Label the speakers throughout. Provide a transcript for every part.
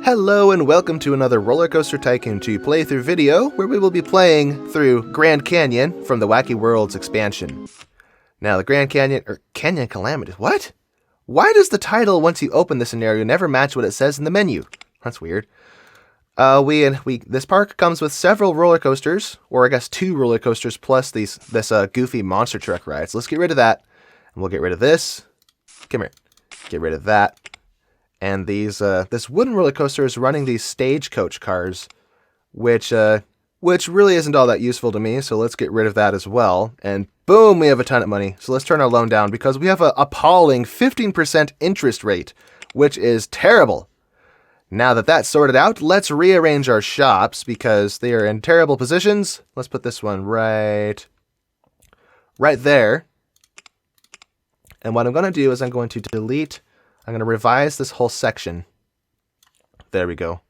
Speaker 1: Hello and welcome to another RollerCoaster Tycoon 2 playthrough video where we will be playing through Grand Canyon from the Wacky Worlds expansion. Now the Grand Canyon, Canyon Calamities, what? Why does the title once you open the scenario never match what it says in the menu? That's weird. This park comes with several roller coasters, or I guess 2 roller coasters plus this goofy monster truck ride. So let's get rid of that, and we'll get rid of this. Come here. Get rid of that. And these this wooden roller coaster is running these stagecoach cars, which really isn't all that useful to me. So let's get rid of that as well. And boom, we have a ton of money. So let's turn our loan down because we have an appalling 15% interest rate, which is terrible. Now that that's sorted out, let's rearrange our shops because they are in terrible positions. Let's put this one right there. And what I'm going to do is I'm going to revise this whole section. There we go.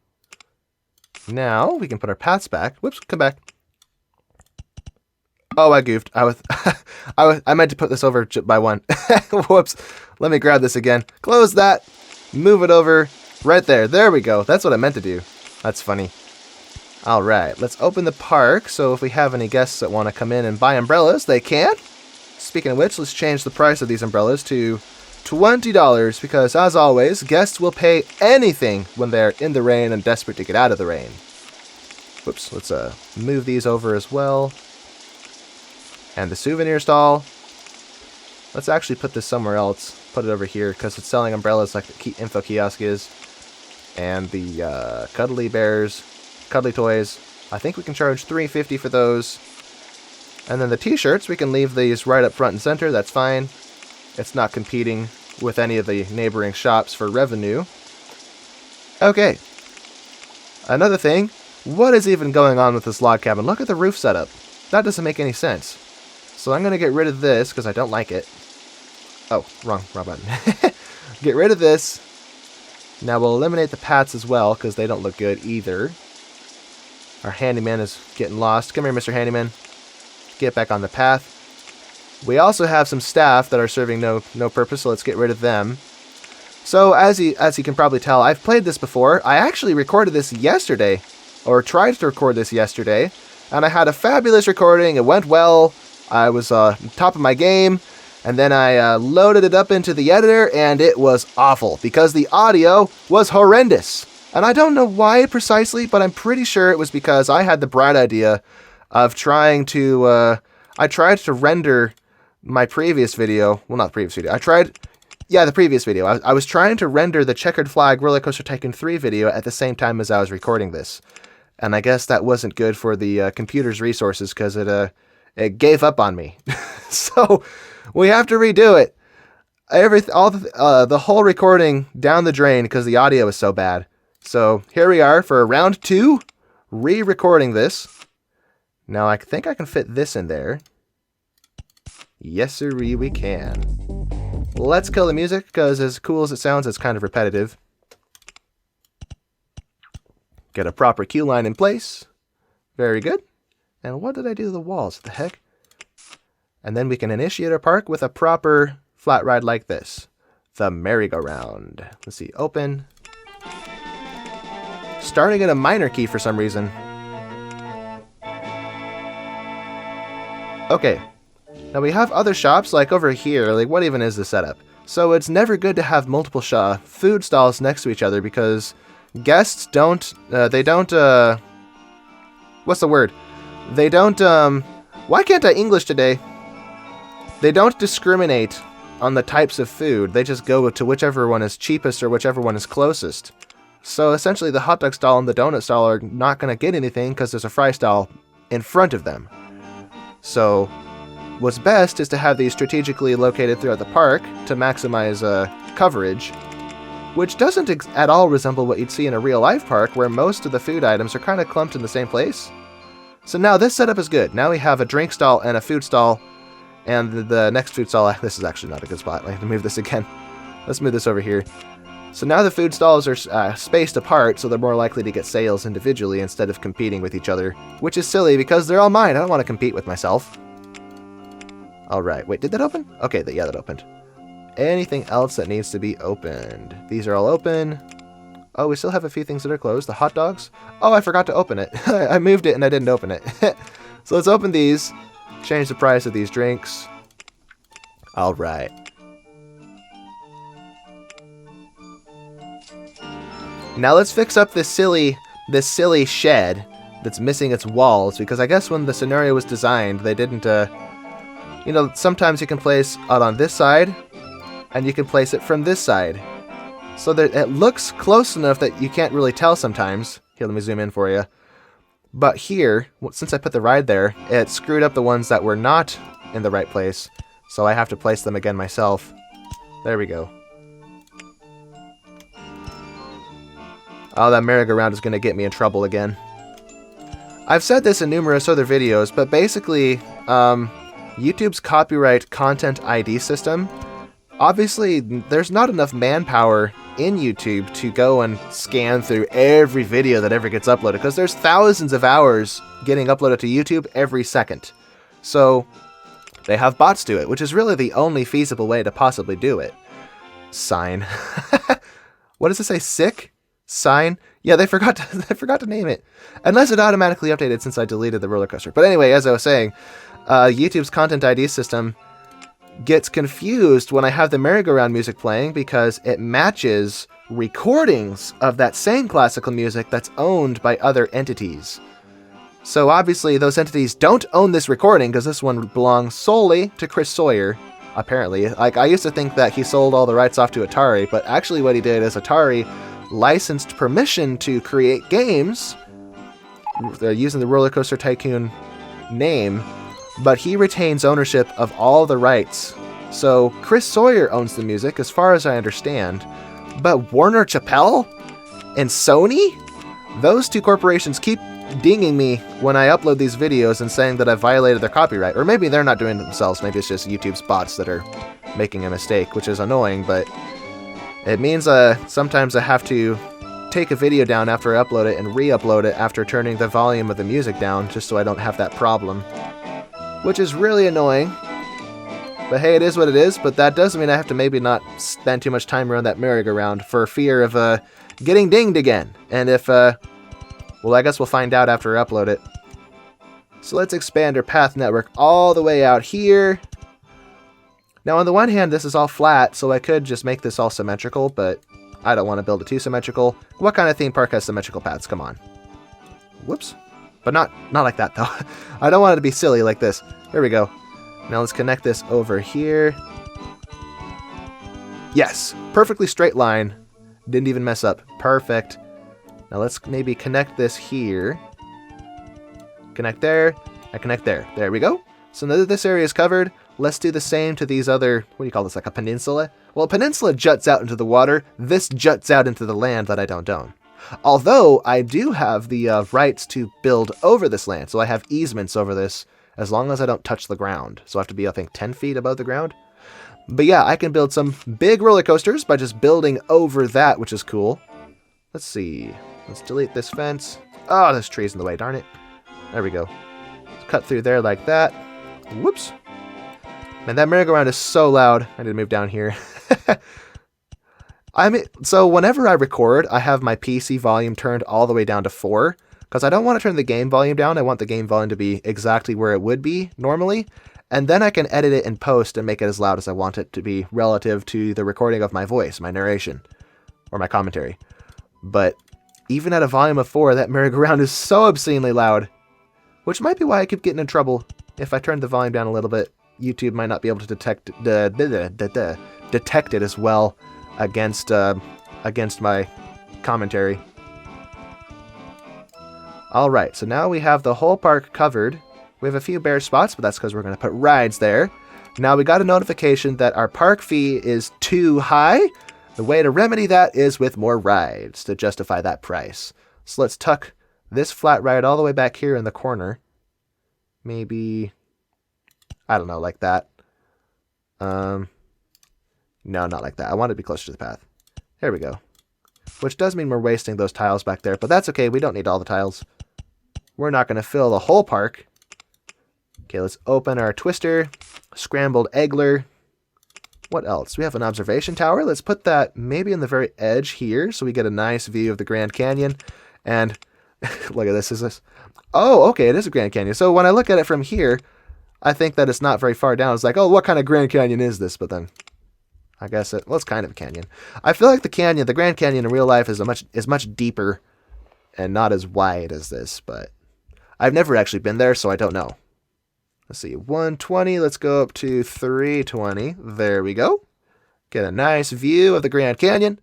Speaker 1: Now we can put our paths back. Whoops, come back. Oh, I goofed. I meant to put this over by one. Whoops. Let me grab this again. Close that. Move it over. Right there. There we go. That's what I meant to do. That's funny. All right. Let's open the park. So if we have any guests that want to come in and buy umbrellas, they can. Speaking of which, let's change the price of these umbrellas to $20 because, as always, guests will pay anything when they're in the rain and desperate to get out of the rain. Whoops. Let's move these over as well. And the souvenir stall. Let's actually put this somewhere else. Put it over here because it's selling umbrellas like the info kiosk is. And the cuddly toys. I think we can charge $3.50 for those. And then the t-shirts, we can leave these right up front and center. That's fine. It's not competing with any of the neighboring shops for revenue. Okay. Another thing. What is even going on with this log cabin? Look at the roof setup. That doesn't make any sense. So I'm going to get rid of this because I don't like it. Oh, wrong button. Get rid of this. Now we'll eliminate the paths as well because they don't look good either. Our handyman is getting lost. Come here, Mr. Handyman. Get back on the path. We also have some staff that are serving no purpose, so let's get rid of them. So as you can probably tell, I've played this before. I actually recorded this yesterday, or tried to record this yesterday, and I had a fabulous recording. It went well. I was top of my game. And then I loaded it up into the editor, and it was awful because the audio was horrendous. And I don't know why precisely, but I'm pretty sure it was because I had the bright idea of trying to... I tried to render my previous video. Well, not the previous video. The previous video. I was trying to render the checkered flag RollerCoaster Tycoon 3 video at the same time as I was recording this. And I guess that wasn't good for the computer's resources because it gave up on me. So... we have to redo it. The whole recording down the drain because the audio is so bad. So here we are for round 2, re-recording this. Now I think I can fit this in there. Yes, sirree, we can. Let's kill the music because as cool as it sounds, it's kind of repetitive. Get a proper queue line in place. Very good. And what did I do to the walls? What the heck? And then we can initiate our park with a proper flat ride like this. The merry-go-round. Let's see, open. Starting at a minor key for some reason. Okay. Now we have other shops like over here. Like what even is the setup? So it's never good to have multiple food stalls next to each other because guests don't, what's the word? They don't, why can't I English today? They don't discriminate on the types of food. They just go to whichever one is cheapest or whichever one is closest. So essentially the hot dog stall and the donut stall are not going to get anything because there's a fry stall in front of them. So what's best is to have these strategically located throughout the park to maximize coverage, which doesn't at all resemble what you'd see in a real life park where most of the food items are kind of clumped in the same place. So now this setup is good. Now we have a drink stall and a food stall. And the next food stall, this is actually not a good spot. I have to move this again. Let's move this over here. So now the food stalls are spaced apart, so they're more likely to get sales individually instead of competing with each other. Which is silly because they're all mine. I don't want to compete with myself. Alright, wait, did that open? Okay, yeah, that opened. Anything else that needs to be opened? These are all open. Oh, we still have a few things that are closed. The hot dogs. Oh, I forgot to open it. I moved it and I didn't open it. So let's open these. Change the price of these drinks. All right. Now let's fix up this silly shed that's missing its walls, because I guess when the scenario was designed, they didn't, you know, sometimes you can place it on this side, and you can place it from this side. So that it looks close enough that you can't really tell sometimes. Here, let me zoom in for you. But here, since I put the ride there, it screwed up the ones that were not in the right place. So I have to place them again myself. There we go. Oh, that merry-go-round is going to get me in trouble again. I've said this in numerous other videos, but basically, YouTube's copyright content ID system, obviously, there's not enough manpower in YouTube to go and scan through every video that ever gets uploaded, because there's thousands of hours getting uploaded to YouTube every second. So, they have bots do it, which is really the only feasible way to possibly do it. Sign. What does it say? Sick? Sign? Yeah, they forgot to name it. Unless it automatically updated since I deleted the roller coaster. But anyway, as I was saying, YouTube's content ID system gets confused when I have the merry-go-round music playing, because it matches recordings of that same classical music that's owned by other entities. So obviously those entities don't own this recording, because this one belongs solely to Chris Sawyer, apparently. Like, I used to think that he sold all the rights off to Atari, but actually what he did is Atari licensed permission to create games using the RollerCoaster Tycoon name, but he retains ownership of all the rights. So Chris Sawyer owns the music, as far as I understand, but Warner Chappell and Sony? Those two corporations keep dinging me when I upload these videos and saying that I've violated their copyright. Or maybe they're not doing it themselves, maybe it's just YouTube's bots that are making a mistake, which is annoying, but it means sometimes I have to take a video down after I upload it and re-upload it after turning the volume of the music down, just so I don't have that problem. Which is really annoying. But hey, it is what it is, but that does mean I have to maybe not spend too much time around that merry-go-round for fear of getting dinged again. And if, well, I guess we'll find out after I upload it. So let's expand our path network all the way out here. Now, on the one hand, this is all flat, so I could just make this all symmetrical, but I don't want to build it too symmetrical. What kind of theme park has symmetrical paths? Come on. Whoops. But not like that, though. I don't want it to be silly like this. There we go. Now let's connect this over here. Yes! Perfectly straight line. Didn't even mess up. Perfect. Now let's maybe connect this here. Connect there. And connect there. There we go. So now that this area is covered, let's do the same to these other... What do you call this? Like a peninsula? Well, a peninsula juts out into the water. This juts out into the land that I don't own. Although, I do have the rights to build over this land, so I have easements over this, as long as I don't touch the ground. So I have to be, I think, 10 feet above the ground. But yeah, I can build some big roller coasters by just building over that, which is cool. Let's see. Let's delete this fence. Oh, this tree's in the way, darn it. There we go. Let's cut through there like that. Whoops. Man, that merry-go-round is so loud. I need to move down here. So whenever I record, I have my PC volume turned all the way down to 4, because I don't want to turn the game volume down. I want the game volume to be exactly where it would be normally, and then I can edit it in post and make it as loud as I want it to be relative to the recording of my voice, my narration, or my commentary. But even at a volume of 4, that merry-go-round is so obscenely loud, which might be why I keep getting in trouble. If I turn the volume down a little bit, YouTube might not be able to detect it as well against my commentary. Alright, so now we have the whole park covered. We have a few bare spots, but that's because we're going to put rides there. Now we got a notification that our park fee is too high. The way to remedy that is with more rides to justify that price. So let's tuck this flat ride all the way back here in the corner. Maybe, I don't know, like that. No, not like that. I want it to be closer to the path. There we go. Which does mean we're wasting those tiles back there, but that's okay. We don't need all the tiles. We're not going to fill the whole park. Okay, let's open our twister. Scrambled eggler. What else? We have an observation tower. Let's put that maybe in the very edge here so we get a nice view of the Grand Canyon. And look at this. Is this? Oh, okay, it is a Grand Canyon. So when I look at it from here, I think that it's not very far down. It's like, oh, what kind of Grand Canyon is this? But then I guess it's kind of a canyon. I feel like the Grand Canyon in real life is much deeper and not as wide as this, but I've never actually been there, so I don't know. Let's see, 120, let's go up to 320. There we go. Get a nice view of the Grand Canyon.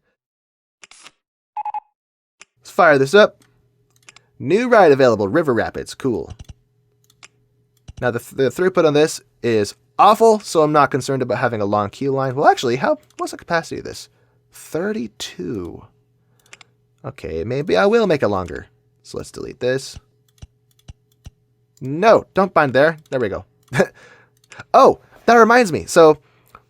Speaker 1: Let's fire this up. New ride available, River Rapids, cool. Now the throughput on this is awful, so I'm not concerned about having a long queue line. Well, actually, what's the capacity of this? 32. Okay, maybe I will make it longer. So let's delete this. No, don't bind there. There we go. Oh, that reminds me. So,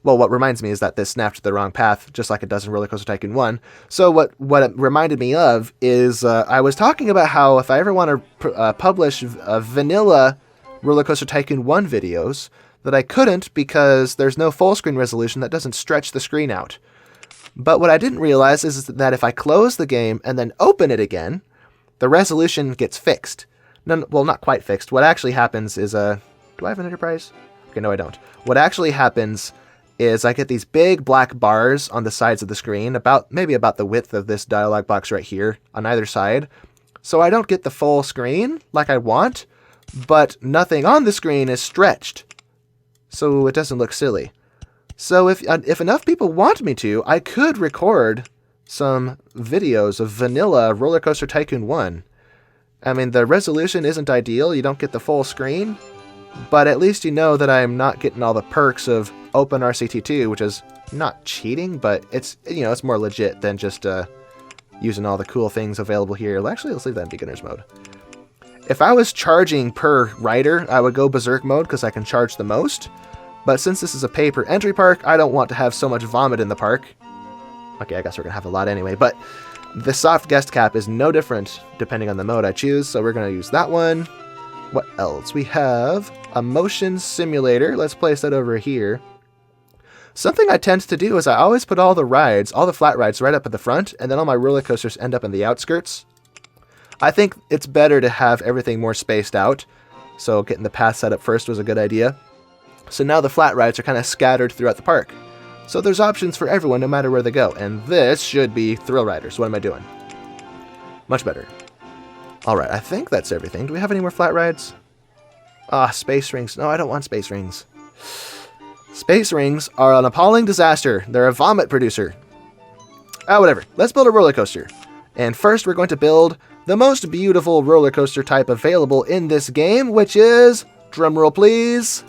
Speaker 1: well, what reminds me is that this snapped to the wrong path, just like it does in RollerCoaster Tycoon 1. So what it reminded me of is I was talking about how if I ever want to publish vanilla RollerCoaster Tycoon 1 videos, that I couldn't because there's no full screen resolution that doesn't stretch the screen out. But what I didn't realize is that if I close the game and then open it again, the resolution gets fixed. No, well, not quite fixed. What actually happens is do I have an Enterprise? Okay, no, I don't. What actually happens is I get these big black bars on the sides of the screen, maybe about the width of this dialog box right here on either side. So I don't get the full screen like I want, but nothing on the screen is stretched. So it doesn't look silly. So if enough people want me to, I could record some videos of vanilla RollerCoaster Tycoon 1. I mean, the resolution isn't ideal, you don't get the full screen, but at least you know that I'm not getting all the perks of OpenRCT2, which is not cheating, but it's more legit than just using all the cool things available here. Actually, let's leave that in beginner's mode. If I was charging per rider, I would go berserk mode because I can charge the most. But since this is a pay-per-entry park, I don't want to have so much vomit in the park. Okay, I guess we're going to have a lot anyway, but the soft guest cap is no different depending on the mode I choose, so we're going to use that one. What else? We have a motion simulator. Let's place that over here. Something I tend to do is I always put all the flat rides right up at the front, and then all my roller coasters end up in the outskirts. I think it's better to have everything more spaced out, so getting the path set up first was a good idea. So now the flat rides are kind of scattered throughout the park. So there's options for everyone no matter where they go, and this should be Thrill Riders. What am I doing? Much better. Alright, I think that's everything. Do we have any more flat rides? Space rings. No, I don't want space rings. Space rings are an appalling disaster. They're a vomit producer. Whatever. Let's build a roller coaster. And first we're going to build the most beautiful roller coaster type available in this game, which is, drumroll please,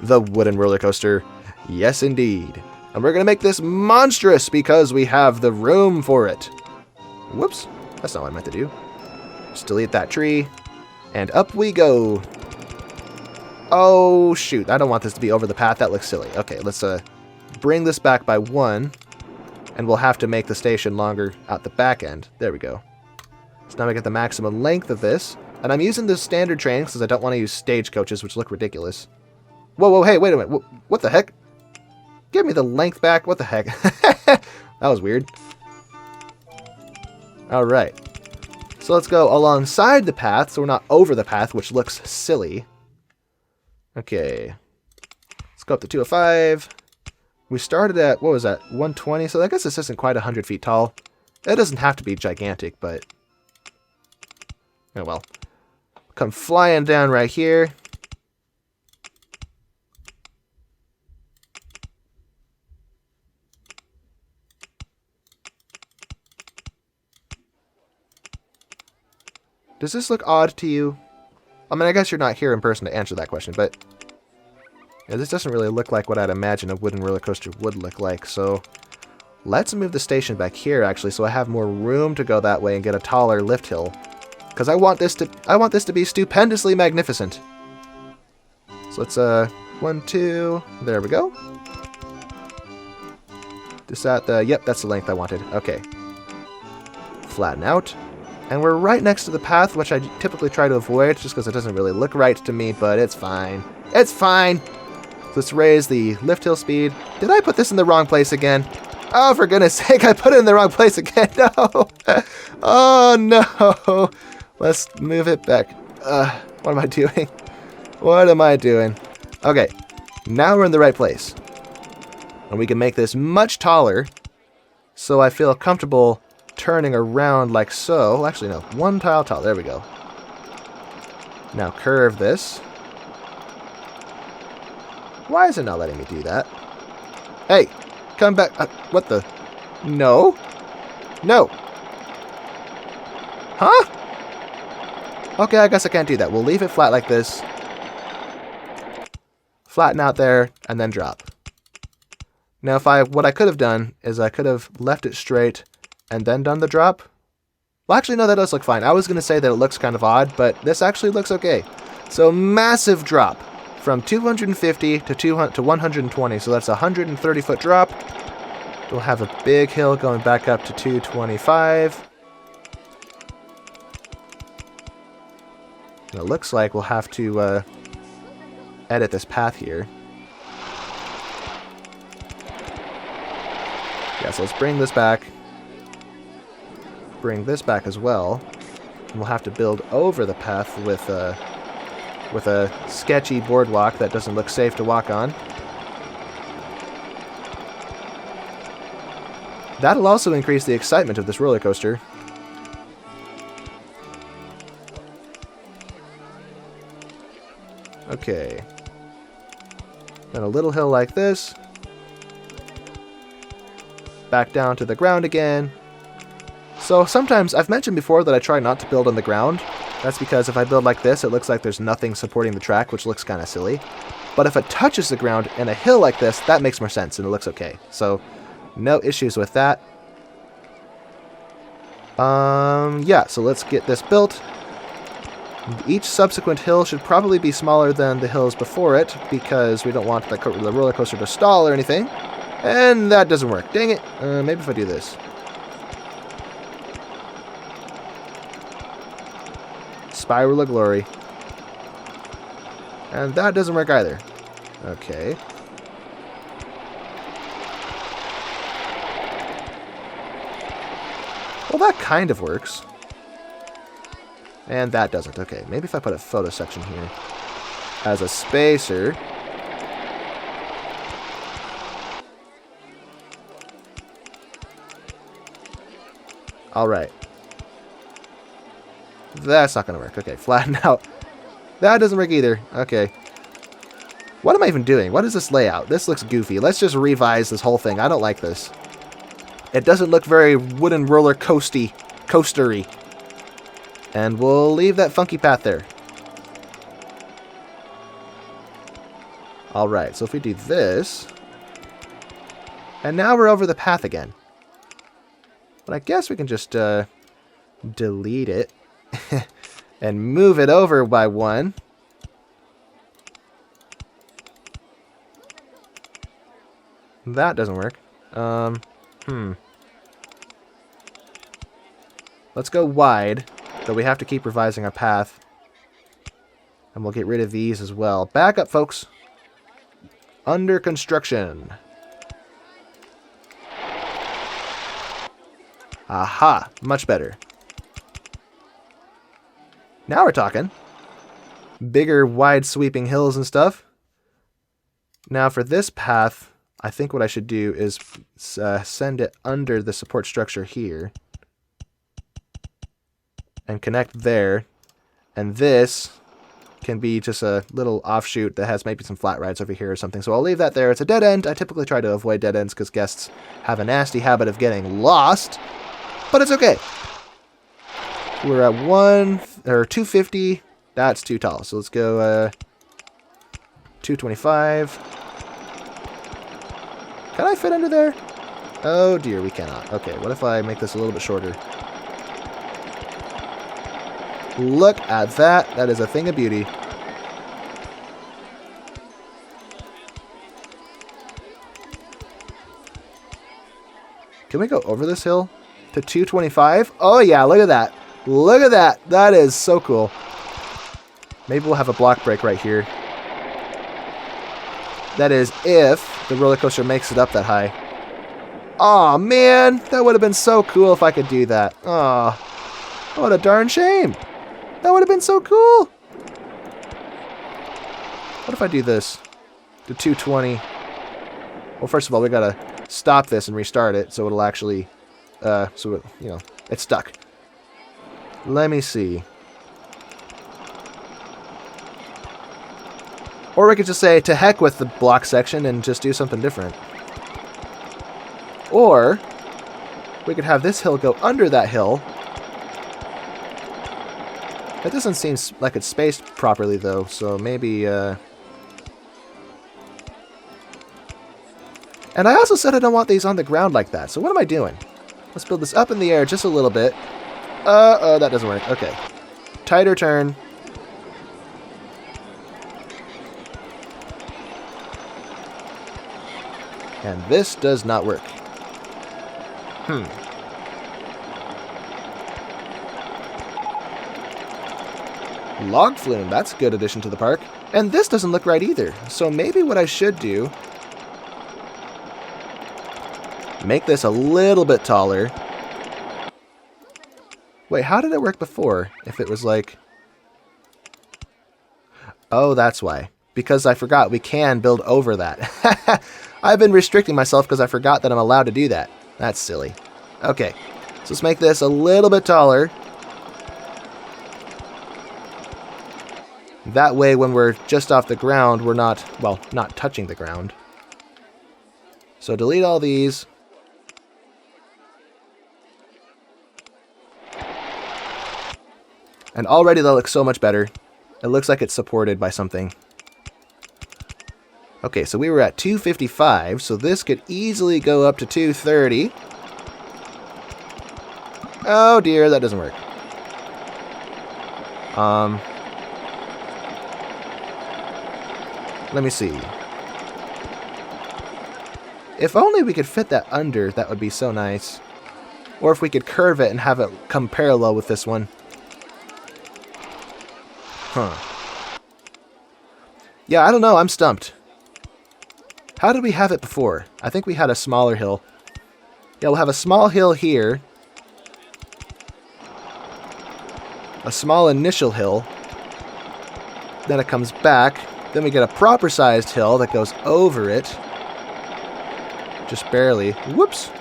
Speaker 1: the wooden roller coaster. Yes, indeed. And we're going to make this monstrous because we have the room for it. Whoops. That's not what I meant to do. Just delete that tree. And up we go. Oh, shoot. I don't want this to be over the path. That looks silly. Okay, let's bring this back by 1. And we'll have to make the station longer out the back end. There we go. So now we get the maximum length of this. And I'm using the standard train because I don't want to use stagecoaches, which look ridiculous. Whoa, hey, wait a minute. What the heck? Give me the length back. What the heck? That was weird. Alright. So let's go alongside the path, so we're not over the path, which looks silly. Okay. Let's go up to 205. We started at, what was that, 120? So I guess this isn't quite 100 feet tall. It doesn't have to be gigantic, but... oh well. Come flying down right here. Does this look odd to you? I mean, I guess you're not here in person to answer that question, but... yeah, this doesn't really look like what I'd imagine a wooden roller coaster would look like, so... let's move the station back here, actually, so I have more room to go that way and get a taller lift hill. Because I want this to be stupendously magnificent. So let's, 1, 2... there we go. Is that the... yep, that's the length I wanted. Okay. Flatten out. And we're right next to the path, which I typically try to avoid, just because it doesn't really look right to me, but it's fine. It's fine! Let's raise the lift hill speed. Did I put this in the wrong place again? Oh, for goodness sake, I put it in the wrong place again. No. Oh, no. Let's move it back. What am I doing? What am I doing? Okay, now we're in the right place. And we can make this much taller so I feel comfortable turning around like so. Actually, no, one tile tall. There we go. Now curve this. Why is it not letting me do that? Hey, come back. What the? No. No. Huh? Okay, I guess I can't do that. We'll leave it flat like this. Flatten out there, and then drop. Now, what I could have done is I could have left it straight and then done the drop. Well, actually, no, that does look fine. I was going to say that it looks kind of odd, but this actually looks okay. So, massive drop from 250 to 120. So that's a 130-foot drop. We'll have a big hill going back up to 225. And it looks like we'll have to edit this path here. Yeah, so let's bring this back. Bring this back as well. And we'll have to build over the path with a sketchy boardwalk that doesn't look safe to walk on. That'll also increase the excitement of this roller coaster. Okay. Then a little hill like this. Back down to the ground again. So sometimes, I've mentioned before that I try not to build on the ground. That's because if I build like this, it looks like there's nothing supporting the track, which looks kind of silly. But if it touches the ground in a hill like this, that makes more sense and it looks okay. So, no issues with that. Yeah, so let's get this built. Each subsequent hill should probably be smaller than the hills before it, because we don't want the roller coaster to stall or anything. And that doesn't work. Dang it. Maybe if I do this. Spiral of Glory. And that doesn't work either. Okay. Well, that kind of works. And that doesn't. Okay, maybe if I put a photo section here as a spacer. Alright. That's not going to work. Okay, flatten out. That doesn't work either. Okay. What am I even doing? What is this layout? This looks goofy. Let's just revise this whole thing. I don't like this. It doesn't look very wooden roller coastery. And we'll leave that funky path there. Alright, so if we do this. And now we're over the path again. But I guess we can just delete it. And move it over by one. That doesn't work. Let's go wide, though we have to keep revising our path. And we'll get rid of these as well. Back up, folks. Under construction. Aha, much better. Now we're talking. Bigger, wide sweeping hills and stuff. Now for this path, I think what I should do is send it under the support structure here. And connect there. And this can be just a little offshoot that has maybe some flat rides over here or something. So I'll leave that there. It's a dead end. I typically try to avoid dead ends because guests have a nasty habit of getting lost. But it's okay. We're at 250. That's too tall. So let's go 225. Can I fit under there? Oh dear, we cannot. Okay, what if I make this a little bit shorter? Look at that. That is a thing of beauty. Can we go over this hill to 225? Oh yeah, look at that. Look at that. That is so cool. Maybe we'll have a block break right here. That is if the roller coaster makes it up that high. Aw, man, that would have been so cool if I could do that. Aw, what a darn shame. That would have been so cool. What if I do this? The 220. Well, first of all, we gotta stop this and restart it so it'll actually, it's stuck. Let me see. Or we could just say, to heck with the block section and just do something different. Or we could have this hill go under that hill. That doesn't seem like it's spaced properly, though, so maybe... And I also said I don't want these on the ground like that, so what am I doing? Let's build this up in the air just a little bit. Oh, that doesn't work. Okay. Tighter turn. And this does not work. Log flume, that's a good addition to the park. And this doesn't look right either. So maybe what I should do... make this a little bit taller. Wait, how did it work before? If it was like... Oh, that's why. Because I forgot we can build over that. I've been restricting myself because I forgot that I'm allowed to do that. That's silly. Okay, so let's make this a little bit taller. That way when we're just off the ground, we're not, well, not touching the ground. So delete all these. And already that looks so much better. It looks like it's supported by something. Okay, so we were at 255, so this could easily go up to 230. Oh dear, that doesn't work. Let me see. If only we could fit that under, that would be so nice. Or if we could curve it and have it come parallel with this one. Huh. Yeah, I don't know, I'm stumped. How did we have it before? I think we had a smaller hill. Yeah, we'll have a small hill here. A small initial hill. Then it comes back. Then we get a proper sized hill that goes over it. Just barely. Whoops.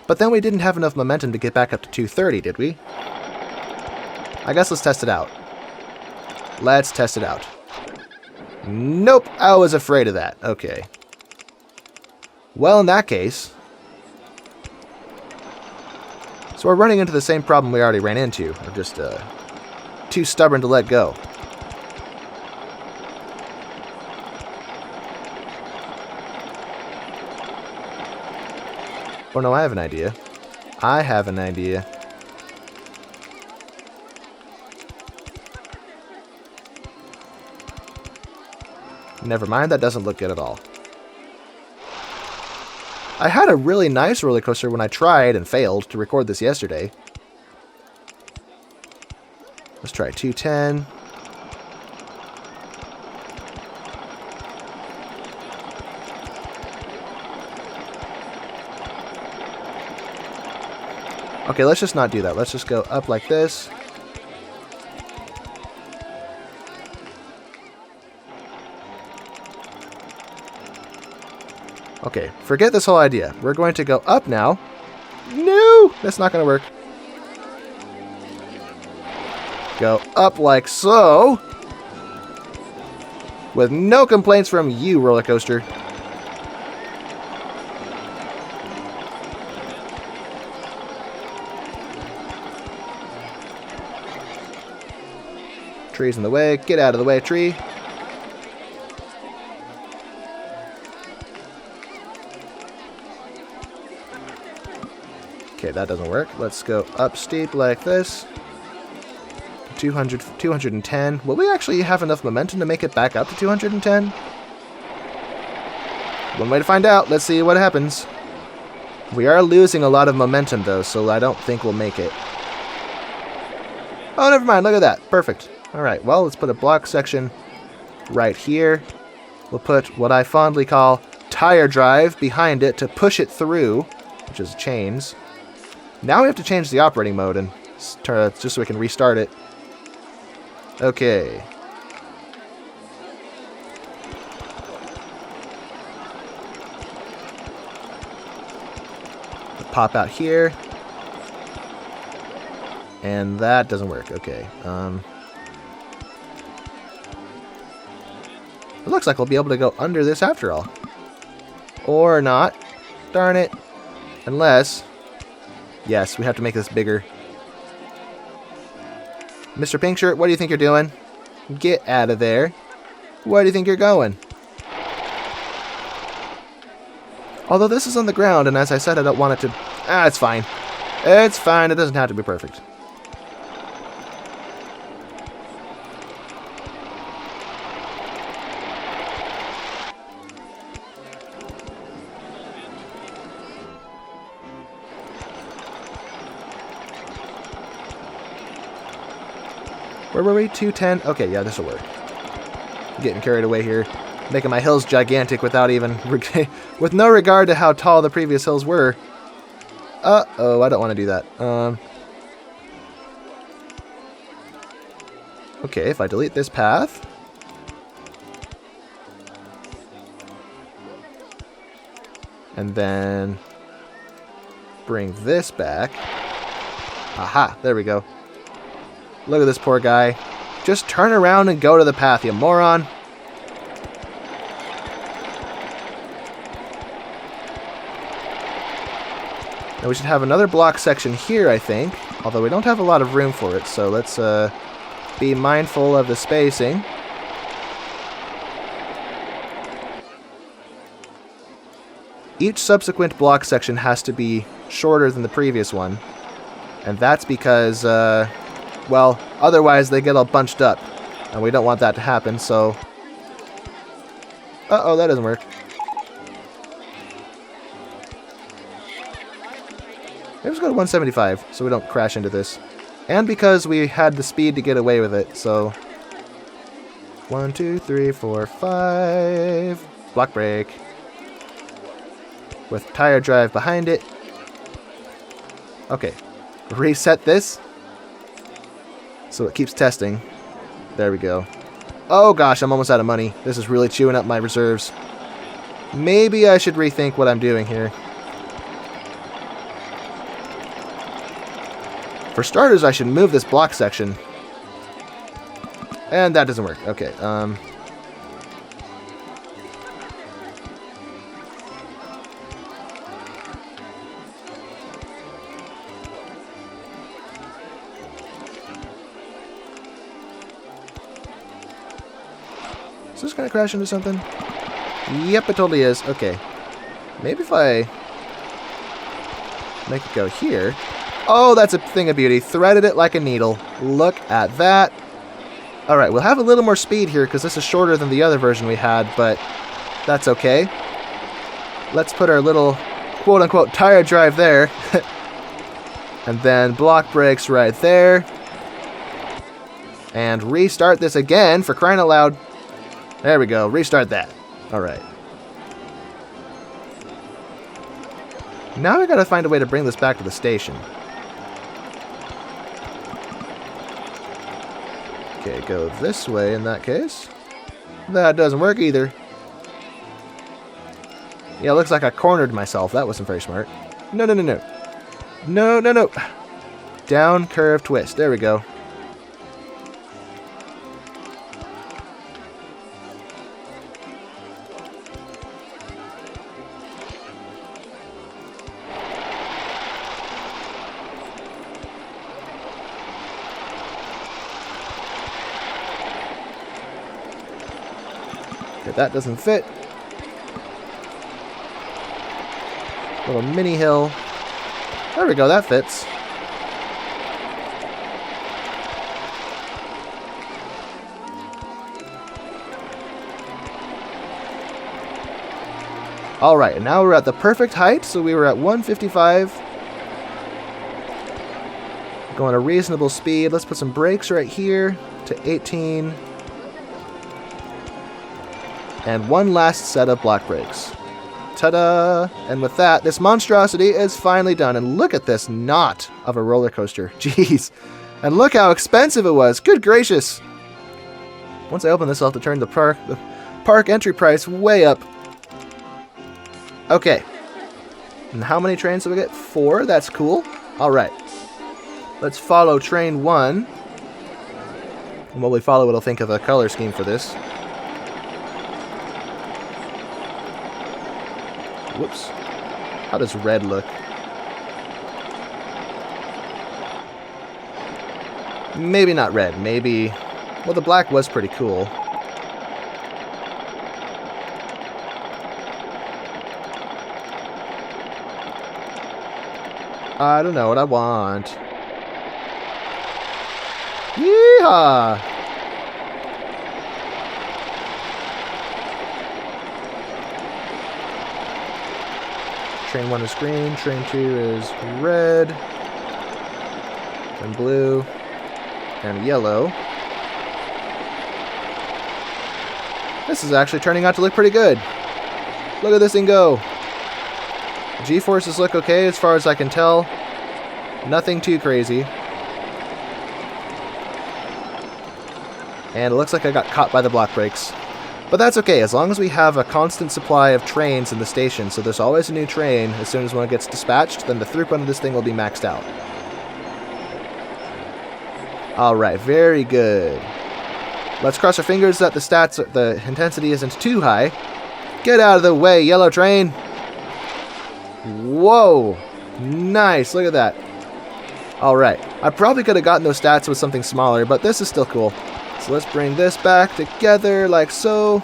Speaker 1: But then we didn't have enough momentum to get back up to 230, did we? I guess let's test it out. Let's test it out. Nope, I was afraid of that. Okay. Well, in that case... So we're running into the same problem we already ran into. I'm just too stubborn to let go. Oh no, I have an idea. I have an idea. Never mind, that doesn't look good at all. I had a really nice roller coaster when I tried and failed to record this yesterday. Let's try 210. Okay, let's just not do that. Let's just go up like this. Okay, forget this whole idea. We're going to go up now. No, that's not going to work. Go up like so. With no complaints from you, roller coaster. Tree's in the way. Get out of the way, tree. Okay, that doesn't work. Let's go up steep like this. 200, 210. Will we actually have enough momentum to make it back up to 210? One way to find out. Let's see what happens. We are losing a lot of momentum, though, so I don't think we'll make it. Oh, never mind. Look at that. Perfect. All right, well, let's put a block section right here. We'll put what I fondly call tire drive behind it to push it through, which is chains. Now we have to change the operating mode and just so we can restart it. Okay. Pop out here. And that doesn't work. Okay. It looks like we'll be able to go under this after all. Or not. Darn it. Unless... Yes, we have to make this bigger. Mr. Pink Shirt, what do you think you're doing? Get out of there. Where do you think you're going? Although this is on the ground, and as I said, I don't want it to... it's fine. It's fine. It doesn't have to be perfect. Where were we? 210? Okay, yeah, this will work. Getting carried away here. Making my hills gigantic without even... with no regard to how tall the previous hills were. Uh-oh, I don't want to do that. Okay, if I delete this path... and then... bring this back... Aha, there we go. Look at this poor guy. Just turn around and go to the path, you moron. Now we should have another block section here, I think. Although we don't have a lot of room for it, so let's be mindful of the spacing. Each subsequent block section has to be shorter than the previous one. And that's because... well, otherwise they get all bunched up. And we don't want that to happen, so... Uh-oh, that doesn't work. Maybe let's go to 175, so we don't crash into this. And because we had the speed to get away with it, so... 1, 2, 3, 4, 5... Block break. With tire drive behind it. Okay. Reset this. So it keeps testing. There we go. Oh gosh, I'm almost out of money. This is really chewing up my reserves. Maybe I should rethink what I'm doing here. For starters, I should move this block section. And that doesn't work. Okay, Is this gonna crash into something? Yep, it totally is. Okay. Maybe if I make it go here. Oh, that's a thing of beauty. Threaded it like a needle. Look at that. Alright, we'll have a little more speed here because this is shorter than the other version we had, but that's okay. Let's put our little quote-unquote tire drive there. And then block brakes right there. And restart this again, for crying out loud. There we go. Restart that. Alright. Now I gotta find a way to bring this back to the station. Okay, go this way in that case. That doesn't work either. Yeah, it looks like I cornered myself. That wasn't very smart. No, no, no, no. No, no, no. Down, curve, twist. There we go. That doesn't fit. Little mini hill. There we go, that fits. Alright, and now we're at the perfect height, so we were at 155. Going a reasonable speed. Let's put some brakes right here to 18. And one last set of block brakes. Ta-da! And with that, this monstrosity is finally done. And look at this knot of a roller coaster. Jeez. And look how expensive it was. Good gracious. Once I open this, I'll have to turn the park entry price way up. Okay. And how many trains do we get? 4? That's cool. Alright. Let's follow train 1. And while we follow it, I'll think of a color scheme for this. Whoops. How does red look? Maybe not red. Maybe... Well, the black was pretty cool. I don't know what I want. Yeehaw! Train 1 is green, train 2 is red, and blue, and yellow. This is actually turning out to look pretty good. Look at this thing go. G-forces look okay as far as I can tell. Nothing too crazy. And it looks like I got caught by the block brakes. But that's okay, as long as we have a constant supply of trains in the station, so there's always a new train. As soon as one gets dispatched, then the throughput of this thing will be maxed out. Alright, very good. Let's cross our fingers that the intensity isn't too high. Get out of the way, yellow train! Whoa! Nice, look at that. Alright, I probably could have gotten those stats with something smaller, but this is still cool. So let's bring this back together like so.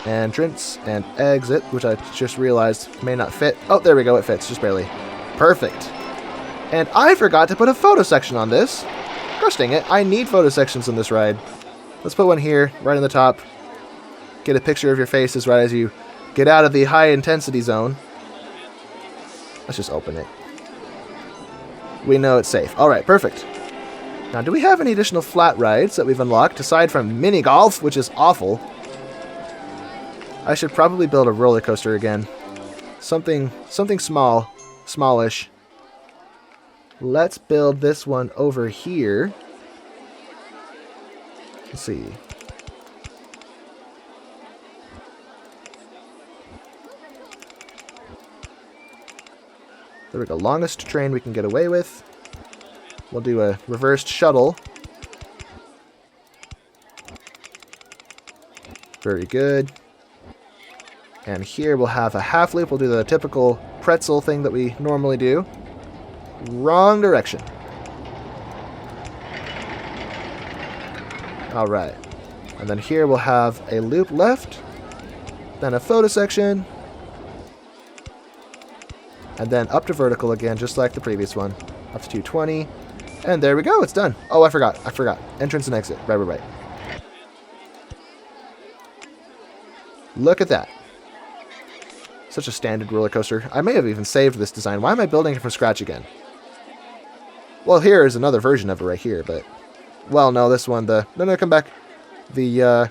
Speaker 1: Entrance and exit, which I just realized may not fit. Oh, there we go, it fits, just barely. Perfect. And I forgot to put a photo section on this. Gosh dang it, I need photo sections on this ride. Let's put one here, right on the top. Get a picture of your faces right as you get out of the high intensity zone. Let's just open it. We know it's safe. Alright, perfect. Now, do we have any additional flat rides that we've unlocked, aside from mini golf, which is awful? I should probably build a roller coaster again. Something small, smallish. Let's build this one over here. Let's see. There we go. Longest train we can get away with. We'll do a reversed shuttle. Very good. And here we'll have a half loop. We'll do the typical pretzel thing that we normally do. Wrong direction. Alright. And then here we'll have a loop left. Then a photo section. And then up to vertical again, just like the previous one. Up to 220. And there we go, it's done. Oh, I forgot. Entrance and exit. Right. Look at that. Such a standard roller coaster. I may have even saved this design. Why am I building it from scratch again? Well, here is another version of it right here, but... Well, no, this one, No, come back. The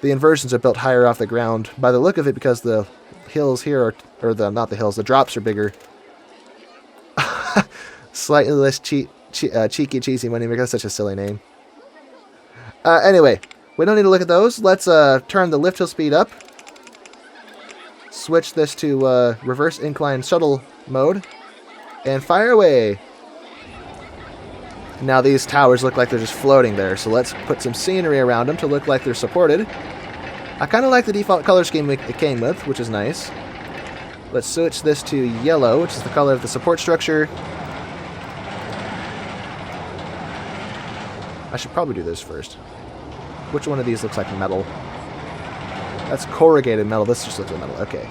Speaker 1: inversions are built higher off the ground. By the look of it, because the hills here are... not the hills, the drops are bigger. Slightly less cheeky cheesy money because that's such a silly name. Anyway, we don't need to look at those. Let's turn the lift hill speed up. Switch this to reverse incline shuttle mode. And fire away. Now these towers look like they're just floating there, so let's put some scenery around them to look like they're supported. I kind of like the default color scheme it came with, which is nice. Let's switch this to yellow, which is the color of the support structure. I should probably do this first. Which one of these looks like metal? That's corrugated metal. This just looks like metal. Okay.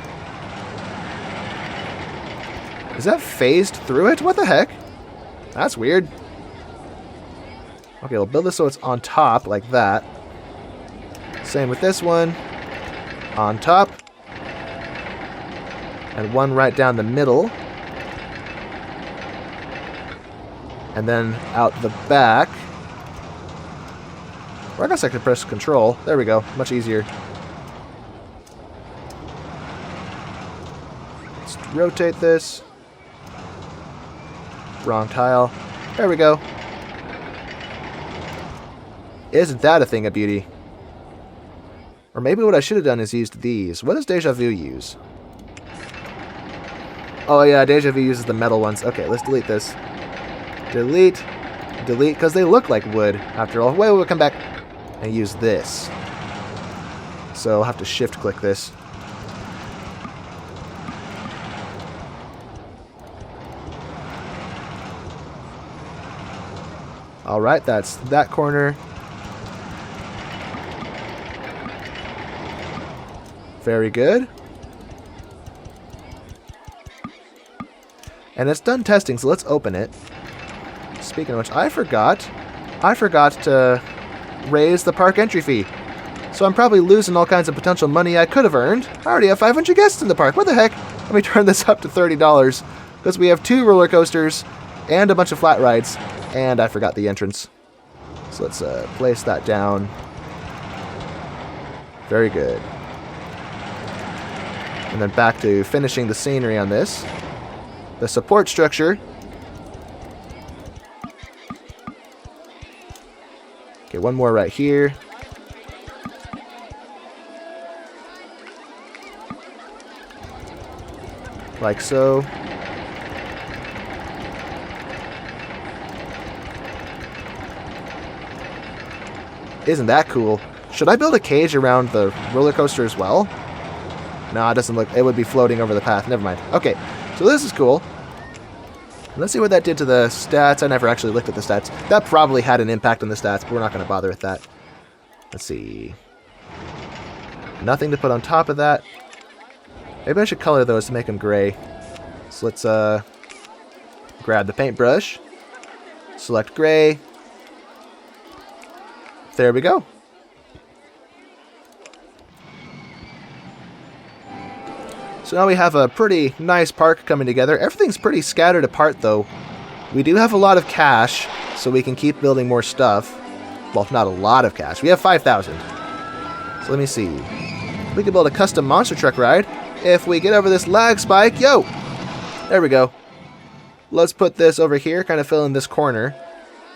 Speaker 1: Is that phased through it? What the heck? That's weird. Okay, we'll build this so it's on top, like that. Same with this one. On top. And one right down the middle. And then out the back. Or I guess I could press control. There we go. Much easier. Let's rotate this. Wrong tile. There we go. Isn't that a thing of beauty? Or maybe what I should have done is used these. What does Deja Vu use? Oh yeah, Deja Vu uses the metal ones. Okay, let's delete this. Delete. Delete, because they look like wood, after all. Wait, we'll come back and use this. So I'll have to shift-click this. Alright, that's that corner. Very good. And it's done testing, so let's open it. Speaking of which, I forgot to raise the park entry fee. So I'm probably losing all kinds of potential money I could have earned. I already have 500 guests in the park. What the heck? Let me turn this up to $30 because we have 2 roller coasters and a bunch of flat rides, and I forgot the entrance. So let's place that down. Very good. And then back to finishing the scenery on this. The support structure. Okay, one more right here. Like so. Isn't that cool? Should I build a cage around the roller coaster as well? No, it doesn't look... It would be floating over the path. Never mind. Okay, so this is cool. Let's see what that did to the stats. I never actually looked at the stats. That probably had an impact on the stats, but we're not going to bother with that. Let's see. Nothing to put on top of that. Maybe I should color those to make them gray. So let's grab the paintbrush. Select gray. There we go. So now we have a pretty nice park coming together. Everything's pretty scattered apart, though. We do have a lot of cash, so we can keep building more stuff. Well, not a lot of cash. We have 5,000. So let me see. We can build a custom monster truck ride if we get over this lag spike. Yo! There we go. Let's put this over here, kind of fill in this corner.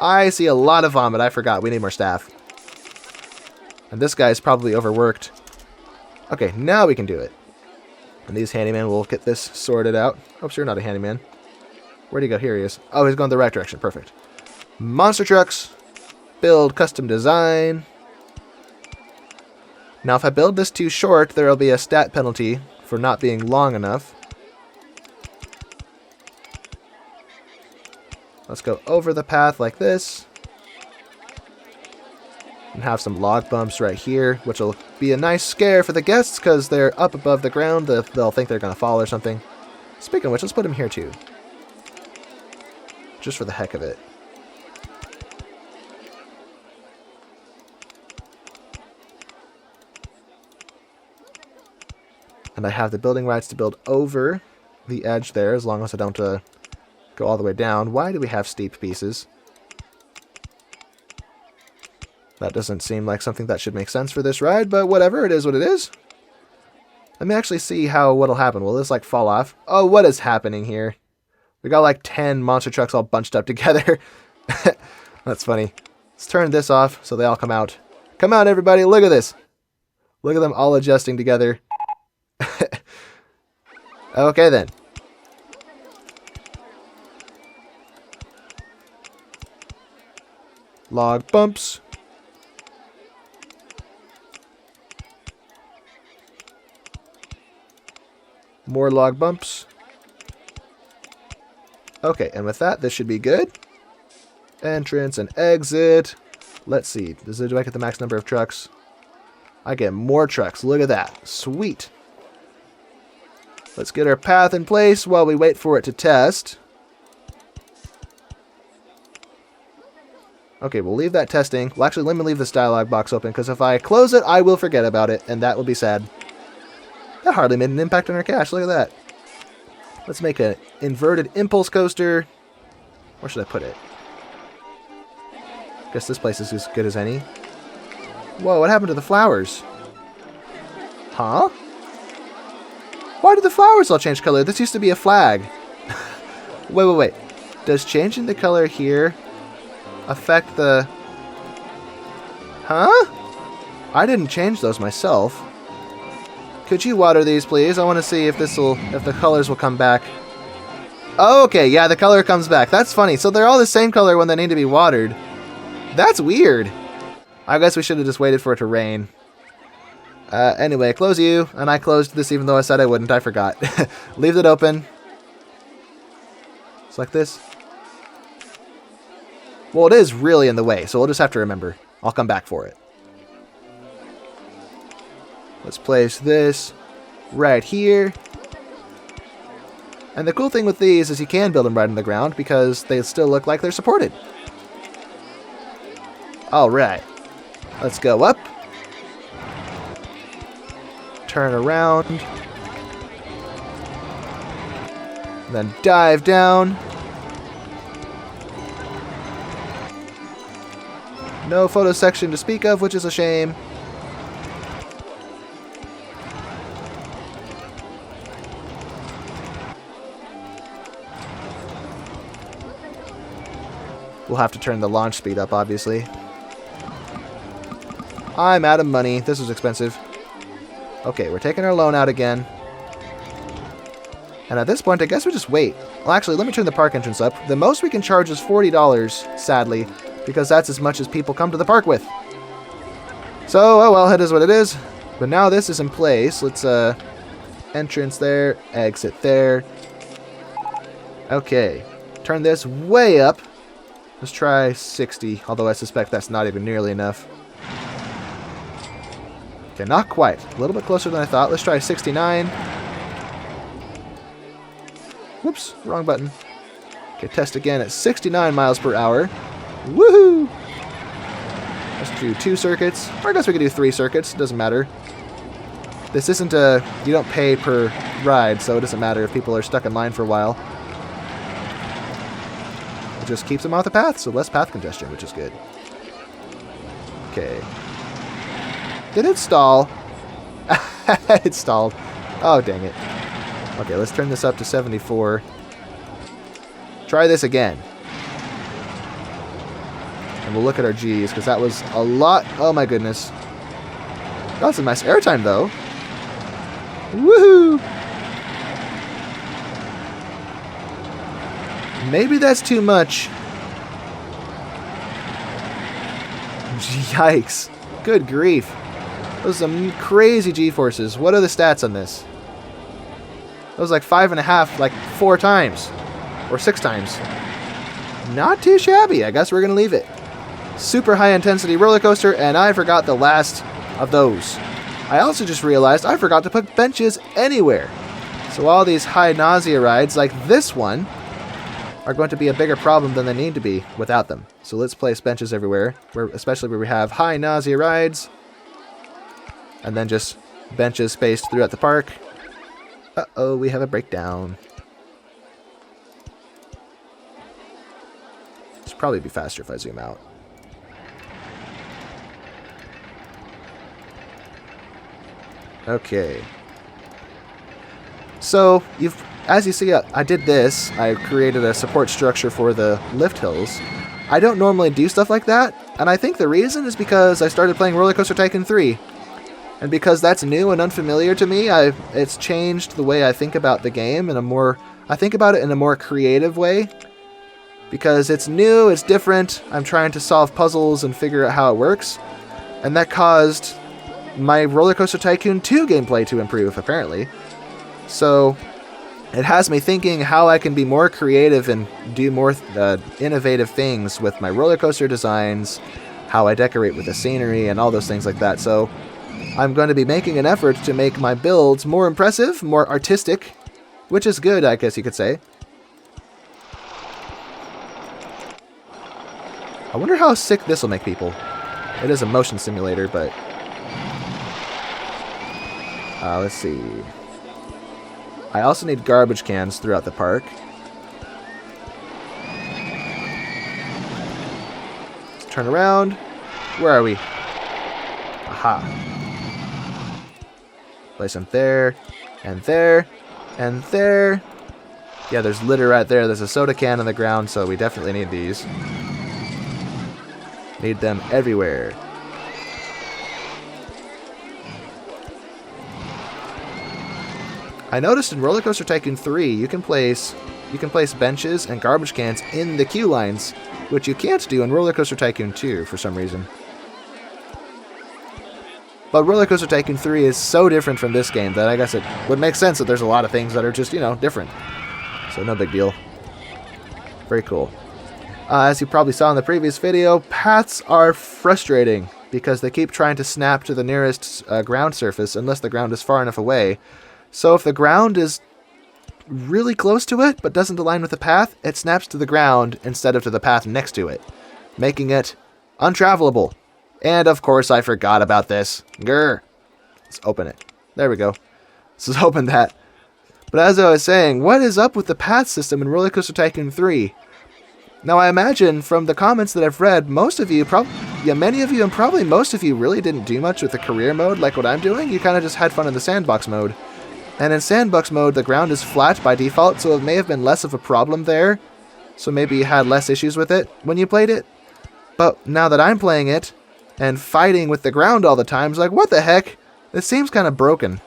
Speaker 1: I see a lot of vomit. I forgot. We need more staff. And this guy's probably overworked. Okay, now we can do it. And these handymen will get this sorted out. Oops, you're not a handyman. Where'd he go? Here he is. Oh, he's going the right direction. Perfect. Monster trucks. Build custom design. Now, if I build this too short, there will be a stat penalty for not being long enough. Let's go over the path like this. And have some log bumps right here, which will be a nice scare for the guests because they're up above the ground. They'll think they're going to fall or something. Speaking of which, let's put them here too. Just for the heck of it. And I have the building rights to build over the edge there, as long as I don't go all the way down. Why do we have steep pieces? That doesn't seem like something that should make sense for this ride, but whatever, it is what it is. Let me actually see what'll happen. Will this, like, fall off? Oh, what is happening here? We got, like, 10 monster trucks all bunched up together. That's funny. Let's turn this off so they all come out. Come out, everybody. Look at this. Look at them all adjusting together. Okay, then. Log bumps. More log bumps. Okay, and with that, this should be good. Entrance and exit. Let's see. Do I get the max number of trucks? I get more trucks. Look at that. Sweet. Let's get our path in place while we wait for it to test. Okay, we'll leave that testing. Well, actually, let me leave this dialog box open, because if I close it, I will forget about it, and that will be sad. That hardly made an impact on our cash. Look at that. Let's make an inverted impulse coaster. Where should I put it? Guess this place is as good as any. Whoa, what happened to the flowers? Huh? Why did the flowers all change color? This used to be a flag. Wait. Does changing the color here affect the... Huh? I didn't change those myself. Could you water these, please? I want to see if the colors will come back. Oh, okay, yeah, the color comes back. That's funny. So they're all the same color when they need to be watered. That's weird. I guess we should have just waited for it to rain. Anyway, close you. And I closed this even though I said I wouldn't. I forgot. Leave it open. It's like this. Well, it is really in the way, so we'll just have to remember. I'll come back for it. Let's place this right here. And the cool thing with these is you can build them right on the ground because they still look like they're supported. Alright. Let's go up. Turn around. Then dive down. No photo section to speak of, which is a shame. We'll have to turn the launch speed up, obviously. I'm out of money. This is expensive. Okay, we're taking our loan out again. And at this point, I guess we just wait. Well, actually, let me turn the park entrance up. The most we can charge is $40, sadly, because that's as much as people come to the park with. So, oh well, it is what it is. But now this is in place. Let's, entrance there, exit there. Okay, turn this way up. Let's try 60, although I suspect that's not even nearly enough. Okay, not quite. A little bit closer than I thought. Let's try 69. Whoops, wrong button. Okay, test again at 69 miles per hour. Woohoo! Let's do 2 circuits. Or I guess we could do 3 circuits. Doesn't matter. This isn't a... You don't pay per ride, so it doesn't matter if people are stuck in line for a while. It just keeps them off the path, so less path congestion, which is good. Okay. Did it stall? It stalled. Oh, dang it. Okay, let's turn this up to 74. Try this again. And we'll look at our G's, because that was a lot. Oh, my goodness. That's a nice airtime, though. Woohoo! Maybe that's too much. Yikes. Good grief. Those are some crazy G-forces. What are the stats on this? That was like 5.5, like 4 times. Or 6 times. Not too shabby. I guess we're going to leave it. Super high intensity roller coaster, and I forgot the last of those. I also just realized I forgot to put benches anywhere. So all these high nausea rides, like this one, are going to be a bigger problem than they need to be without them. So let's place benches everywhere, especially where we have high nausea rides. And then just benches spaced throughout the park. Uh-oh, we have a breakdown. This would probably be faster if I zoom out. Okay. So, as you see, I did this. I created a support structure for the lift hills. I don't normally do stuff like that, and I think the reason is because I started playing RollerCoaster Tycoon 3. And because that's new and unfamiliar to me, it's changed the way I think about the game I think about it in a more creative way. Because it's new, it's different, I'm trying to solve puzzles and figure out how it works. And that caused my RollerCoaster Tycoon 2 gameplay to improve, apparently. So it has me thinking how I can be more creative and do more innovative things with my roller coaster designs, how I decorate with the scenery, and all those things like that. So I'm going to be making an effort to make my builds more impressive, more artistic, which is good, I guess you could say. I wonder how sick this will make people. It is a motion simulator, but... let's see. I also need garbage cans throughout the park. Let's turn around. Where are we? Aha. Place them there, and there, and there. Yeah, there's litter right there. There's a soda can on the ground, so we definitely need these. Need them everywhere. I noticed in RollerCoaster Tycoon 3, you can place benches and garbage cans in the queue lines, which you can't do in RollerCoaster Tycoon 2 for some reason. But RollerCoaster Tycoon 3 is so different from this game that I guess it would make sense that there's a lot of things that are just, you know, different. So no big deal. Very cool. As you probably saw in the previous video, paths are frustrating because they keep trying to snap to the nearest ground surface unless the ground is far enough away. So if the ground is really close to it but doesn't align with the path, it snaps to the ground instead of to the path next to it, making it untravelable. And of course I forgot about this. Grr. Let's open it. There we go. Let's open that. But as I was saying, what is up with the path system in RollerCoaster Tycoon 3? Now I imagine from the comments that I've read, most of you, many of you and probably most of you really didn't do much with the career mode like what I'm doing. You kind of just had fun in the sandbox mode. And in sandbox mode, the ground is flat by default, so it may have been less of a problem there. So maybe you had less issues with it when you played it. But now that I'm playing it and fighting with the ground all the time, it's like, what the heck? It seems kind of broken.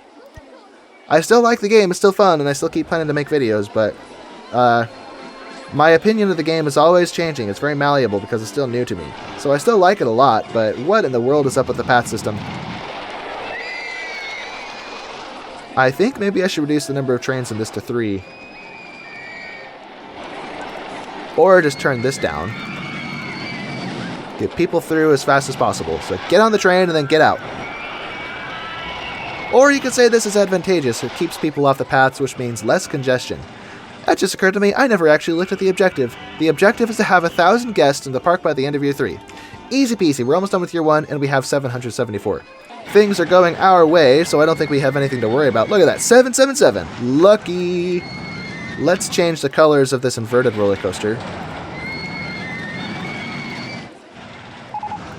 Speaker 1: I still like the game, it's still fun, and I still keep planning to make videos, but my opinion of the game is always changing. It's very malleable because it's still new to me. So I still like it a lot, but what in the world is up with the path system? I think maybe I should reduce the number of trains in this to 3. Or just turn this down. Get people through as fast as possible. So get on the train and then get out. Or you could say this is advantageous. It keeps people off the paths, which means less congestion. That just occurred to me. I never actually looked at the objective. The objective is to have 1,000 guests in the park by the end of year 3. Easy peasy. We're almost done with year 1, and we have 774. Things are going our way, so I don't think we have anything to worry about. Look at that. 777. Lucky. Let's change the colors of this inverted roller coaster.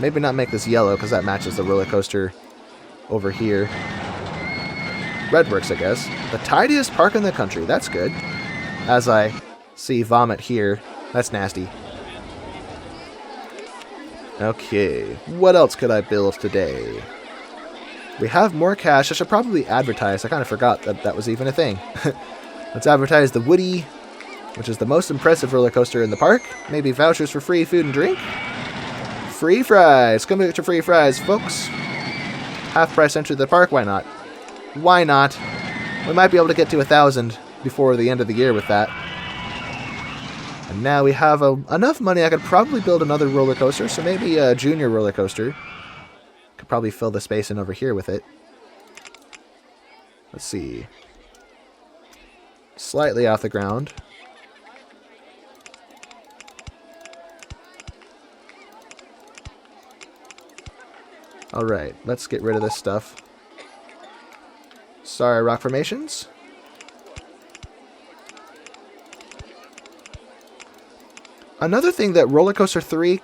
Speaker 1: Maybe not make this yellow, because that matches the roller coaster over here. Red works, I guess. The tidiest park in the country. That's good. As I see vomit here. That's nasty. Okay. What else could I build today? We have more cash. I should probably advertise. I kind of forgot that that was even a thing. Let's advertise the Woody, which is the most impressive roller coaster in the park. Maybe vouchers for free food and drink. Free fries. Come get your free fries, folks. Half price entry to the park. Why not? Why not? We might be able to get to 1,000 before the end of the year with that. And now we have enough money. I could probably build another roller coaster. So maybe a junior roller coaster. Could probably fill the space in over here with it. Let's see. Slightly off the ground. Alright, let's get rid of this stuff. Sorry, rock formations. Another thing that RollerCoaster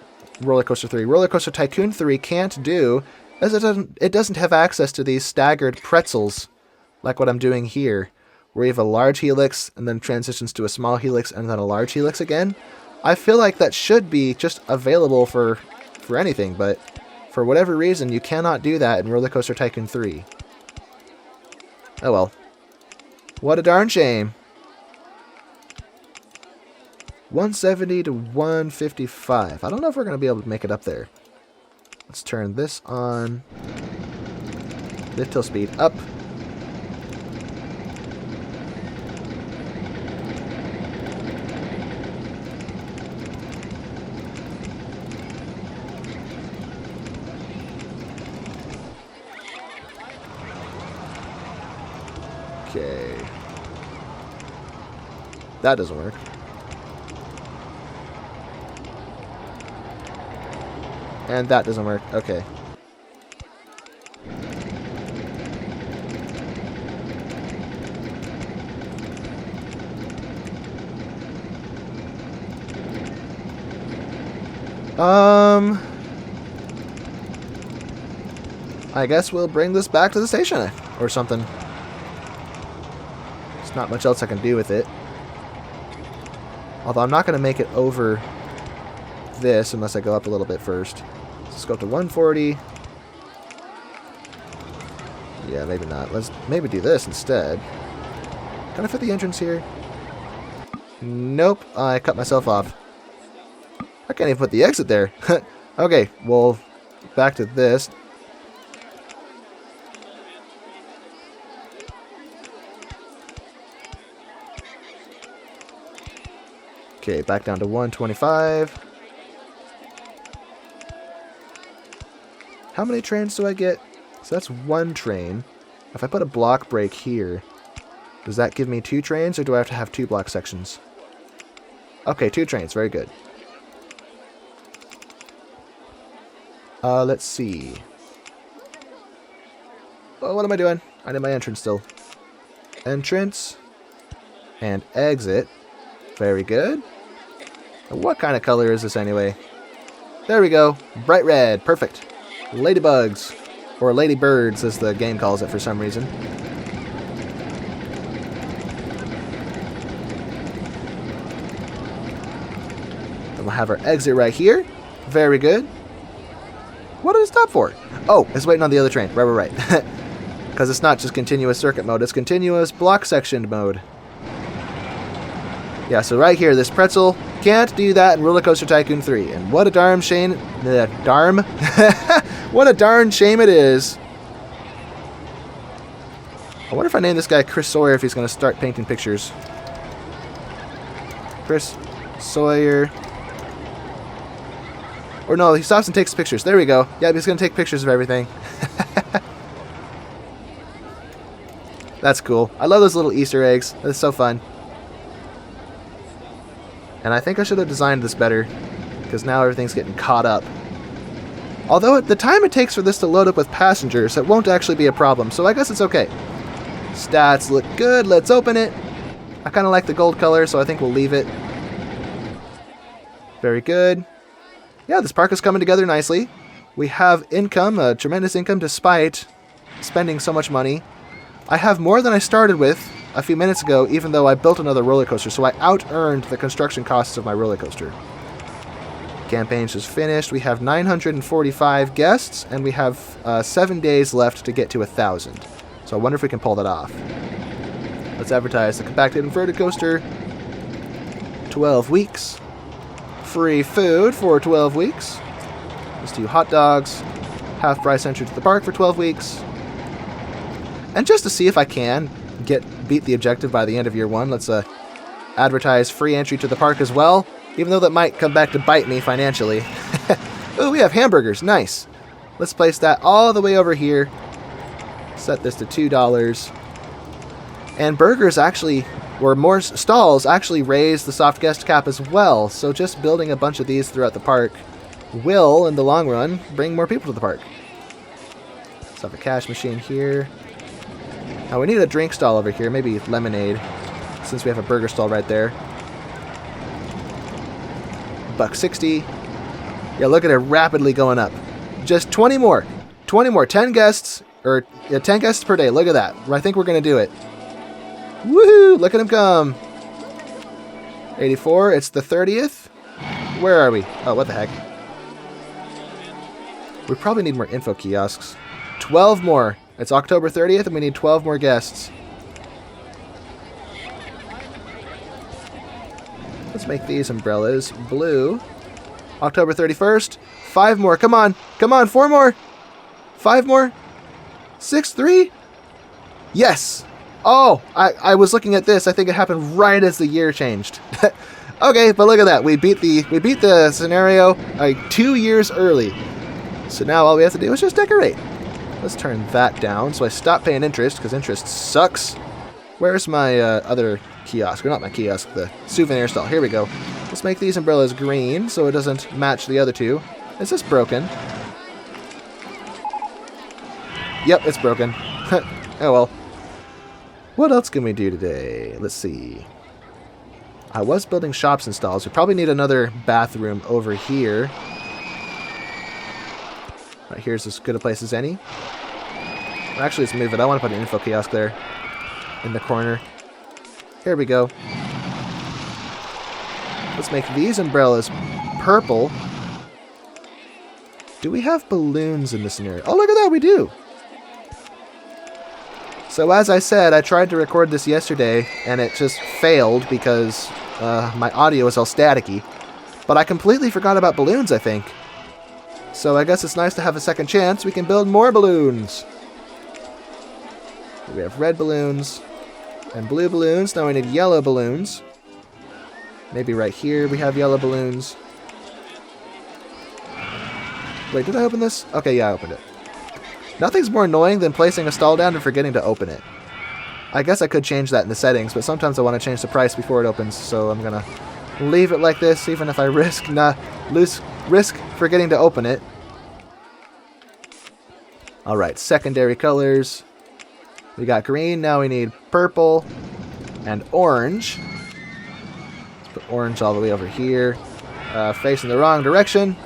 Speaker 1: Tycoon 3 can't do is it doesn't have access to these staggered pretzels like what I'm doing here, where you have a large helix and then transitions to a small helix and then a large helix again. I feel like that should be just available for anything, but for whatever reason you cannot do that in RollerCoaster Tycoon 3. Oh well. What a darn shame. 170 to 155. I don't know if we're going to be able to make it up there. Let's turn this on. Lift till speed up. Okay. That doesn't work. And that doesn't work. Okay. I guess we'll bring this back to the station or something. There's not much else I can do with it. Although I'm not going to make it over this unless I go up a little bit first. Let's go up to 140. Yeah, maybe not. Let's maybe do this instead. Can I fit the entrance here? Nope, I cut myself off. I can't even put the exit there. Okay, well, back to this. Okay, back down to 125. How many trains do I get? So that's one train. If I put a block break here, does that give me 2 trains, or do I have to have 2 block sections? Okay, 2 trains. Very good. Let's see. Oh, what am I doing? I need my entrance still. Entrance. And exit. Very good. What kind of color is this anyway? There we go. Bright red. Perfect. Ladybugs. Or ladybirds, as the game calls it for some reason. Then we'll have our exit right here. Very good. What did it stop for? Oh, it's waiting on the other train. Right. Because it's not just continuous circuit mode, it's continuous block section mode. Yeah, so right here, this pretzel can't do that in RollerCoaster Tycoon 3. And what a darn shame. What a darn shame it is. I wonder if I name this guy Chris Sawyer if he's going to start painting pictures. Chris Sawyer. Or no, he stops and takes pictures. There we go. Yeah, he's going to take pictures of everything. That's cool. I love those little Easter eggs. That's so fun. And I think I should have designed this better, because now everything's getting caught up. Although the time it takes for this to load up with passengers, it won't actually be a problem, so I guess it's okay. Stats look good. Let's open it. I kind of like the gold color, so I think we'll leave it. Very good. Yeah, this park is coming together nicely. We have income, a tremendous income, despite spending so much money. I have more than I started with a few minutes ago, even though I built another roller coaster, so I out-earned the construction costs of my roller coaster. Campaign is finished. We have 945 guests, and we have 7 days left to get to 1,000. So I wonder if we can pull that off. Let's advertise the compacted inverted coaster. 12 weeks. Free food for 12 weeks. Let's do hot dogs. Half price entry to the park for 12 weeks. And just to see if I can beat the objective by the end of year 1, let's advertise free entry to the park as well, even though that might come back to bite me financially. Oh, we have hamburgers. Nice. Let's place that all the way over here. Set this to $2. And burgers actually, or more stalls, actually raise the soft guest cap as well, so just building a bunch of these throughout the park will, in the long run, bring more people to the park. Let's have a cash machine here. Now we need a drink stall over here, maybe lemonade, since we have a burger stall right there. $1.60. Yeah, look at it rapidly going up. Just 20 more. 20 more. 10 guests, or 10 guests per day. Look at that. I think we're going to do it. Woohoo! Look at him come. 84. It's the 30th. Where are we? Oh, what the heck. We probably need more info kiosks. 12 more. It's October 30th, and we need 12 more guests. Let's make these umbrellas blue. October 31st. 5 more. Come on. Come on. 4 more. 5 more. 6, 3. Yes. Oh, I was looking at this. I think it happened right as the year changed. Okay, but look at that. We beat the scenario 2 years early. So now all we have to do is just decorate. Let's turn that down so I stop paying interest, because interest sucks. Where's my other kiosk? Or not my kiosk, the souvenir stall. Here we go. Let's make these umbrellas green so it doesn't match the other two. Is this broken? Yep, it's broken. Oh well. What else can we do today? Let's see. I was building shops and stalls. We probably need another bathroom over here. Right, here's as good a place as any. Actually, let's move it. I want to put an info kiosk there in the corner. Here we go. Let's make these umbrellas purple. Do we have balloons in this scenario? Oh, look at that, we do! So as I said, I tried to record this yesterday, and it just failed because my audio is all staticky. But I completely forgot about balloons, I think. So I guess it's nice to have a second chance. We can build more balloons. We have red balloons and blue balloons. Now we need yellow balloons. Maybe right here we have yellow balloons. Wait, did I open this? Okay, yeah, I opened it. Nothing's more annoying than placing a stall down and forgetting to open it. I guess I could change that in the settings, but sometimes I want to change the price before it opens, so I'm gonna leave it like this, even if I risk forgetting to open it. Alright, secondary colors. We got green, now we need purple and orange. Let's put orange all the way over here. Facing the wrong direction.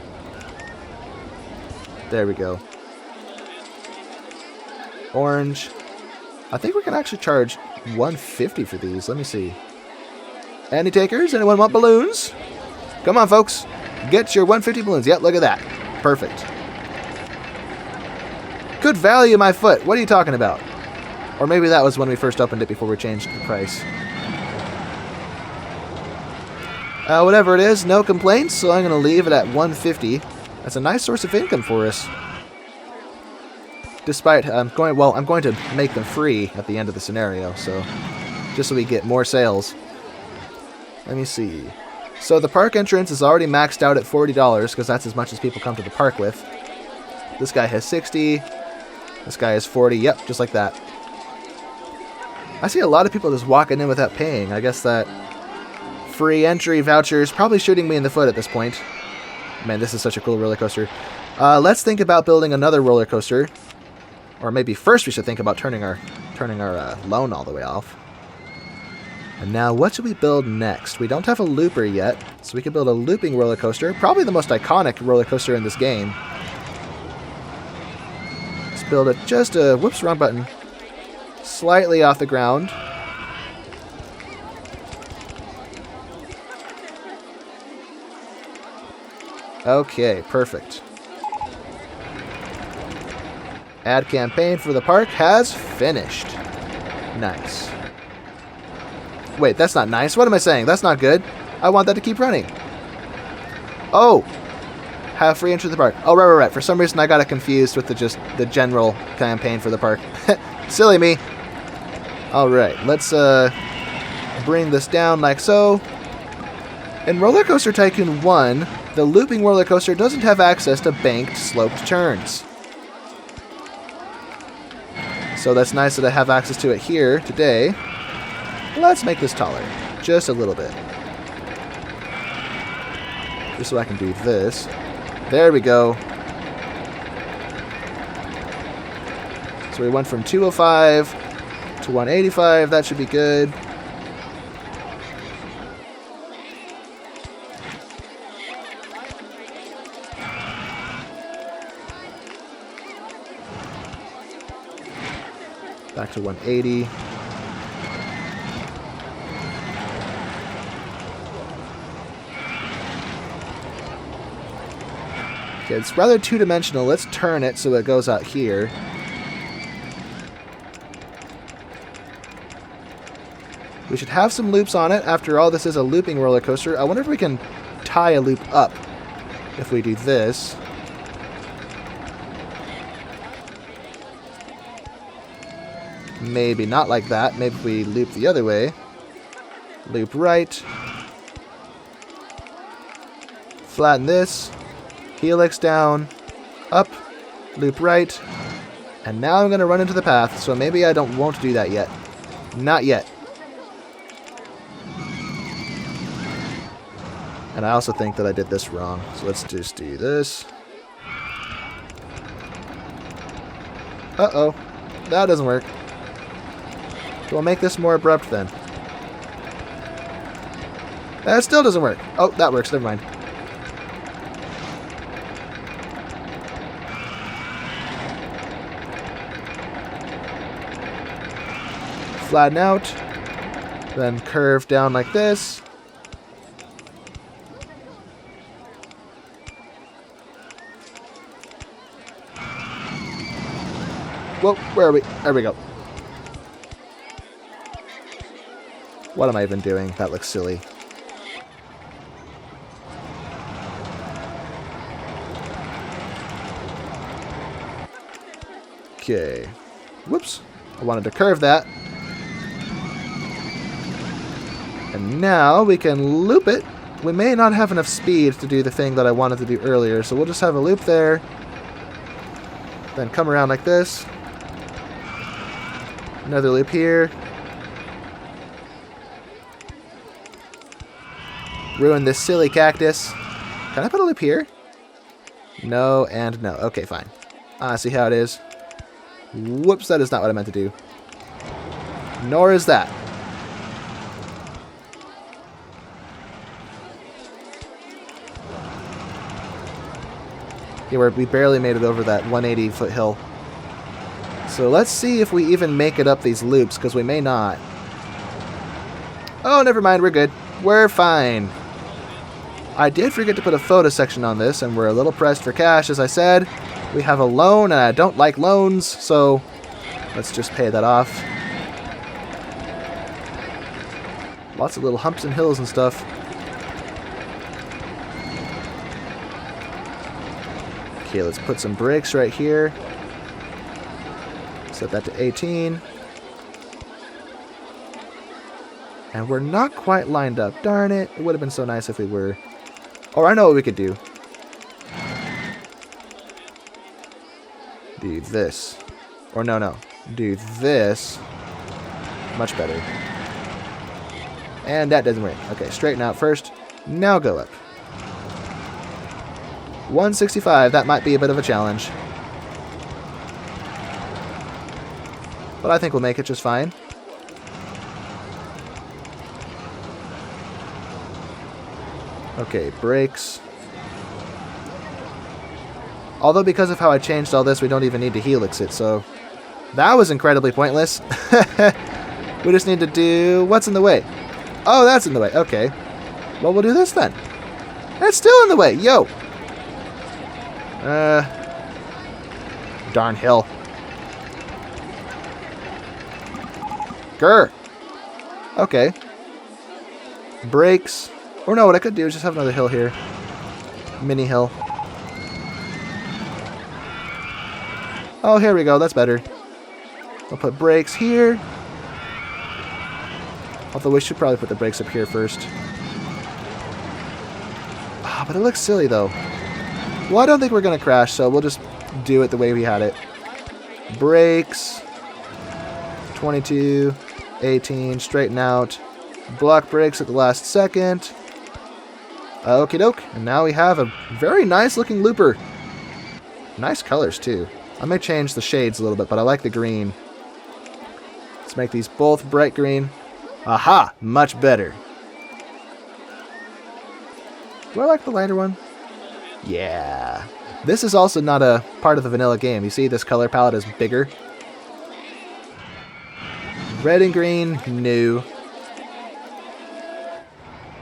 Speaker 1: There we go. Orange. I think we can actually charge $150 for these. Let me see. Any takers? Anyone want balloons? Come on, folks. Get your 150 balloons. Yep, look at that. Perfect. Good value, my foot. What are you talking about? Or maybe that was when we first opened it before we changed the price. Whatever it is, no complaints, so I'm going to leave it at $150. That's a nice source of income for us. Despite, I'm going to make them free at the end of the scenario, so just so we get more sales. Let me see. So the park entrance is already maxed out at $40, because that's as much as people come to the park with. This guy has 60. This guy has 40. Yep, just like that. I see a lot of people just walking in without paying. I guess that free entry voucher is probably shooting me in the foot at this point. Man, this is such a cool roller coaster. Let's think about building another roller coaster. Or maybe first we should think about turning our loan all the way off. And now what should we build next? We don't have a looper yet, so we could build a looping roller coaster. Probably the most iconic roller coaster in this game. Let's build it just a... Whoops, wrong button. Slightly off the ground. Okay, perfect. Ad campaign for the park has finished. Nice. Wait, that's not nice. What am I saying? That's not good. I want that to keep running. Oh! Have free entry to the park. Oh, right. For some reason I got it confused with the general campaign for the park. Silly me. Alright, let's bring this down like so. In RollerCoaster Tycoon 1, the looping roller coaster doesn't have access to banked, sloped turns. So that's nice that I have access to it here today. Let's make this taller, just a little bit. Just so I can do this. There we go. So we went from 205 to 185. That should be good. Back to 180. Okay, it's rather two-dimensional. Let's turn it so it goes out here. We should have some loops on it. After all, this is a looping roller coaster. I wonder if we can tie a loop up if we do this. Maybe not like that. Maybe we loop the other way. Loop right. Flatten this. Helix down. Up. Loop right. And now I'm going to run into the path, so maybe I won't do that yet. Not yet. And I also think that I did this wrong. So let's just do this. Uh-oh. That doesn't work. We'll make this more abrupt then. That still doesn't work. Oh, that works. Never mind. flatten out, then curve down like this. Whoa, where are we? There we go. What am I even doing? That looks silly. Okay. Whoops. I wanted to curve that. And now we can loop it. We may not have enough speed to do the thing that I wanted to do earlier, so we'll just have a loop there. Then come around like this. Another loop here. Ruin this silly cactus. Can I put a loop here? No and no. Okay, fine. See how it is. Whoops, that is not what I meant to do. Nor is that. Yeah, we barely made it over that 180-foot hill. So let's see if we even make it up these loops, because we may not. Oh, never mind, we're good. We're fine. I did forget to put a photo section on this, and we're a little pressed for cash, as I said. We have a loan, and I don't like loans, so let's just pay that off. Lots of little humps and hills and stuff. Okay, let's put some brakes right here. Set that to 18. And we're not quite lined up. Darn it. It would have been so nice if we were. Or I know what we could do. Do this. Or no. Do this. Much better. And that doesn't work. Okay, straighten out first. Now go up. 165. That might be a bit of a challenge. But I think we'll make it just fine. Okay, brakes. Although because of how I changed all this, we don't even need to helix it, so that was incredibly pointless. We just need to do... What's in the way? Oh, that's in the way. Okay. Well, we'll do this then. It's still in the way. Yo! Darn hill. Grr. Okay. Brakes. Or no, what I could do is just have another hill here. Mini hill. Oh, here we go. That's better. I'll put brakes here. Although we should probably put the brakes up here first. Ah, but it looks silly though. Well, I don't think we're going to crash, so we'll just do it the way we had it. Brakes. 22. 18. Straighten out. Block brakes at the last second. Okie doke. And now we have a very nice looking looper. Nice colors too. I may change the shades a little bit, but I like the green. Let's make these both bright green. Aha! Much better. Do I like the lighter one? Yeah. This is also not a part of the vanilla game. You see this color palette is bigger. Red and green, new.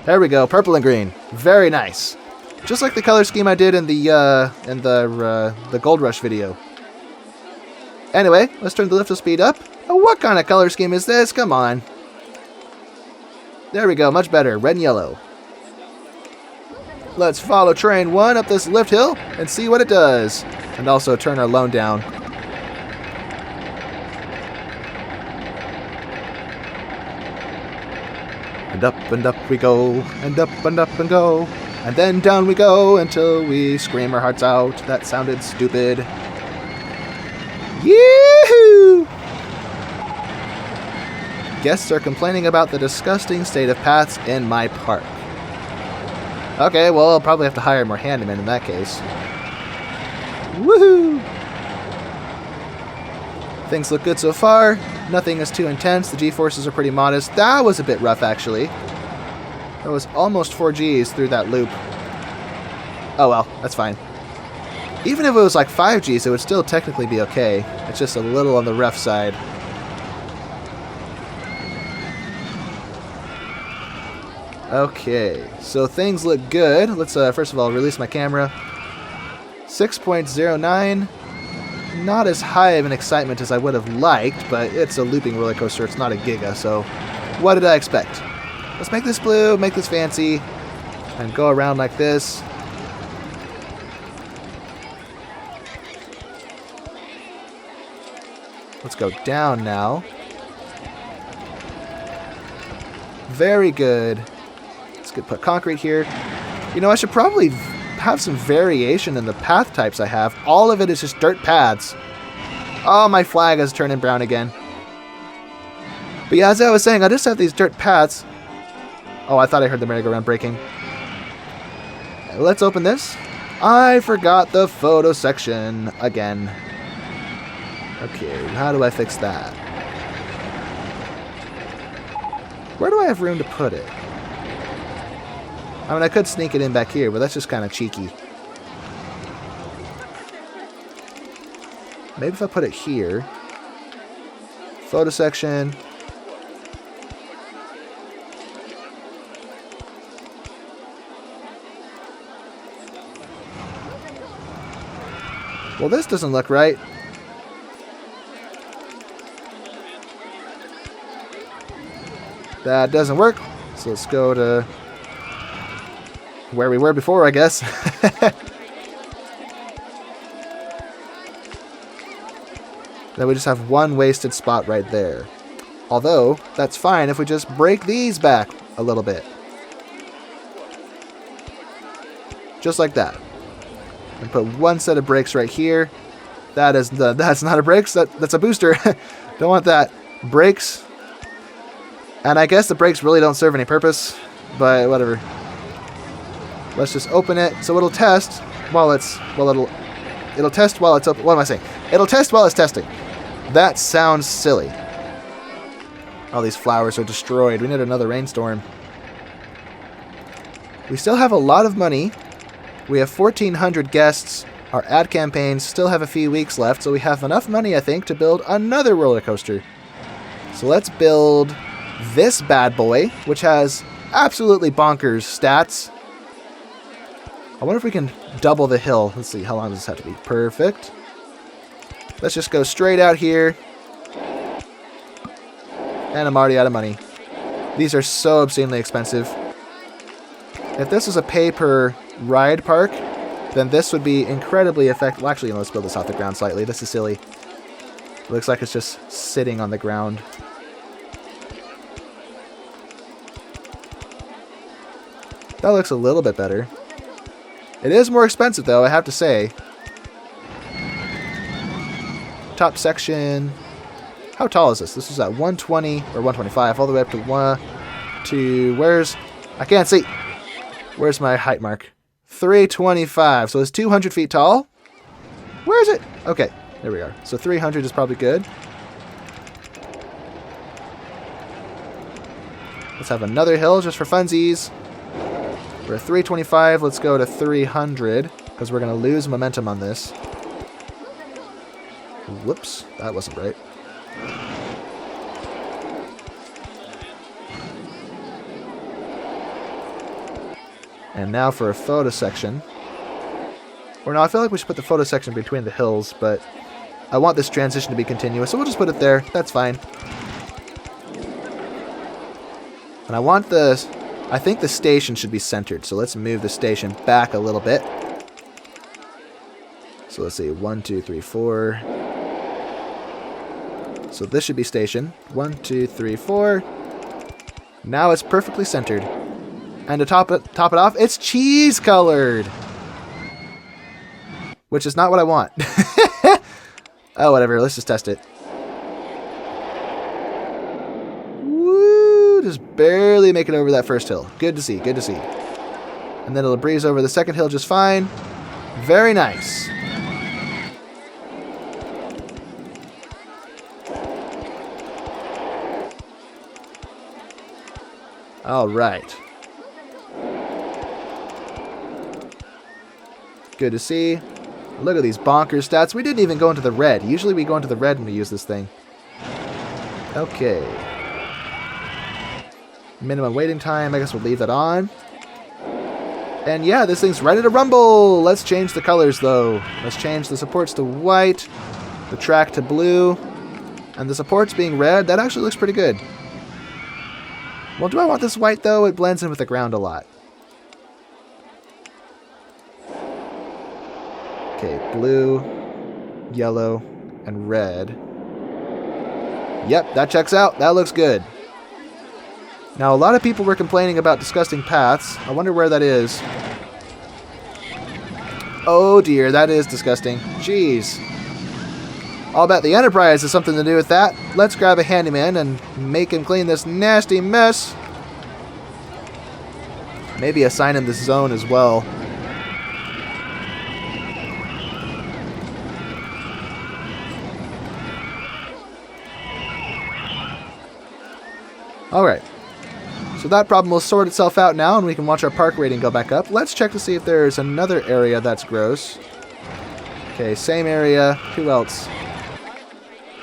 Speaker 1: There we go, purple and green. Very nice. Just like the color scheme I did in the Gold Rush video. Anyway, let's turn the lift speed up. Oh, what kind of color scheme is this? Come on. There we go, much better. Red and yellow. Let's follow train 1 up this lift hill and see what it does. And also turn our loan down. And up we go, and up and go. And then down we go until we scream our hearts out. That sounded stupid. Yee-hoo! Guests are complaining about the disgusting state of paths in my park. Okay, well, I'll probably have to hire more handymen in that case. Woohoo! Things look good so far. Nothing is too intense. The G-forces are pretty modest. That was a bit rough, actually. That was almost 4 Gs through that loop. Oh well, that's fine. Even if it was like 5 Gs, it would still technically be okay. It's just a little on the rough side. Okay, so things look good. Let's first of all release my camera. 6.09. Not as high of an excitement as I would have liked, but it's a looping roller coaster. It's not a Giga, so what did I expect? Let's make this blue, make this fancy, and go around like this. Let's go down now. Very good. Let's put concrete here. You know, I should probably have some variation in the path types I have. All of it is just dirt paths. Oh, my flag is turning brown again. But yeah, as I was saying, I just have these dirt paths. Oh, I thought I heard the merry-go-round breaking. Let's open this. I forgot the photo section again. Okay, how do I fix that? Where do I have room to put it? I mean, I could sneak it in back here, but that's just kind of cheeky. Maybe if I put it here. Photo section. Well, this doesn't look right. That doesn't work. So let's go to where we were before, I guess. Then we just have one wasted spot right there. Although, that's fine if we just break these back a little bit. Just like that. And put one set of brakes right here. That's not a brakes, that's a booster. Don't want that. Brakes. And I guess the brakes really don't serve any purpose, but whatever. Let's just open it so it'll test while it's, well, it'll test while it's open. What am I saying? It'll test while it's testing. That sounds silly. All these flowers are destroyed. We need another rainstorm. We still have a lot of money. We have 1,400 guests. Our ad campaigns still have a few weeks left, so we have enough money, I think, to build another roller coaster. So let's build this bad boy, which has absolutely bonkers stats. I wonder if we can double the hill. Let's see, how long does this have to be? Perfect. Let's just go straight out here. And I'm already out of money. These are so obscenely expensive. If this was a pay-per-ride park, then this would be incredibly effective. Well, actually, let's build this off the ground slightly. This is silly. It looks like it's just sitting on the ground. That looks a little bit better. It is more expensive, though, I have to say. Top section. How tall is this? This is at 120 or 125, all the way up to where's... I can't see. Where's my height mark? 325. So it's 200 feet tall. Where is it? Okay, there we are. So 300 is probably good. Let's have another hill just for funsies. We're at 325. Let's go to 300 because we're going to lose momentum on this. Whoops, that wasn't right. And now for a photo section. Or no, I feel like we should put the photo section between the hills, but I want this transition to be continuous, so we'll just put it there. That's fine. And I want I think the station should be centered, so let's move the station back a little bit. So let's see, 1, 2, 3, 4. So this should be station. 1, 2, 3, 4. Now it's perfectly centered. And to top it off, it's cheese colored. Which is not what I want. Oh, whatever. Let's just test it. Woo! Just barely making it over that first hill. Good to see. Good to see. And then it'll breeze over the second hill just fine. Very nice. All right. Good to see. Look at these bonkers stats. We didn't even go into the red. Usually we go into the red when we use this thing. Okay. Minimum waiting time, I guess we'll leave that on. And yeah, this thing's ready to rumble! Let's change the colors though. Let's change the supports to white, the track to blue, and the supports being red. That actually looks pretty good. Well, do I want this white though? It blends in with the ground a lot. Okay, blue, yellow, and red. Yep, that checks out. That looks good. Now, a lot of people were complaining about disgusting paths. I wonder where that is. Oh dear, that is disgusting. Jeez. I'll bet the Enterprise has something to do with that. Let's grab a handyman and make him clean this nasty mess. Maybe assign him this zone as well. Alright. So that problem will sort itself out now, and we can watch our park rating go back up. Let's check to see if there's another area that's gross. Okay, same area. Who else?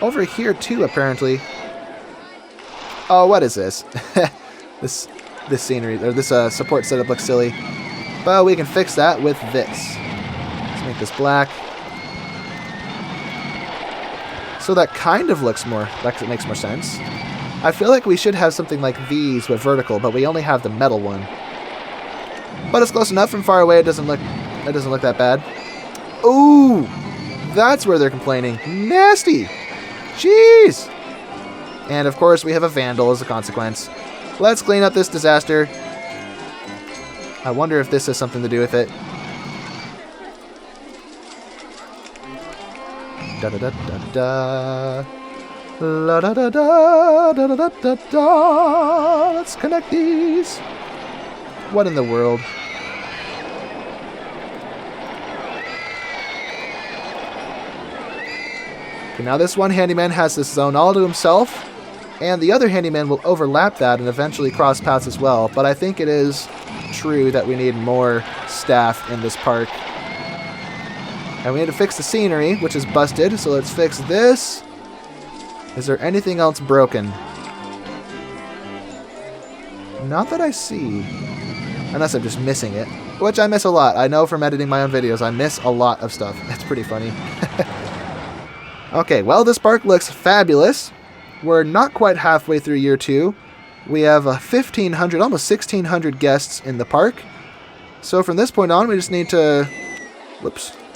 Speaker 1: Over here too, apparently. Oh, what is this? This scenery, or this support setup looks silly. But we can fix that with this. Let's make this black. So that kind of looks more, like it makes more sense. I feel like we should have something like these but vertical, but we only have the metal one. But it's close enough. From far away, it doesn't look that bad. Ooh, that's where they're complaining. Nasty. Jeez. And of course, we have a vandal as a consequence. Let's clean up this disaster. I wonder if this has something to do with it. Da da da da da. La da da da da da da da. Let's connect these. What in the world? Okay, now this one handyman has this zone all to himself, and the other handyman will overlap that and eventually cross paths as well. But I think it is true that we need more staff in this park. And we need to fix the scenery, which is busted, so let's fix this. Is there anything else broken? Not that I see. Unless I'm just missing it. Which I miss a lot. I know from editing my own videos, I miss a lot of stuff. That's pretty funny. Okay, well, this park looks fabulous. We're not quite halfway through year 2. We have 1,500, almost 1,600 guests in the park. So from this point on, we just need to,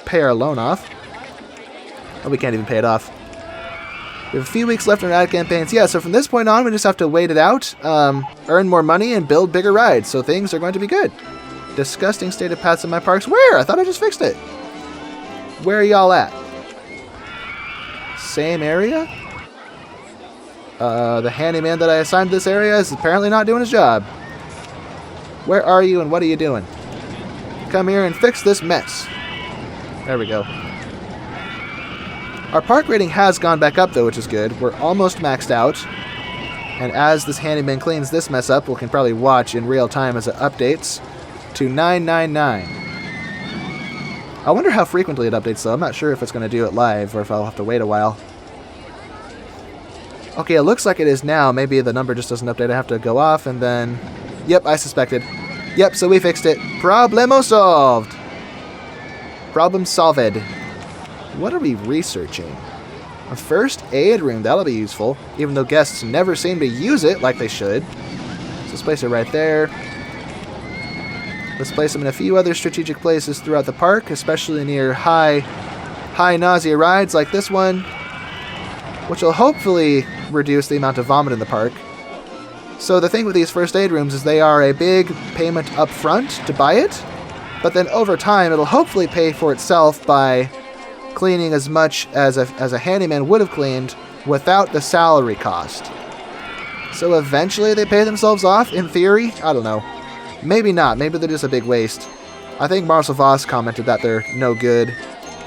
Speaker 1: pay our loan off. Oh, we can't even pay it off. We have a few weeks left in our ad campaigns. Yeah, so from this point on, we just have to wait it out, earn more money, and build bigger rides. So things are going to be good. Disgusting state of paths in my parks. Where? I thought I just fixed it. Where are y'all at? Same area? The handyman that I assigned to this area is apparently not doing his job. Where are you and what are you doing? Come here and fix this mess. There we go. Our park rating has gone back up though, which is good. We're almost maxed out. And as this handyman cleans this mess up, we can probably watch in real time as it updates to 999. I wonder how frequently it updates though. I'm not sure if it's going to do it live or if I'll have to wait a while. Okay, it looks like it is now. Maybe the number just doesn't update. I have to go off and then... Yep, I suspected. Yep, so we fixed it. Problemo solved. Problem solved. What are we researching? A first aid room. That'll be useful. Even though guests never seem to use it like they should. So let's place it right there. Let's place them in a few other strategic places throughout the park, especially near high nausea rides like this one, which will hopefully reduce the amount of vomit in the park. So the thing with these first aid rooms is they are a big payment up front to buy it, but then over time it'll hopefully pay for itself by cleaning as much as a handyman would have cleaned without the salary cost. So eventually they pay themselves off, in theory? I don't know. Maybe not. Maybe they're just a big waste. I think Marcel Voss commented that they're no good,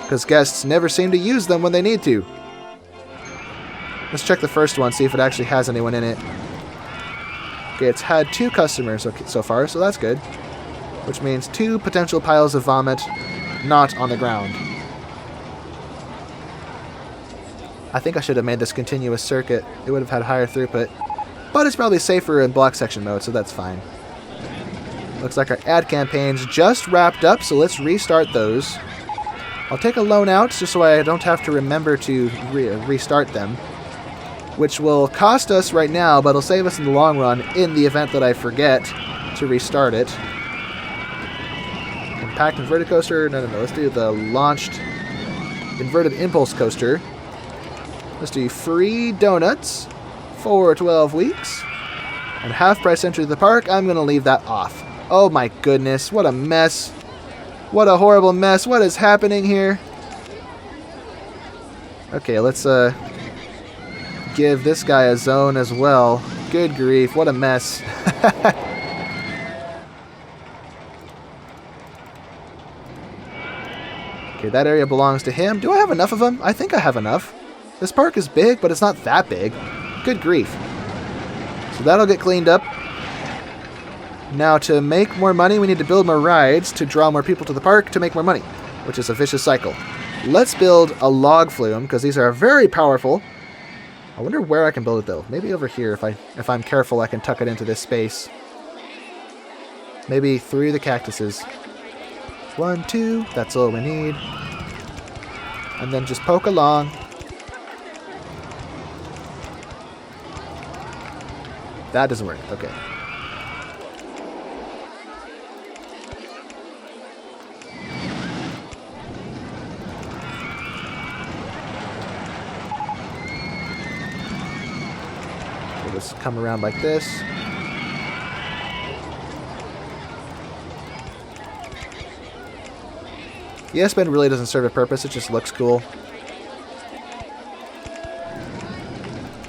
Speaker 1: because guests never seem to use them when they need to. Let's check the first one, see if it actually has anyone in it. Okay, it's had 2 customers so far, so that's good. Which means 2 potential piles of vomit not on the ground. I think I should have made this continuous circuit. It would have had higher throughput. but it's probably safer in block section mode, so that's fine. Looks like our ad campaigns just wrapped up, so let's restart those. I'll take a loan out just so I don't have to remember to restart them, which will cost us right now, but it'll save us in the long run in the event that I forget to restart it. Compact inverted coaster. No. Let's do the launched inverted impulse coaster. Let's do free donuts for 12 weeks. And half price entry to the park. I'm going to leave that off. Oh my goodness. What a mess. What a horrible mess. What is happening here? Okay, let's give this guy a zone as well. Good grief. What a mess. Okay, that area belongs to him. Do I have enough of them? I think I have enough. This park is big, but it's not that big. Good grief. So that'll get cleaned up. Now, to make more money, we need to build more rides to draw more people to the park to make more money, which is a vicious cycle. Let's build a log flume, because these are very powerful. I wonder where I can build it, though. Maybe over here. If I'm careful, I can tuck it into this space. Maybe through the cactuses. 1, 2, that's all we need. And then just poke along. That doesn't work. Okay. We'll just come around like this. The S-bend really doesn't serve a purpose, it just looks cool.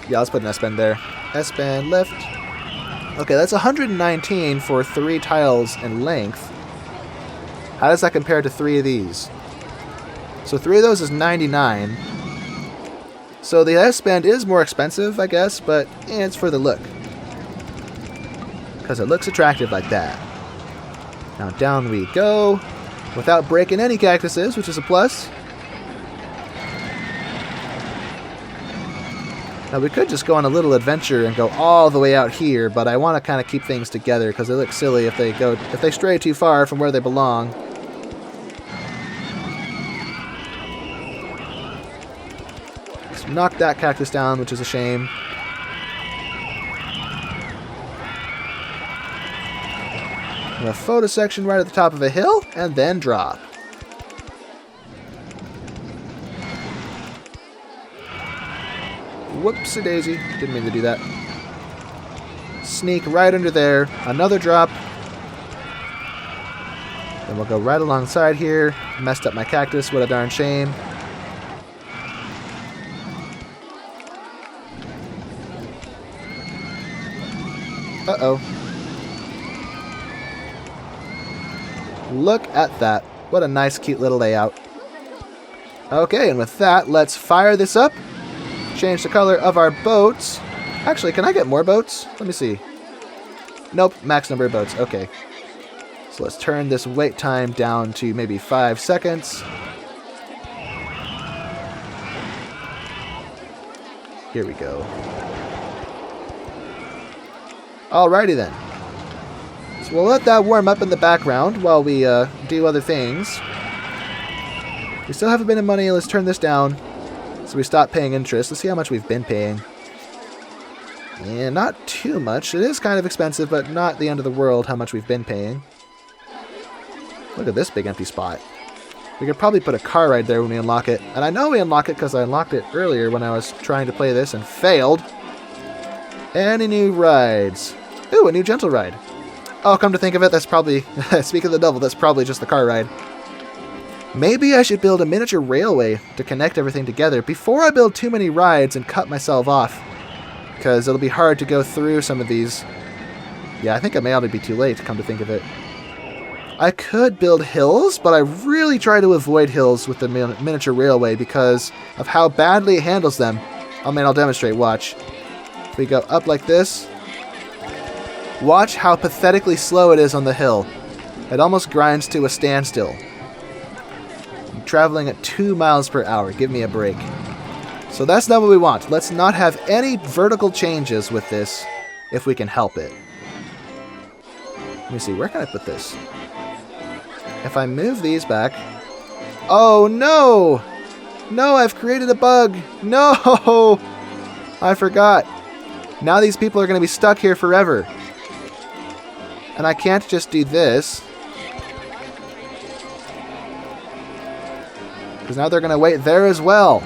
Speaker 1: Yeah, let's put an S-bend there. S-bend lift. Okay, that's 119 for 3 tiles in length. How does that compare to 3 of these? So 3 of those is 99. So the S-bend is more expensive, I guess, but it's for the look. Because it looks attractive like that. Now down we go. Without breaking any cactuses, which is a plus. Now we could just go on a little adventure and go all the way out here, but I want to kind of keep things together because they look silly if they stray too far from where they belong. Let's knock that cactus down, which is a shame. A photo section right at the top of a hill, and then drop. Whoopsie daisy. Didn't mean to do that. Sneak right under there. Another drop. Then we'll go right alongside here. Messed up my cactus. What a darn shame. Uh-oh. Look at that. What a nice, cute little layout. Okay, and with that, let's fire this up. Change the color of our boats. Actually, can I get more boats? Let me see. Nope, max number of boats. Okay. So let's turn this wait time down to maybe 5 seconds. Here we go. Alrighty then. So we'll let that warm up in the background while we do other things. We still haven't been in money. Let's turn this down so we stop paying interest. Let's see how much we've been paying. Yeah, not too much. It is kind of expensive, but not the end of the world how much we've been paying. Look at this big empty spot. We could probably put a car ride there when we unlock it. And I know we unlock it because I unlocked it earlier when I was trying to play this and failed. Any new rides? Ooh, a new gentle ride. Oh, come to think of it, that's probably, speak of the devil, that's probably just the car ride. Maybe I should build a miniature railway to connect everything together before I build too many rides and cut myself off. Because it'll be hard to go through some of these. Yeah, I think I may already be too late, come to think of it. I could build hills, but I really try to avoid hills with the miniature railway because of how badly it handles them. Oh man, I'll demonstrate, watch. If we go up like this, watch how pathetically slow it is on the hill. It almost grinds to a standstill. I'm traveling at 2 miles per hour. Give me a break. So that's not what we want. Let's not have any vertical changes with this. if we can help it. Let me see, where can I put this? If I move these back... Oh, no! No, I've created a bug! No! I forgot. Now these people are going to be stuck here forever. And I can't just do this. Because now they're going to wait there as well.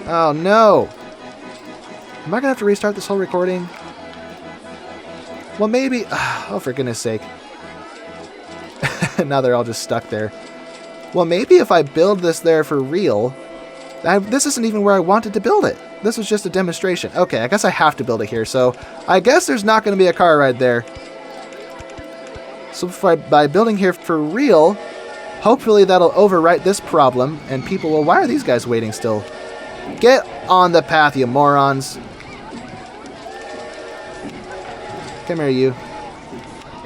Speaker 1: Oh, no. Am I going to have to restart this whole recording? Well, maybe... Oh, for goodness sake. Now they're all just stuck there. Well, maybe if I build this there for real... this isn't even where I wanted to build it. This was just a demonstration. Okay, I guess I have to build it here. So I guess there's not going to be a car ride there. So by building here for real, hopefully that'll overwrite this problem. And people will... Why are these guys waiting still? Get on the path, you morons. Come here, you.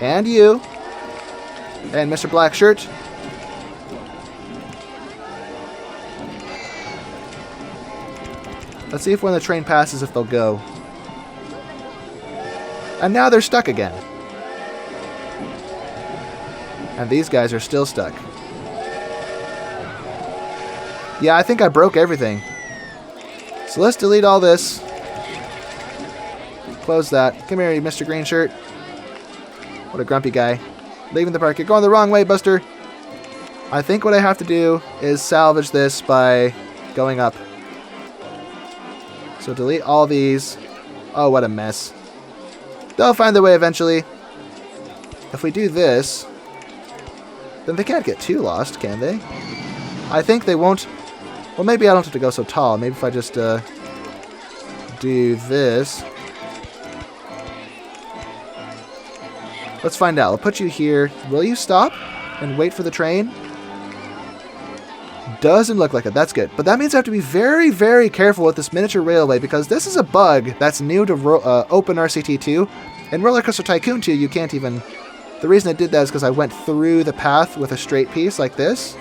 Speaker 1: And you. And Mr. Black Shirt. Let's see if when the train passes, if they'll go. And now they're stuck again. And these guys are still stuck. Yeah, I think I broke everything. So let's delete all this. Close that. Come here, you Mr. Green Shirt. What a grumpy guy. Leaving the park. You're going the wrong way, Buster. I think what I have to do is salvage this by going up. So delete all these. Oh, what a mess. They'll find their way eventually. If we do this, then they can't get too lost, can they? I think they won't. Well, maybe I don't have to go so tall. Maybe if I just do this. Let's find out. I'll put you here. Will you stop and wait for the train? Doesn't look like it. That's good. But that means I have to be very, very careful with this miniature railway because this is a bug that's new to OpenRCT2. In RollerCoaster Tycoon 2, you can't even... The reason I did that is because I went through the path with a straight piece like this.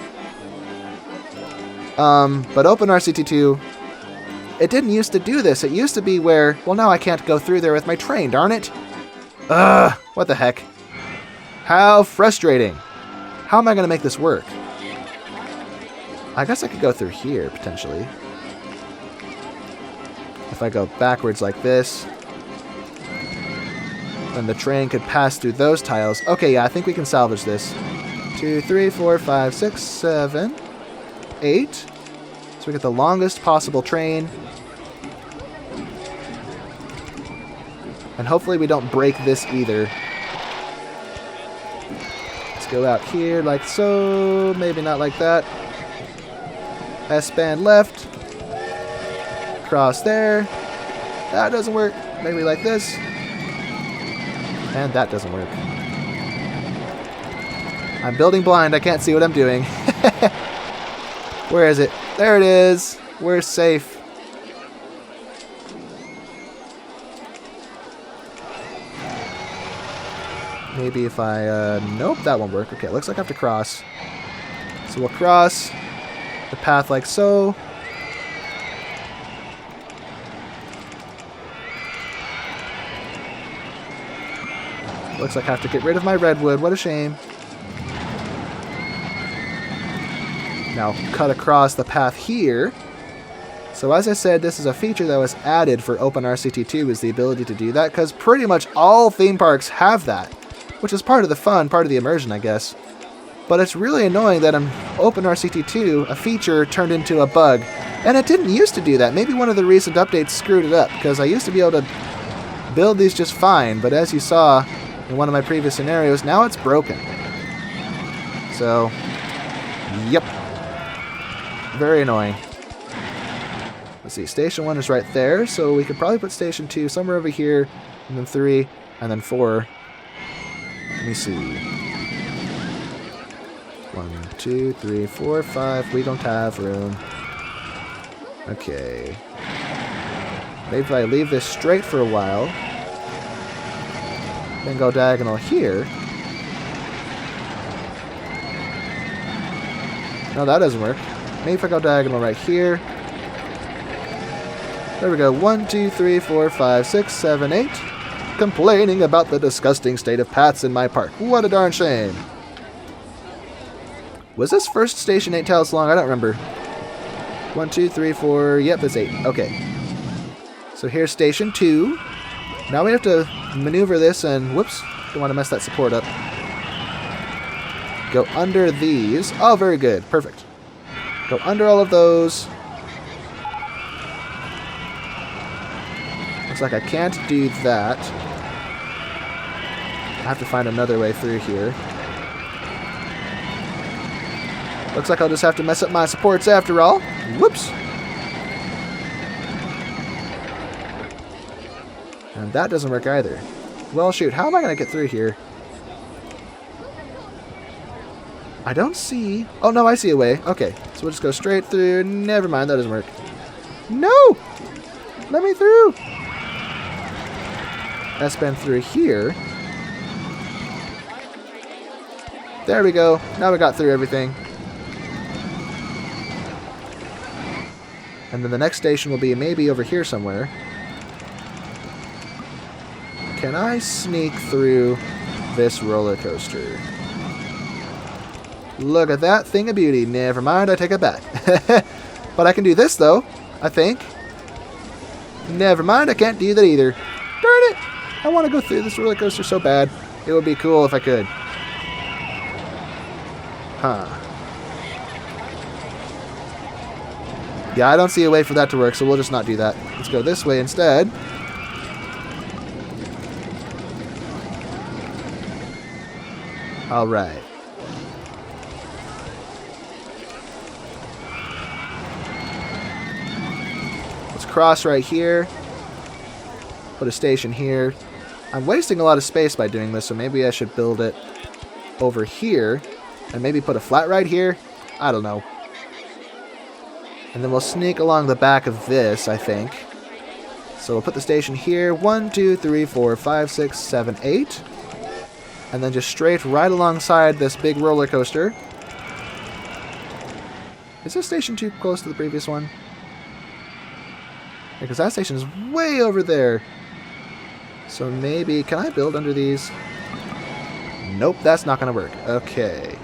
Speaker 1: But OpenRCT2, it didn't used to do this. It used to be where... Well, now I can't go through there with my train, darn it. Ugh, what the heck? How frustrating. How am I going to make this work? I guess I could go through here, potentially. If I go backwards like this, then the train could pass through those tiles. Okay, yeah, I think we can salvage this. 2, 3, 4, 5, 6, 7, 8. So we get the longest possible train. And hopefully we don't break this either. Let's go out here like so. Maybe not like that. S-band left. Cross there. That doesn't work. Maybe like this. And that doesn't work. I'm building blind. I can't see what I'm doing. Where is it? There it is. We're safe. Maybe if I... nope, that won't work. Okay, it looks like I have to cross. So we'll cross the path like so. Looks like I have to get rid of my redwood. What a shame. Now cut across the path here. So as I said, this is a feature that was added for OpenRCT2 is the ability to do that, because pretty much all theme parks have that, which is part of the fun, part of the immersion, I guess. But it's really annoying that in OpenRCT2, a feature turned into a bug. And it didn't used to do that. Maybe one of the recent updates screwed it up, because I used to be able to build these just fine, but as you saw in one of my previous scenarios, now it's broken. So, yep. Very annoying. Let's see, Station 1 is right there, so we could probably put Station 2 somewhere over here, and then 3, and then 4. Let me see. 1, 2, 3, 4, 5. We don't have room. Okay. Maybe if I leave this straight for a while, then go diagonal here. No, that doesn't work. Maybe if I go diagonal right here. There we go. 1, 2, 3, 4, 5, 6, 7, 8. complaining about the disgusting state of paths in my park. What a darn shame. Was this first station 8 tiles long? I don't remember. 1, 2, 3, 4. Yep, it's 8. Okay. So here's station 2. Now we have to maneuver this and, whoops, don't want to mess that support up. Go under these. Oh, very good. Perfect. Go under all of those. Looks like I can't do that. I have to find another way through here. Looks like I'll just have to mess up my supports after all. Whoops. And that doesn't work either. Well, shoot. How am I going to get through here? I don't see... Oh, no, I see a way. Okay, so we'll just go straight through. Never mind, that doesn't work. No! Let me through! S-bend through here. There we go. Now we got through everything. And then the next station will be maybe over here somewhere. Can I sneak through this roller coaster? Look at that thing of beauty. Never mind, I take it back. But I can do this, though, I think. Never mind, I can't do that either. Darn it! I want to go through this roller coaster so bad. It would be cool if I could. Huh. Yeah, I don't see a way for that to work, so we'll just not do that. Let's go this way instead. Alright. Let's cross right here. Put a station here. I'm wasting a lot of space by doing this, so maybe I should build it over here. And maybe put a flat right here. I don't know. And then we'll sneak along the back of this, I think. So we'll put the station here. 1, 2, 3, 4, 5, 6, 7, 8. And then just straight right alongside this big roller coaster. Is this station too close to the previous one? Because that station is way over there. So maybe... Can I build under these? Nope, that's not going to work. Okay.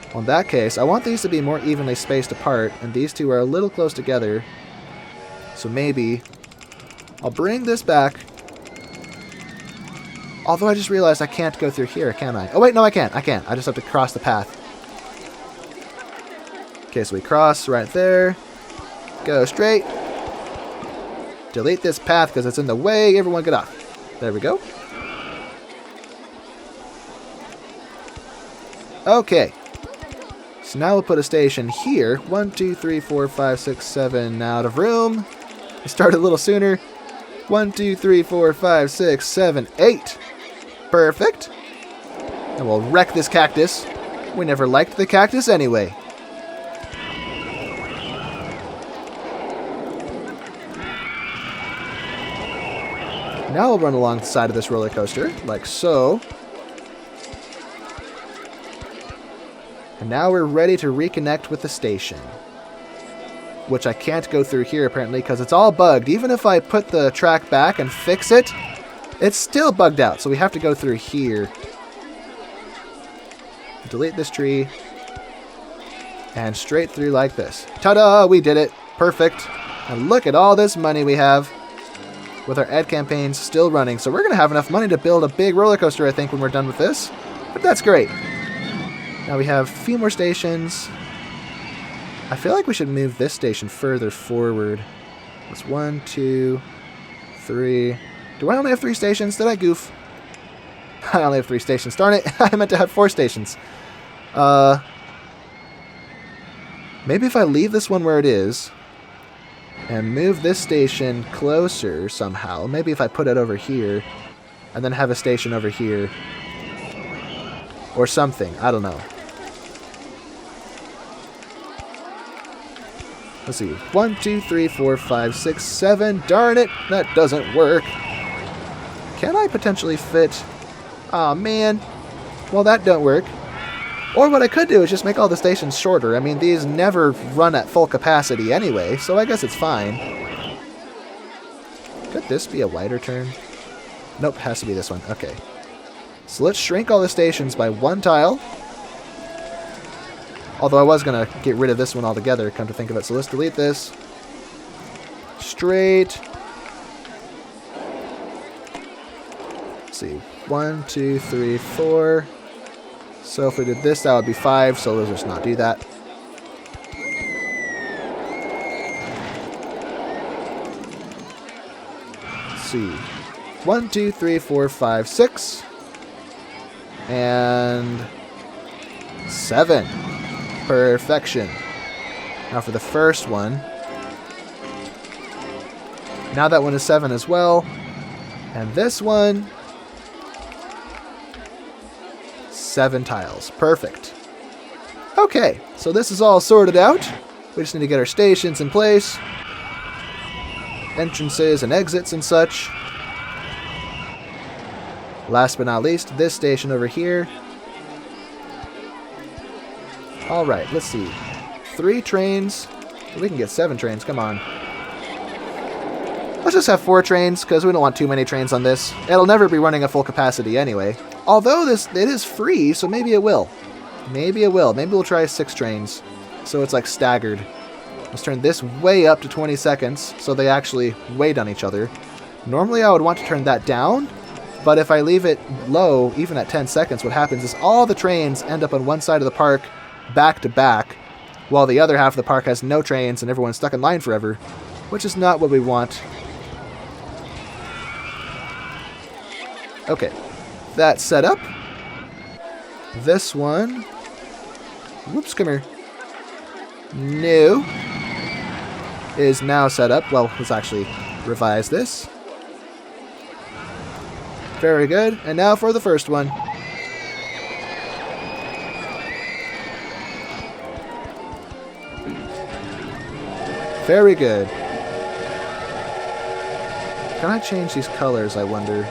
Speaker 1: Well, in that case, I want these to be more evenly spaced apart, and these two are a little close together. So maybe I'll bring this back. Although I just realized I can't go through here, can I? Oh, wait, no, I can't. I can't. I just have to cross the path. Okay, so we cross right there. Go straight. Delete this path because it's in the way. Everyone get off. There we go. Okay. So now we'll put a station here. 1, 2, 3, 4, 5, 6, 7. Out of room. We start a little sooner. 1, 2, 3, 4, 5, 6, 7, 8. Perfect. And we'll wreck this cactus. We never liked the cactus anyway. Now we'll run along the side of this roller coaster, like so. And now we're ready to reconnect with the station. Which I can't go through here apparently because it's all bugged. Even if I put the track back and fix it, it's still bugged out. So we have to go through here. Delete this tree. And straight through like this. Ta-da! We did it. Perfect. And look at all this money we have. With our ad campaigns still running. So we're going to have enough money to build a big roller coaster, I think, when we're done with this. But that's great. Now we have a few more stations. I feel like we should move this station further forward. That's 1, 2, 3. Do I only have 3 stations? Did I goof? I only have 3 stations. Darn it. I meant to have 4 stations. Maybe if I leave this one where it is and move this station closer somehow. Maybe if I put it over here and then have a station over here. Or something. I don't know. Let's see. 1, 2, 3, 4, 5, 6, 7. Darn it. That doesn't work. Can I potentially fit... Aw, man. Well, that don't work. Or what I could do is just make all the stations shorter. I mean, these never run at full capacity anyway, so I guess it's fine. Could this be a wider turn? Nope, has to be this one. Okay. So let's shrink all the stations by 1 tile. Although I was going to get rid of this one altogether, come to think of it. So let's delete this. Straight. Let's see. 1, 2, 3, 4. So if we did this, that would be 5. So let's just not do that. Let's see. 1, 2, 3, 4, 5, 6. And 7. Perfection. Now for the first one. Now that one is 7 as well. And this one, 7 tiles. Perfect. Okay, so this is all sorted out. We just need to get our stations in place. Entrances and exits and such. Last but not least, this station over here. Alright, let's see. 3 trains. We can get 7 trains, come on. Let's just have 4 trains, because we don't want too many trains on this. It'll never be running at full capacity anyway. Although it is free, so maybe it will. Maybe it will. Maybe we'll try 6 trains. So it's like staggered. Let's turn this way up to 20 seconds, so they actually wait on each other. Normally I would want to turn that down, but if I leave it low, even at 10 seconds, what happens is all the trains end up on one side of the park, back to back, while the other half of the park has no trains and everyone's stuck in line forever, which is not what we want. Okay, that's set up. This one, whoops, come here. No, is now set up. Well, let's actually revise this. Very good. And now for the first one. Very good. Can I change these colors, I wonder?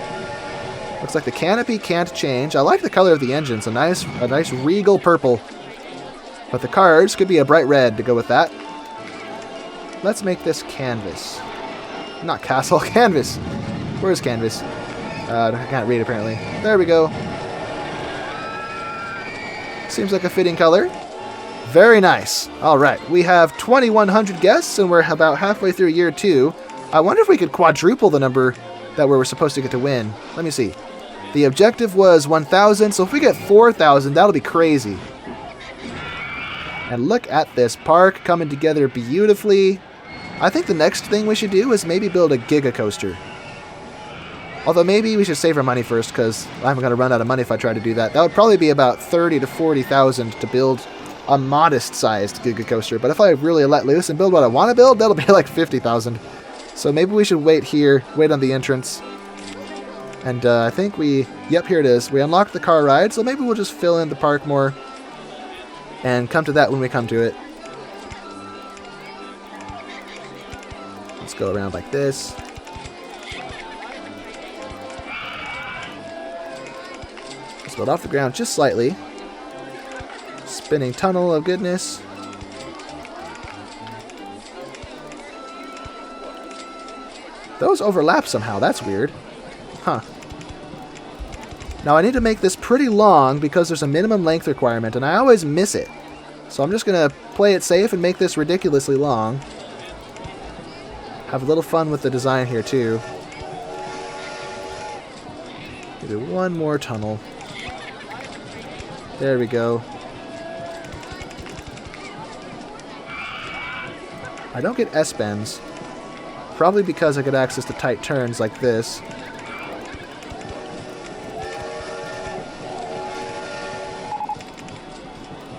Speaker 1: Looks like the canopy can't change. I like the color of the engine. It's a nice regal purple. But the cards could be a bright red to go with that. Let's make this canvas. Not castle, canvas. Where's canvas? I can't read apparently. There we go. Seems like a fitting color. Very nice. Alright, we have 2,100 guests and we're about halfway through year 2. I wonder if we could quadruple the number that we were supposed to get to win. Let me see. The objective was 1,000, so if we get 4,000, that'll be crazy. And look at this park coming together beautifully. I think the next thing we should do is maybe build a Giga coaster. Although maybe we should save our money first, because I'm going to run out of money if I try to do that. That would probably be about 30 to 40,000 to build a modest-sized Giga coaster. But if I really let loose and build what I want to build, that'll be like 50,000. So maybe we should wait here, wait on the entrance. And I think yep, here it is. We unlocked the car ride, so maybe we'll just fill in the park more. And come to that when we come to it. Let's go around like this. Let's build off the ground just slightly. Spinning tunnel of goodness. Those overlap somehow. That's weird. Huh. Now I need to make this pretty long because there's a minimum length requirement and I always miss it. So I'm just going to play it safe and make this ridiculously long. Have a little fun with the design here too. Do one more tunnel. There we go. I don't get S-bends. Probably because I get access to tight turns like this.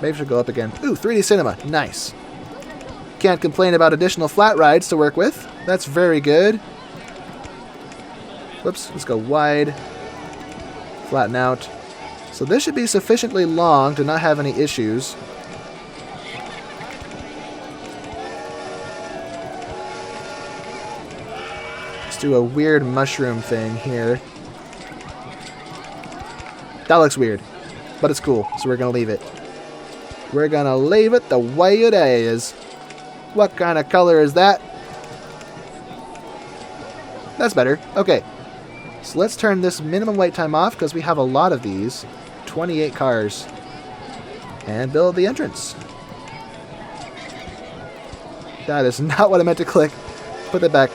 Speaker 1: Maybe I should go up again. Ooh, 3D cinema. Nice. Can't complain about additional flat rides to work with. That's very good. Whoops, let's go wide. Flatten out. So this should be sufficiently long to not have any issues. Let's do a weird mushroom thing here. That looks weird, but it's cool, so we're going to leave it. We're going to leave it the way it is. What kind of color is that? That's better. Okay. So let's turn this minimum wait time off because we have a lot of these. 28 cars. And build the entrance. That is not what I meant to click. Put that back.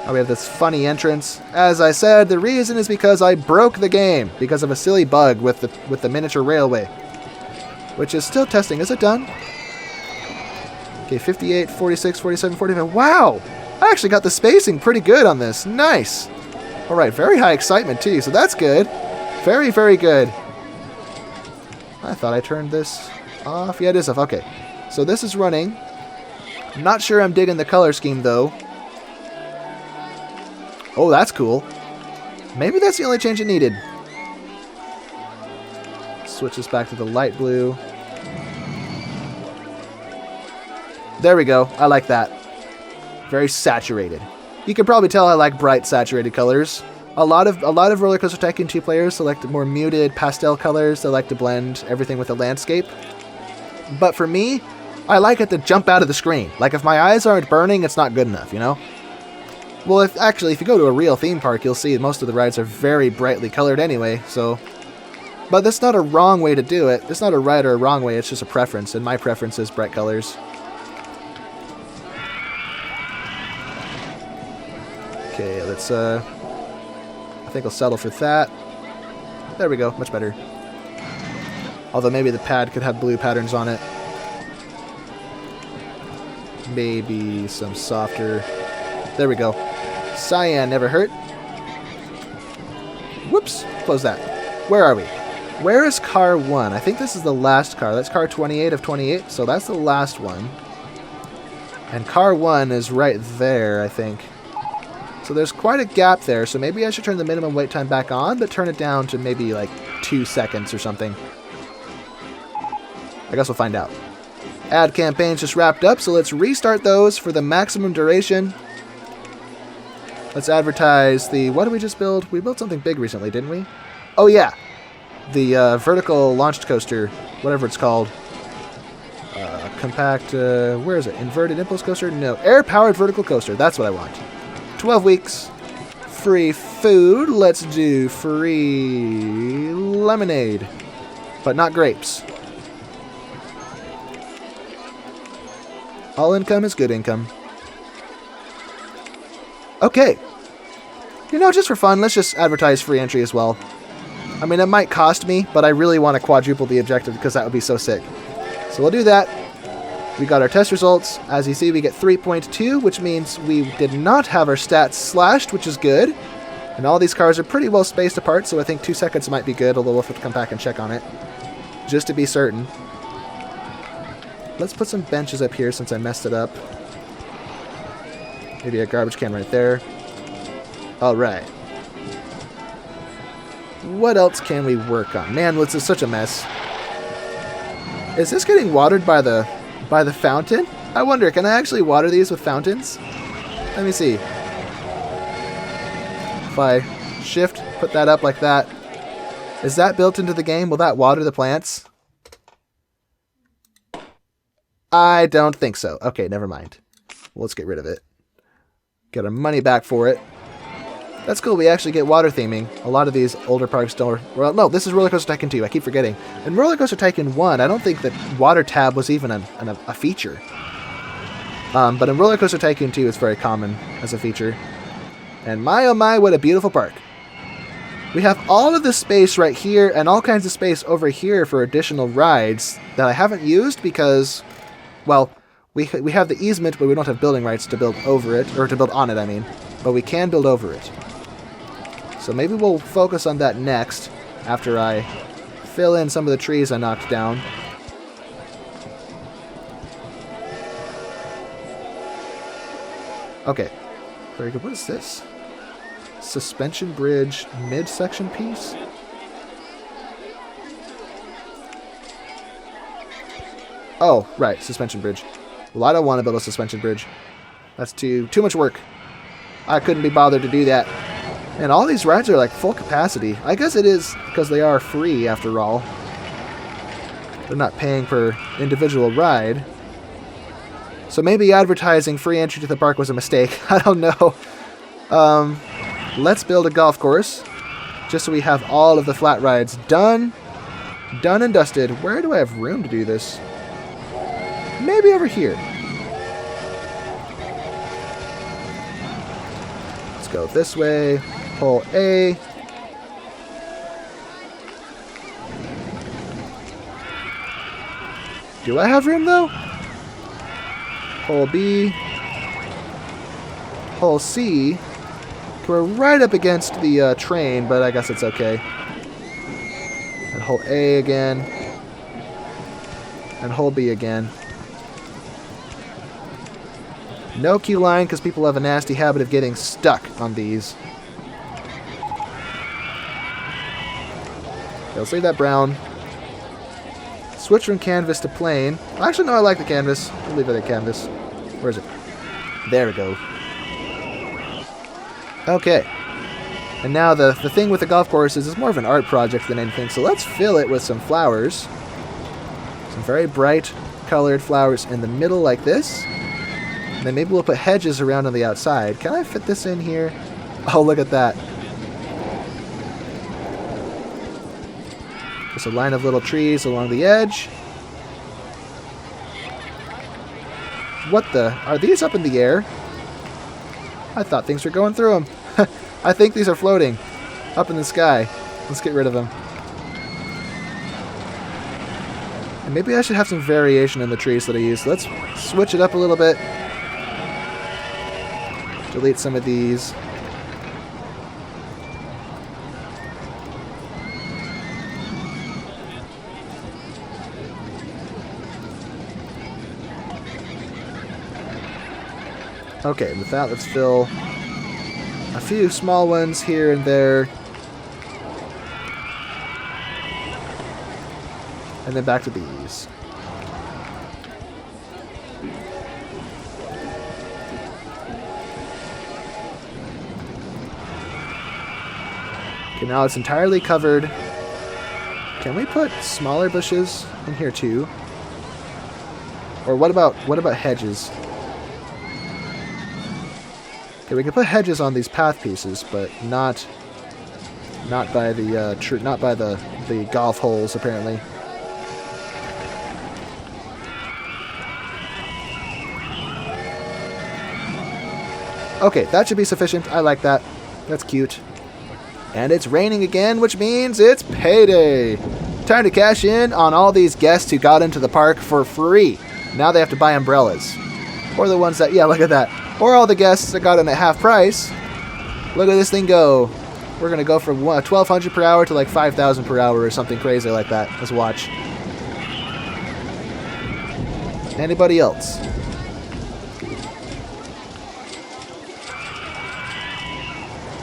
Speaker 1: Oh, we have this funny entrance. As I said, the reason is because I broke the game because of a silly bug with the miniature railway, which is still testing. Is it done? Okay, 58, 46, 47, 45. Wow! I actually got the spacing pretty good on this. Nice! Alright, very high excitement too, so that's good. Very, very good. I thought I turned this off. Yeah, it is off. Okay. So this is running. I'm not sure I'm digging the color scheme though. Oh, that's cool. Maybe that's the only change it needed. Switch this back to the light blue. There we go. I like that. Very saturated. You can probably tell I like bright, saturated colors. A lot of RollerCoaster Tycoon 2 players select more muted pastel colors. They like to blend everything with the landscape. But for me, I like it to jump out of the screen. Like if my eyes aren't burning, it's not good enough, you know? Well, if you go to a real theme park, you'll see most of the rides are very brightly colored anyway, so... But that's not a wrong way to do it. It's not a right or a wrong way, it's just a preference, and my preference is bright colors. Okay, let's, I think I'll settle for that. There we go, much better. Although maybe the pad could have blue patterns on it. Maybe some softer... There we go. Cyan never hurt. Whoops, close that. Where are we? Where is car 1? I think this is the last car. That's car 28 of 28, so that's the last one. And car 1 is right there, I think. So there's quite a gap there, so maybe I should turn the minimum wait time back on, but turn it down to maybe like 2 seconds or something. I guess we'll find out. Ad campaigns just wrapped up, so let's restart those for the maximum duration. Let's advertise the... What did we just build? We built something big recently, didn't we? Oh, yeah. The vertical launched coaster, whatever it's called. Compact... where is it? Inverted impulse coaster? No. Air-powered vertical coaster. That's what I want. 12 weeks. Free food. Let's do free lemonade. But not grapes. All income is good income. Okay. You know, just for fun, let's just advertise free entry as well. I mean, it might cost me, but I really want to quadruple the objective because that would be so sick. So we'll do that. We got our test results. As you see, we get 3.2, which means we did not have our stats slashed, which is good. And all these cars are pretty well spaced apart, so I think 2 seconds might be good, although we'll have to come back and check on it. Just to be certain. Let's put some benches up here since I messed it up. Maybe a garbage can right there. Alright. What else can we work on? Man, this is such a mess. Is this getting watered by the fountain? I wonder, can I actually water these with fountains? Let me see. If I shift, put that up like that. Is that built into the game? Will that water the plants? I don't think so. Okay, never mind. Well, let's get rid of it. Get our money back for it. That's cool, we actually get water theming. A lot of these older parks don't... Well, no, this is RollerCoaster Tycoon 2, I keep forgetting. In RollerCoaster Tycoon 1, I don't think that water tab was even a feature. But in RollerCoaster Tycoon 2, it's very common as a feature. And my oh my, what a beautiful park. We have all of this space right here, and all kinds of space over here for additional rides that I haven't used because, well, we have the easement, but we don't have building rights to build over it, or to build on it, I mean. But we can build over it. So maybe we'll focus on that next, after I fill in some of the trees I knocked down. Okay, very good. What is this? Suspension bridge midsection piece? Oh, right, suspension bridge. Well, I don't want to build a suspension bridge. That's too much work. I couldn't be bothered to do that. And all these rides are like full capacity. I guess it is because they are free after all. They're not paying per individual ride. So maybe advertising free entry to the park was a mistake. I don't know. Let's build a golf course. Just so we have all of the flat rides done. Done and dusted. Where do I have room to do this? Maybe over here. Let's go this way. Hole A. Do I have room though? Hole B. Hole C. We're right up against the train, but I guess it's okay. And hole A again. And hole B again. No queue line because people have a nasty habit of getting stuck on these. Okay, let's leave that brown. Switch from canvas to plain. Actually, no, I like the canvas. We'll leave it at canvas. Where is it? There we go. Okay. And now the thing with the golf course is it's more of an art project than anything. So let's fill it with some flowers. Some very bright colored flowers in the middle like this. And then maybe we'll put hedges around on the outside. Can I fit this in here? Oh, look at that. Just a line of little trees along the edge. What the? Are these up in the air? I thought things were going through them. I think these are floating up in the sky. Let's get rid of them. And maybe I should have some variation in the trees that I use. Let's switch it up a little bit. Delete some of these. Okay, with that, let's fill a few small ones here and there. And then back to these. Okay, now it's entirely covered. Can we put smaller bushes in here too? Or what about hedges? Okay, we can put hedges on these path pieces, but not by the golf holes apparently. Okay, that should be sufficient. I like that. That's cute. And it's raining again, which means it's payday. Time to cash in on all these guests who got into the park for free. Now they have to buy umbrellas. Or the ones that, yeah, look at that. Or all the guests that got in at half price. Look at this thing go. We're going to go from 1,200 per hour to like 5,000 per hour or something crazy like that. Let's watch. Anybody else?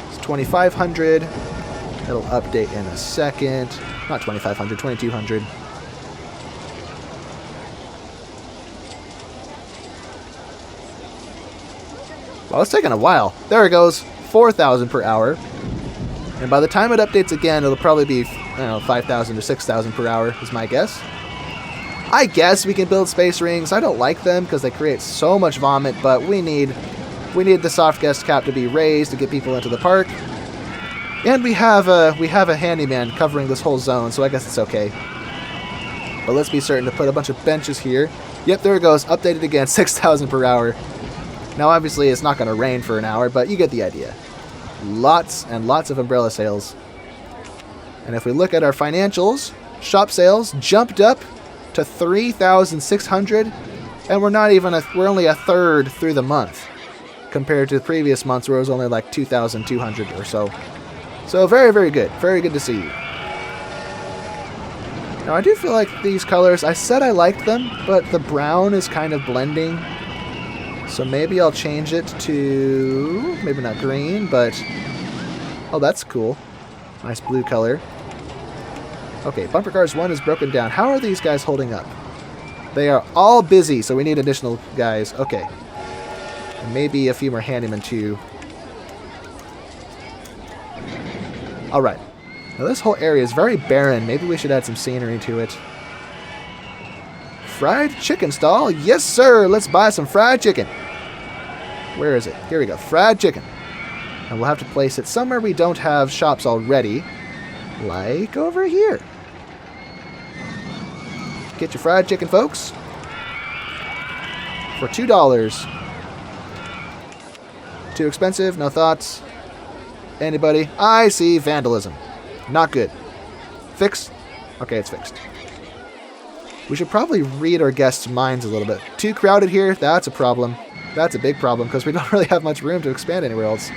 Speaker 1: It's 2,500. It'll update in a second. Not 2,500, 2,200. Well, it's taking a while. There it goes. 4,000 per hour. And by the time it updates again, it'll probably be, I don't know, 5,000 to 6,000 per hour is my guess. I guess we can build space rings. I don't like them because they create so much vomit, but we need the soft guest cap to be raised to get people into the park. And we have a handyman covering this whole zone, so I guess it's okay. But let's be certain to put a bunch of benches here. Yep, there it goes. Updated again, 6,000 per hour. Now, obviously, it's not going to rain for an hour, but you get the idea. Lots and lots of umbrella sales. And if we look at our financials, shop sales jumped up to 3,600, and we're only a third through the month compared to the previous months where it was only like 2,200 or so. So very, very good. Very good to see you. Now, I do feel like these colors, I said I liked them, but the brown is kind of blending. So maybe I'll change it to, maybe not green, but, oh, that's cool. Nice blue color. Okay, Bumper Cars 1 is broken down. How are these guys holding up? They are all busy, so we need additional guys. Okay. And maybe a few more handymen too. Alright. Now this whole area is very barren. Maybe we should add some scenery to it. fried chicken stall. Yes, sir. Let's buy some fried chicken. Where is it? Here we go. Fried chicken. And we'll have to place it somewhere we don't have shops already. Like over here. Get your fried chicken, folks. For $2. Too expensive? No thoughts? Anybody? I see vandalism. Not good. Fix? Okay, it's fixed. We should probably read our guests' minds a little bit. Too crowded here? That's a problem. That's a big problem because we don't really have much room to expand anywhere else.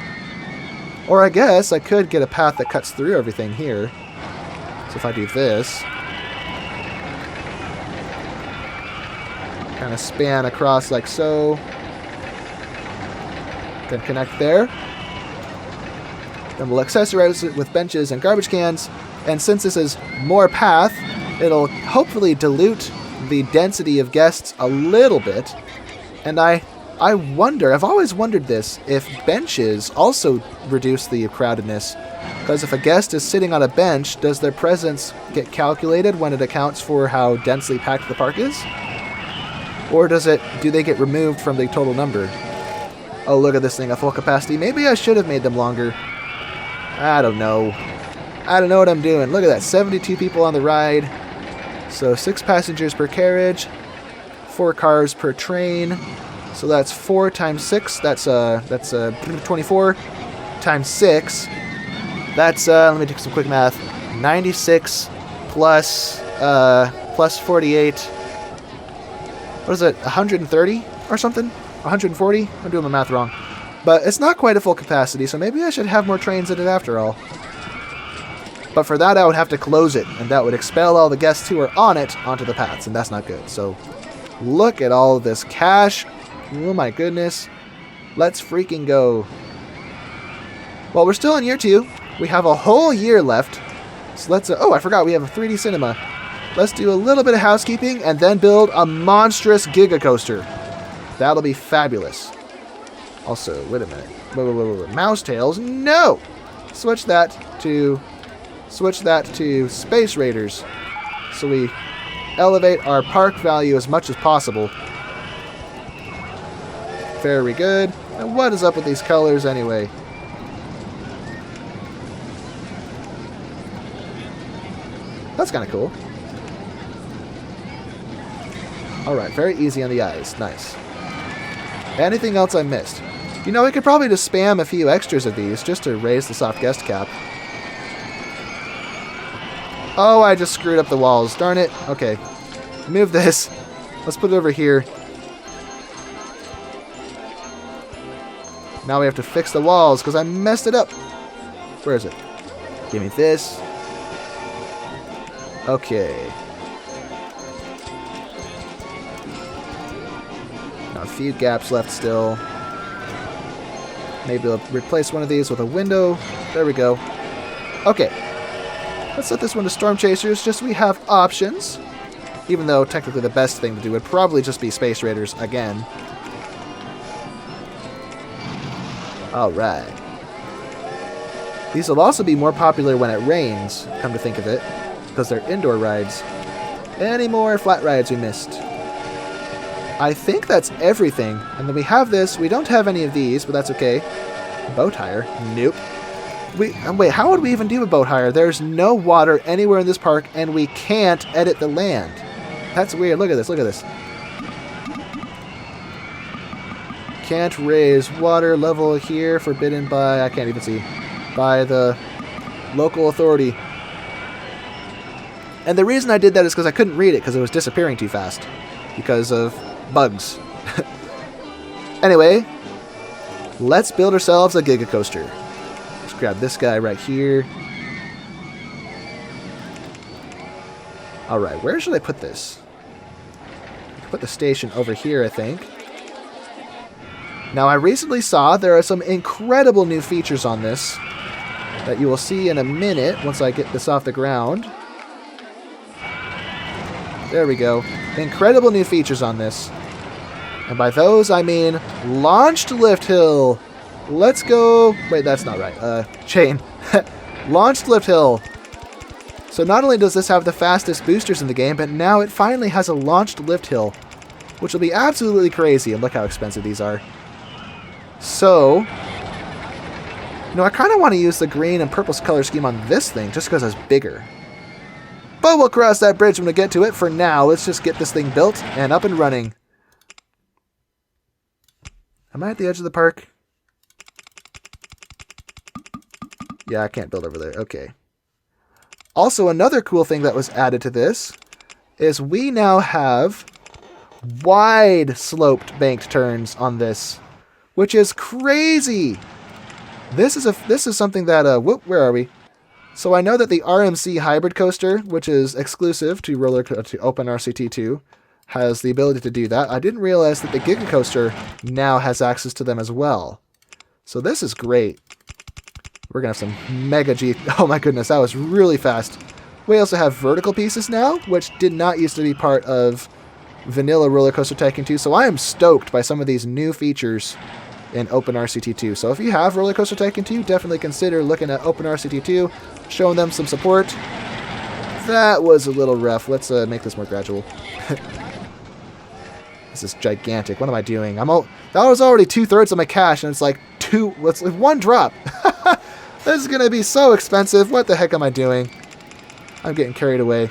Speaker 1: Or I guess I could get a path that cuts through everything here. So if I do this, kind of span across like so, then connect there. Then we'll accessorize it with benches and garbage cans. And since this is more path, it'll hopefully dilute the density of guests a little bit. And I wonder, I've always wondered this, if benches also reduce the crowdedness. Because if a guest is sitting on a bench, does their presence get calculated when it accounts for how densely packed the park is? Or do they get removed from the total number? Oh, look at this thing at full capacity. Maybe I should have made them longer. I don't know. I don't know what I'm doing. Look at that, 72 people on the ride. So 6 passengers per carriage, 4 cars per train. So that's 4 times 6. That's 24 times 6. That's let me do some quick math. 96 plus 48. What is it? 130 or something? 140? I'm doing my math wrong. But it's not quite a full capacity, so maybe I should have more trains in it after all. But for that, I would have to close it, and that would expel all the guests who are on it onto the paths, and that's not good. So look at all this cash. Oh my goodness. Let's freaking go. Well, we're still in year 2. We have a whole year left. So let's... oh, I forgot we have a 3D cinema. Let's do a little bit of housekeeping and then build a monstrous Giga coaster. That'll be fabulous. Also, wait a minute. Wait. Mouse tails? No! Switch that to Space Raiders. So we elevate our park value as much as possible. Very good. And what is up with these colors anyway? That's kind of cool. Alright, very easy on the eyes. Nice. Anything else I missed? You know, we could probably just spam a few extras of these just to raise the soft guest cap. Oh, I just screwed up the walls. Darn it. Okay. Move this. Let's put it over here. Now we have to fix the walls because I messed it up. Where is it? Give me this. Okay. Now a few gaps left still. Maybe we'll replace one of these with a window. There we go. Okay. Let's set this one to Storm Chasers, just so we have options. Even though technically the best thing to do would probably just be Space Raiders again. Alright. These will also be more popular when it rains, come to think of it, because they're indoor rides. Any more flat rides we missed? I think that's everything. And then we have this. We don't have any of these, but that's okay. Boat hire? Nope. Wait, how would we even do a boat hire? There's no water anywhere in this park, and we can't edit the land. That's weird. Look at this. Look at this. Can't raise water level here. Forbidden by, I can't even see, by the local authority. And the reason I did that is because I couldn't read it because it was disappearing too fast. Because of bugs. Anyway, let's build ourselves a Giga coaster. Let's grab this guy right here. Alright, where should I put this? Put the station over here, I think. Now, I recently saw there are some incredible new features on this that you will see in a minute once I get this off the ground. There we go. Incredible new features on this. And by those, I mean launched lift hill. Let's go. Wait, that's not right. Chain. Launched lift hill. So not only does this have the fastest boosters in the game, but now it finally has a launched lift hill, which will be absolutely crazy. And look how expensive these are. So, you know, I kind of want to use the green and purple color scheme on this thing just because it's bigger. But we'll cross that bridge when we get to it. For now, let's just get this thing built and up and running. Am I at the edge of the park? Yeah, I can't build over there. Okay. Also, another cool thing that was added to this is we now have wide sloped banked turns on this, which is crazy. This is something that where are we? So I know that the RMC hybrid coaster, which is exclusive to OpenRCT2, has the ability to do that. I didn't realize that the Giga coaster now has access to them as well. So this is great. We're going to have some mega G... Oh my goodness, that was really fast. We also have vertical pieces now, which did not used to be part of vanilla RollerCoaster Tycoon 2. So I am stoked by some of these new features in OpenRCT2. So if you have RollerCoaster Tycoon 2, definitely consider looking at OpenRCT2, showing them some support. That was a little rough. Let's make this more gradual. This is gigantic. What am I doing? That was already 2/3 of my cash, and it's like one drop. This is going to be so expensive. What the heck am I doing? I'm getting carried away.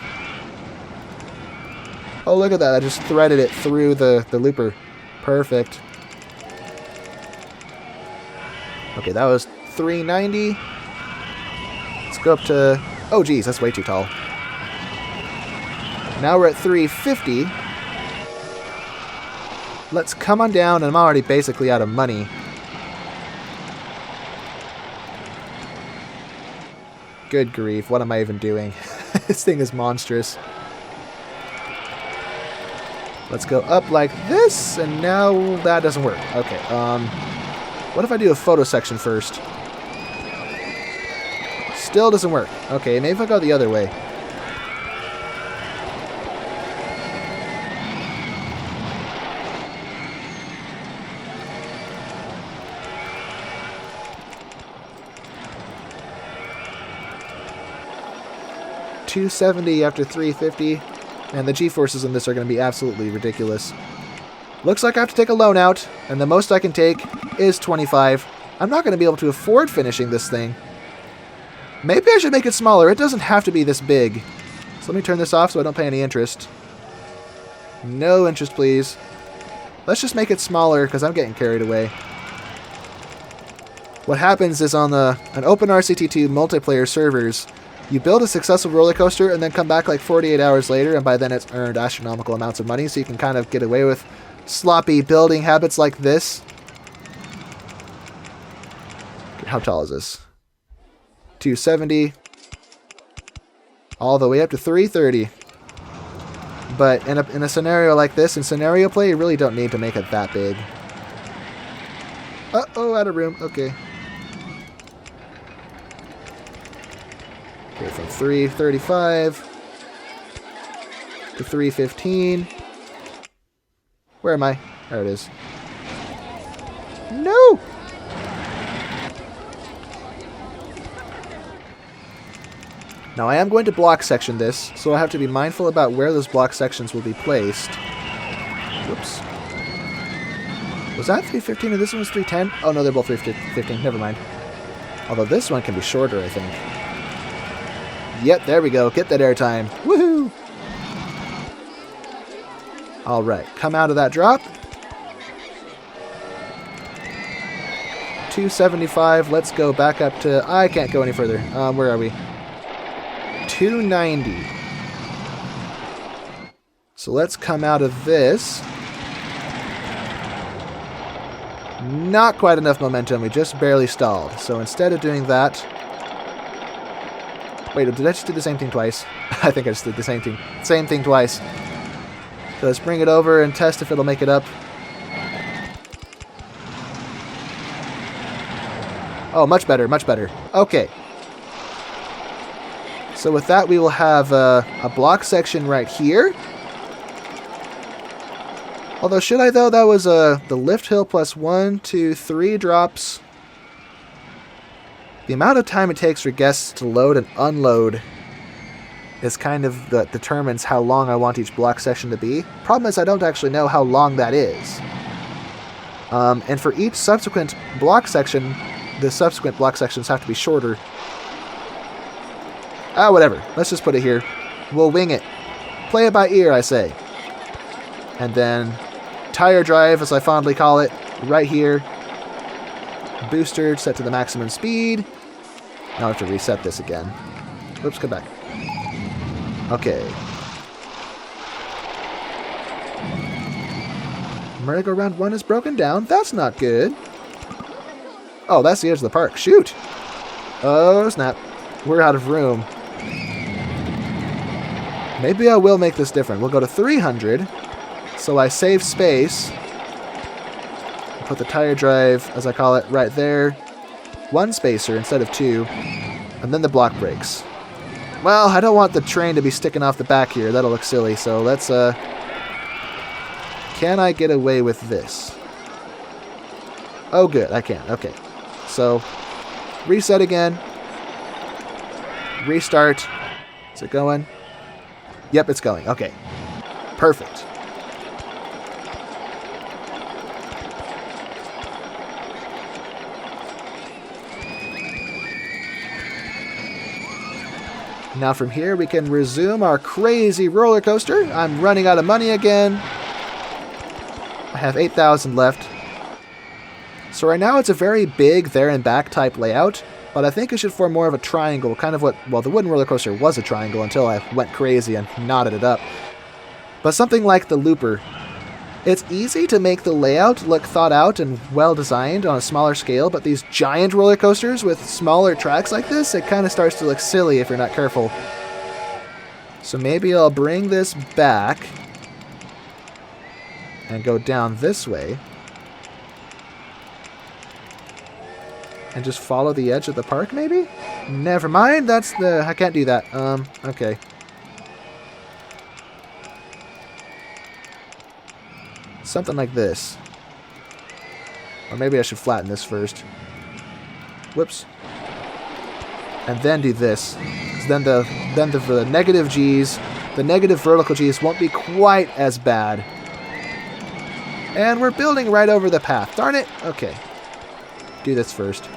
Speaker 1: Oh, look at that. I just threaded it through the looper. Perfect. Okay, that was 390. Let's go up to... Oh, geez, that's way too tall. Now we're at 350. Let's come on down, and I'm already basically out of money. Good grief, what am I even doing? This thing is monstrous. Let's go up like this, and now that doesn't work. Okay, what if I do a photo section first? Still doesn't work. Okay, maybe if I go the other way. $270 after 350, and the G-forces in this are going to be absolutely ridiculous. Looks like I have to take a loan out, and the most I can take is 25. I'm not going to be able to afford finishing this thing. Maybe I should make it smaller. It doesn't have to be this big. So let me turn this off so I don't pay any interest. No interest, please. Let's just make it smaller because I'm getting carried away. What happens is on an OpenRCT2 multiplayer servers, you build a successful roller coaster and then come back like 48 hours later, and by then it's earned astronomical amounts of money, so you can kind of get away with sloppy building habits like this. How tall is this? 270. All the way up to 330. But in a scenario like this, in scenario play, you really don't need to make it that big. Uh-oh, out of room. Okay. Okay, from 335 to 315. Where am I? There it is. No! Now I am going to block section this, so I have to be mindful about where those block sections will be placed. Whoops. Was that 315 and this one was 310? Oh no, they're both 315. Never mind. Although this one can be shorter, I think. Yep, there we go. Get that airtime. Woohoo! Alright, come out of that drop. 275. Let's go back up to... I can't go any further. Where are we? 290. So let's come out of this. Not quite enough momentum. We just barely stalled. So instead of doing that... Wait, did I just do the same thing twice? I think I just did the same thing twice. So let's bring it over and test if it'll make it up. Oh, much better, much better. Okay. So with that, we will have a block section right here. Although, should I though? That was the lift hill plus 1, 2, 3 drops. The amount of time it takes for guests to load and unload is kind of that determines how long I want each block section to be. Problem is I don't actually know how long that is. And for each subsequent block section, the subsequent block sections have to be shorter. Ah, whatever. Let's just put it here. We'll wing it. Play it by ear, I say. And then tire drive, as I fondly call it, right here. Booster set to the maximum speed. Now I have to reset this again. Oops, come back. Okay. Merry-go-round 1 is broken down. That's not good. Oh, that's the edge of the park. Shoot! Oh, snap. We're out of room. Maybe I will make this different. We'll go to 300, so I save space. Put the tire drive, as I call it, right there. 1 spacer instead of 2. And then the block brakes. Well, I don't want the train to be sticking off the back here. That'll look silly, so let's, Can I get away with this? Oh, good, I can. Okay. So, reset again. Restart. Is it going? Yep, it's going. Okay. Perfect. Now from here we can resume our crazy roller coaster. I'm running out of money again. I have 8,000 left. So right now it's a very big there and back type layout, but I think it should form more of a triangle, kind of what, well, the wooden roller coaster was a triangle until I went crazy and knotted it up. But something like the looper. It's easy to make the layout look thought out and well designed on a smaller scale, but these giant roller coasters with smaller tracks like this, it kind of starts to look silly if you're not careful. So maybe I'll bring this back and go down this way and just follow the edge of the park, maybe? Never mind, I can't do that. Okay. Something like this. Or maybe I should flatten this first. Whoops. And then do this. Then the negative G's, the negative vertical G's won't be quite as bad. And we're building right over the path. Darn it. Okay. Do this first.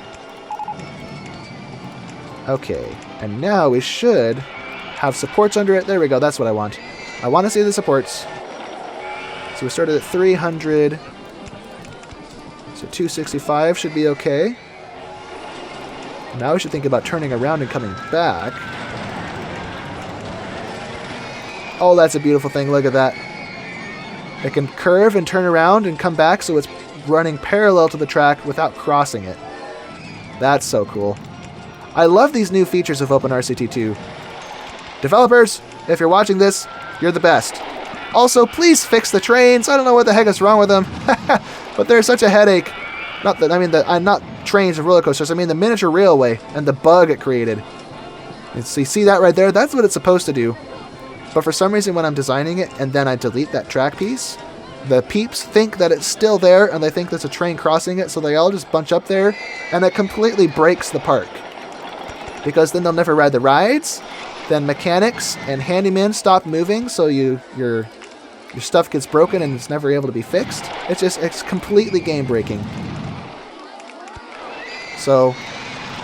Speaker 1: Okay. And now we should have supports under it. There we go. That's what I want. I want to see the supports. So we started at 300. So 265 should be okay. Now we should think about turning around and coming back. Oh, that's a beautiful thing. Look at that. It can curve and turn around and come back, so it's running parallel to the track without crossing it. That's so cool. I love these new features of OpenRCT2. Developers, if you're watching this, you're the best. Also, please fix the trains. I don't know what the heck is wrong with them, but they're such a headache. Not that, I mean, I'm not trains and roller coasters. I mean the miniature railway and the bug it created. And so you see that right there? That's what it's supposed to do. But for some reason when I'm designing it and then I delete that track piece, the peeps think that it's still there and they think there's a train crossing it, so they all just bunch up there and it completely breaks the park. Because then they'll never ride the rides, then mechanics and handymen stop moving, so your stuff gets broken and it's never able to be fixed. It's completely game breaking. So,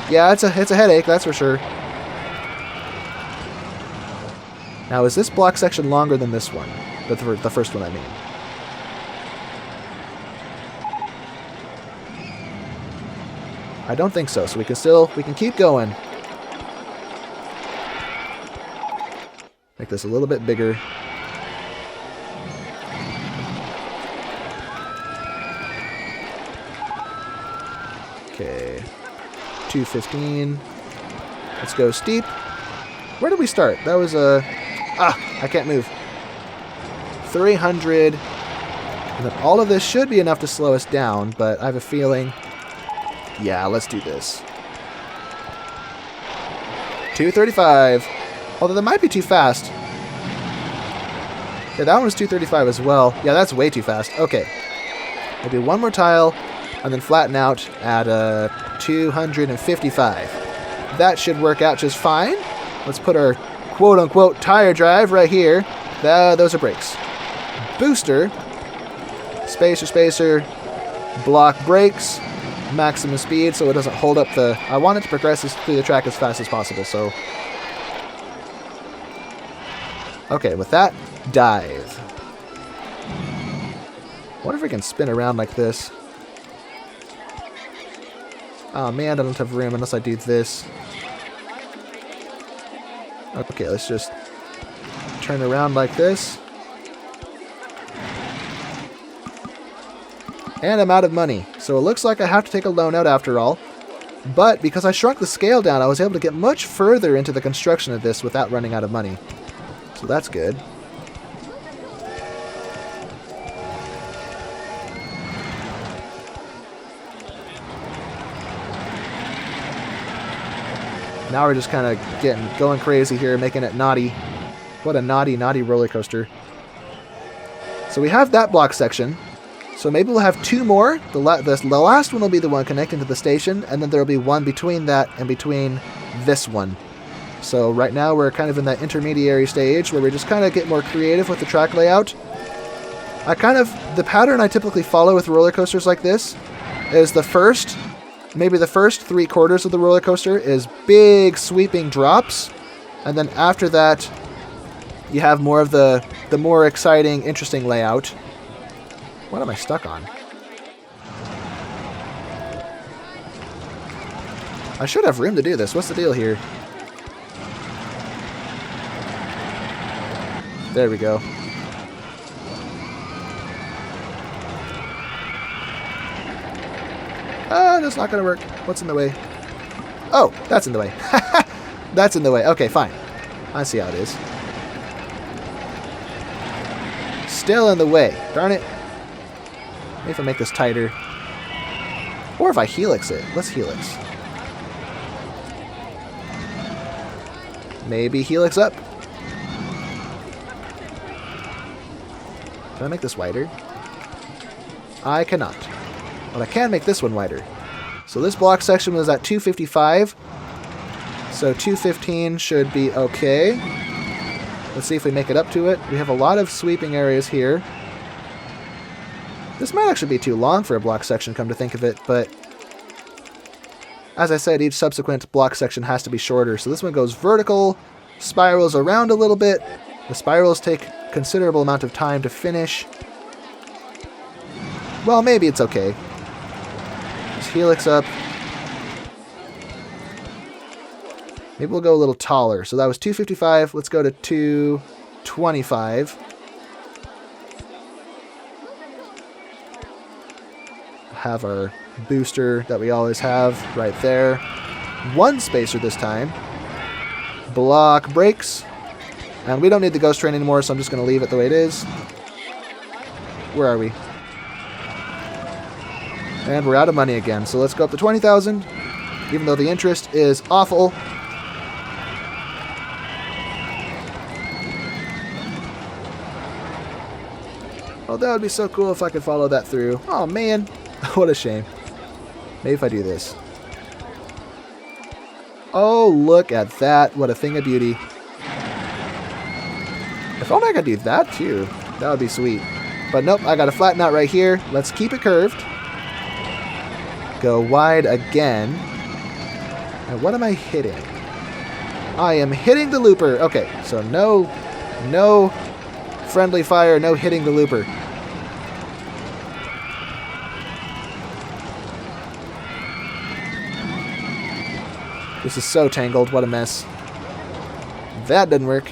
Speaker 1: yeah, it's a headache, that's for sure. Now, is this block section longer than this one? The first one, I mean. I don't think so, so we can keep going. Make this a little bit bigger. Okay, 215. Let's go steep. Where did we start? That was I can't move. 300. And then all of this should be enough to slow us down, but I have a feeling, yeah, let's do this. 235. Although that might be too fast. Yeah, that one was 235 as well. Yeah, that's way too fast. Okay. We'll do one more tile, and then flatten out at 255. That should work out just fine. Let's put our quote-unquote tire drive right here. Those are brakes. Booster. Spacer. Block brakes. Maximum speed so it doesn't hold up the... I want it to progress through the track as fast as possible, so... Okay, with that, dive. What if we can spin around like this? Oh man, I don't have room unless I do this. Okay, let's just turn around like this. And I'm out of money. So it looks like I have to take a loan out after all. But because I shrunk the scale down, I was able to get much further into the construction of this without running out of money. So that's good. Now we're just kind of going crazy here, making it naughty. What a naughty roller coaster. So we have that block section. So maybe we'll have two more. The last one will be the one connecting to the station, and then there will be one between that and between this one. So right now we're kind of in that intermediary stage where we just kind of get more creative with the track layout. The pattern I typically follow with roller coasters like this is maybe the first 3/4 of the roller coaster is big sweeping drops, and then after that you have more of the more exciting, interesting layout. What am I stuck on? I should have room to do this. What's the deal here? There we go. That's not gonna work. What's in the way? Oh, that's in the way. That's in the way. Okay, fine. I see how it is. Still in the way. Darn it. Maybe if I make this tighter. Or if I helix it. Let's helix. Maybe helix up. Can I make this wider? I cannot. But I can make this one wider. So this block section was at 255. So 215 should be okay. Let's see if we make it up to it. We have a lot of sweeping areas here. This might actually be too long for a block section, come to think of it, but as I said, each subsequent block section has to be shorter. So this one goes vertical, spirals around a little bit. The spirals take considerable amount of time to finish. Well, maybe it's okay. Just helix up. Maybe we'll go a little taller. So that was 255. Let's go to 225. Have our booster that we always have right there. One spacer this time. Block brakes. And we don't need the ghost train anymore, so I'm just going to leave it the way it is. Where are we? And we're out of money again, so let's go up to 20,000, even though the interest is awful. Oh, that would be so cool if I could follow that through. Oh, man. What a shame. Maybe if I do this. Oh, look at that. What a thing of beauty. If only I could do that, too. That would be sweet. But nope, I got to flatten out right here. Let's keep it curved. Go wide again. And what am I hitting? I am hitting the looper. Okay, so no friendly fire, no hitting the looper. This is so tangled. What a mess. That didn't work.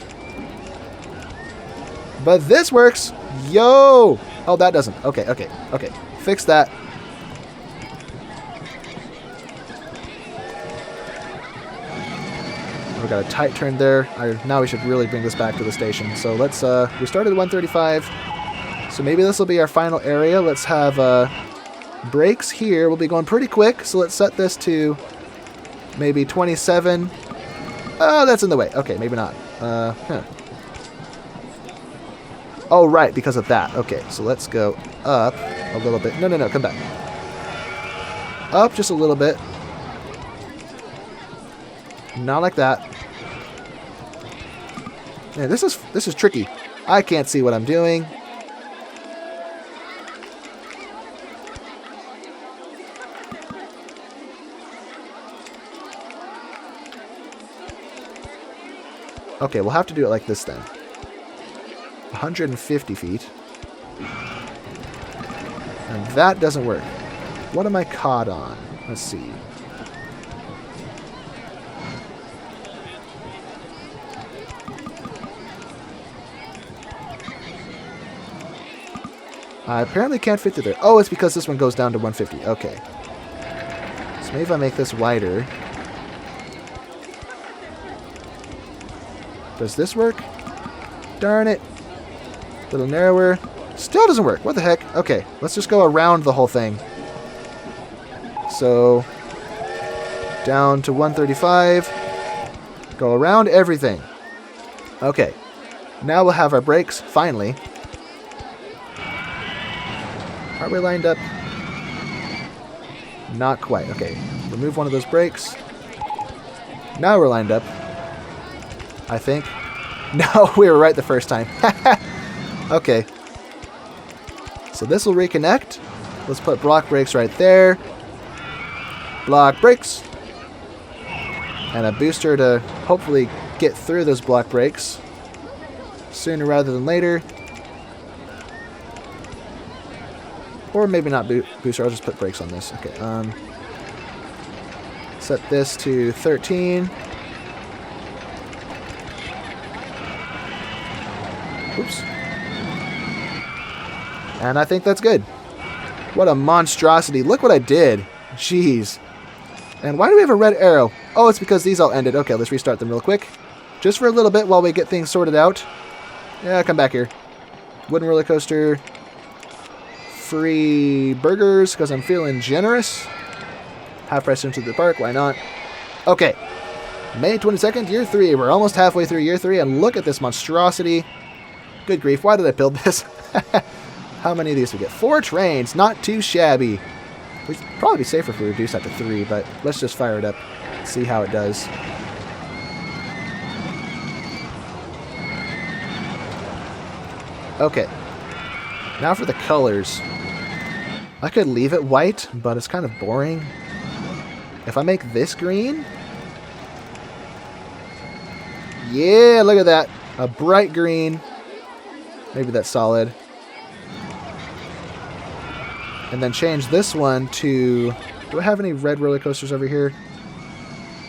Speaker 1: But this works. Yo! Oh, that doesn't. Okay. Fix that. We got a tight turn there. Now we should really bring this back to the station. So let's, we started at 135. So maybe this will be our final area. Let's have brakes here. We'll be going pretty quick. So let's set this to maybe 27. Oh, that's in the way. Okay, maybe not. Oh, right, because of that. Okay, so let's go up a little bit. No, come back. Up just a little bit. Not like that. Yeah, this is tricky. I can't see what I'm doing. Okay, we'll have to do it like this then. 150 feet. And that doesn't work. What am I caught on? Let's see. I apparently can't fit through there. Oh, it's because this one goes down to 150. Okay. So maybe if I make this wider. Does this work? Darn it. A little narrower. Still doesn't work. What the heck? Okay, let's just go around the whole thing. So, down to 135. Go around everything. Okay. Now we'll have our brakes, finally. Are we lined up? Not quite. Okay. Remove one of those brakes. Now we're lined up. I think. No, we were right the first time. Okay. So this will reconnect. Let's put block brakes right there. Block brakes. And a booster to hopefully get through those block brakes sooner rather than later. Or maybe not booster, I'll just put brakes on this. Okay, set this to 13. Oops. And I think that's good. What a monstrosity. Look what I did. Jeez. And why do we have a red arrow? Oh, it's because these all ended. Okay, let's restart them real quick. Just for a little bit while we get things sorted out. Yeah, come back here. Wooden roller coaster. Free burgers, because I'm feeling generous. Half price into the park, why not? Okay. May 22nd, year 3. We're almost halfway through year 3, and look at this monstrosity. Good grief, why did I build this? How many of these do we get? 4 trains, not too shabby. We'd probably be safer if we reduce that to 3, but let's just fire it up. See how it does. Okay. Now for the colors. I could leave it white, but it's kind of boring. If I make this green... Yeah, look at that. A bright green. Maybe that's solid. And then change this one to... Do I have any red roller coasters over here?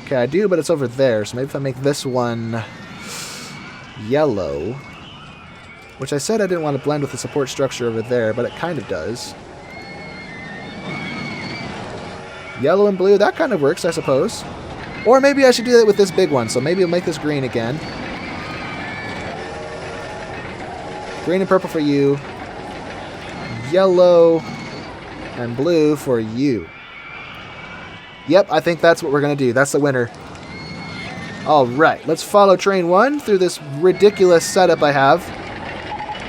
Speaker 1: Okay, I do, but it's over there. So maybe if I make this one yellow... Which I said I didn't want to blend with the support structure over there, but it kind of does. Yellow and blue, that kind of works, I suppose. Or maybe I should do that with this big one, so maybe I'll make this green again. Green and purple for you. Yellow and blue for you. Yep, I think that's what we're going to do. That's the winner. Alright, let's follow train 1 through this ridiculous setup I have.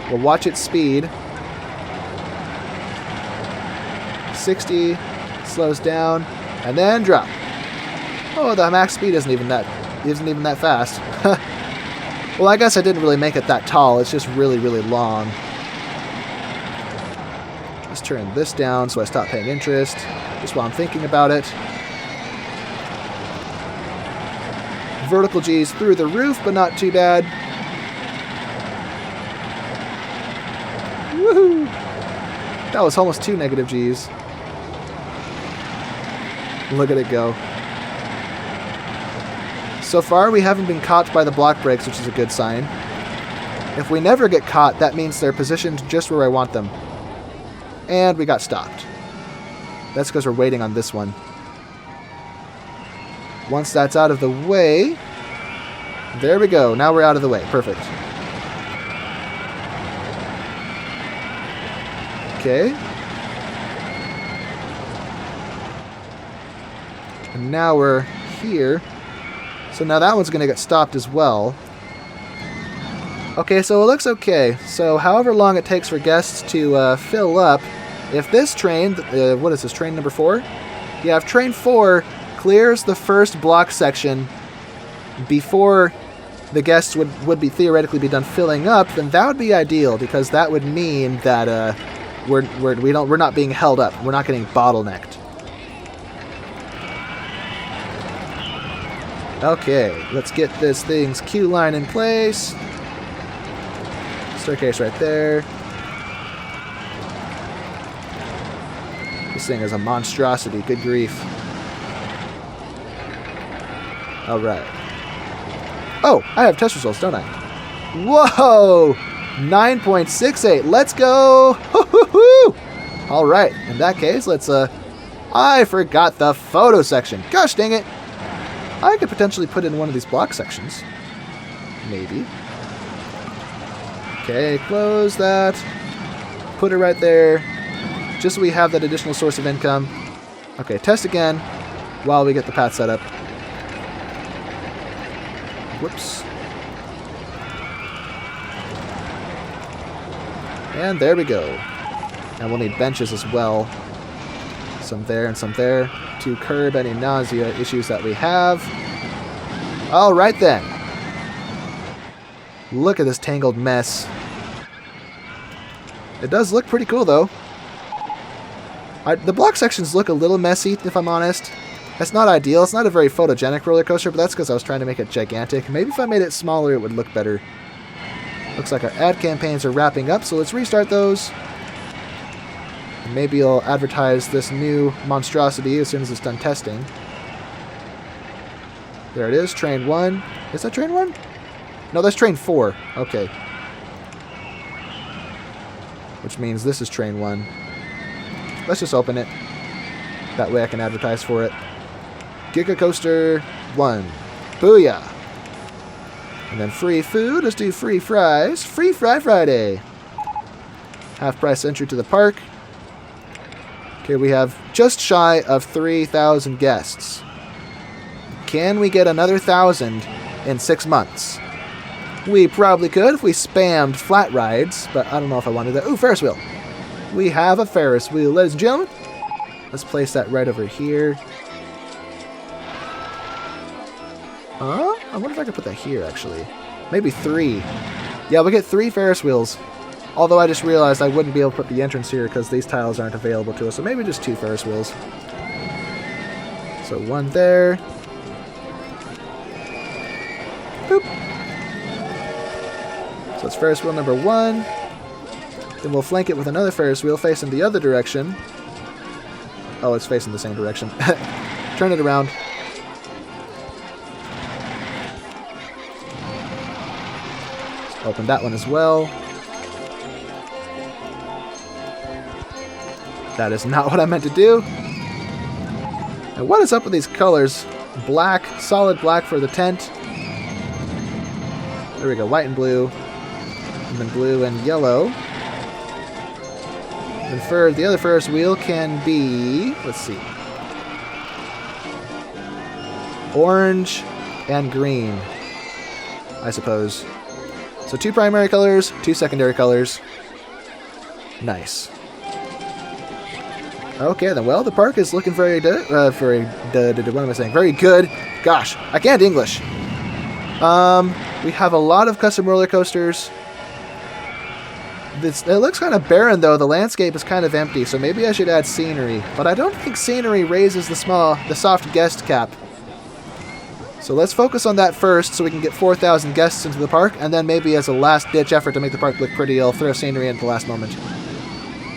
Speaker 1: We'll watch its speed. 60, slows down, and then drop. Oh, the max speed isn't even that fast. Well, I guess I didn't really make it that tall. It's just really, really long. Let's turn this down so I stop paying interest, just while I'm thinking about it. Vertical G's through the roof, but not too bad. Woohoo! That was almost 2 negative G's. Look at it go. So far, we haven't been caught by the block brakes, which is a good sign. If we never get caught, that means they're positioned just where I want them. And we got stopped. That's because we're waiting on this one. Once that's out of the way... There we go. Now we're out of the way. Perfect. Okay. And now we're here. So now that one's going to get stopped as well. Okay, so it looks okay. So however long it takes for guests to fill up, if this train, what is this, train number 4? Yeah, if train 4 clears the first block section before the guests would be theoretically be done filling up, then that would be ideal, because that would mean that we're not being held up. We're not getting bottlenecked. Okay, let's get this thing's queue line in place. Staircase right there. This thing is a monstrosity. Good grief. All right. Oh, I have test results, don't I? Whoa! 9.68. Let's go! All right. In that case, let's. I forgot the photo section. Gosh dang it! I could potentially put in one of these block sections. Maybe. Okay, close that. Put it right there. Just so we have that additional source of income. Okay, test again while we get the path set up. Whoops. And there we go. And we'll need benches as well. Some there and some there to curb any nausea issues that we have. All right then. Look at this tangled mess. It does look pretty cool though. The block sections look a little messy, if I'm honest. That's not ideal. It's not a very photogenic roller coaster, but that's because I was trying to make it gigantic. Maybe if I made it smaller, it would look better. Looks like our ad campaigns are wrapping up, so let's restart those. Maybe I'll advertise this new monstrosity as soon as it's done testing. There it is, train 1. Is that train 1? No, that's train 4. Okay. Which means this is train 1. Let's just open it. That way I can advertise for it. Giga Coaster 1. Booyah! And then free food. Let's do free fries. Free Fry Friday. Half price entry to the park. Okay, we have just shy of 3,000 guests. Can we get another 1,000 in 6 months? We probably could if we spammed flat rides, but I don't know if I wanted that. Ooh, Ferris wheel. We have a Ferris wheel, ladies and gentlemen. Let's place that right over here. I wonder if I could put that here, actually. Maybe 3. Yeah, we get 3 Ferris wheels. Although I just realized I wouldn't be able to put the entrance here because these tiles aren't available to us. So maybe just 2 Ferris wheels. So 1 there. Boop. So that's Ferris wheel number 1. Then we'll flank it with another Ferris wheel facing the other direction. Oh, it's facing the same direction. Turn it around. Let's open that one as well. That is not what I meant to do. And what is up with these colors? Black, solid black for the tent. There we go, white and blue. And then blue and yellow. And for the other Ferris wheel can be, let's see, orange and green, I suppose. So 2 primary colors, 2 secondary colors. Nice. Okay, then, well, the park is looking very good. What am I saying? Very good. Gosh, I can't English. We have a lot of custom roller coasters. It looks kind of barren, though. The landscape is kind of empty, so maybe I should add scenery. But I don't think scenery raises the soft guest cap. So let's focus on that first so we can get 4,000 guests into the park, and then maybe as a last-ditch effort to make the park look pretty, I'll throw scenery in at the last moment.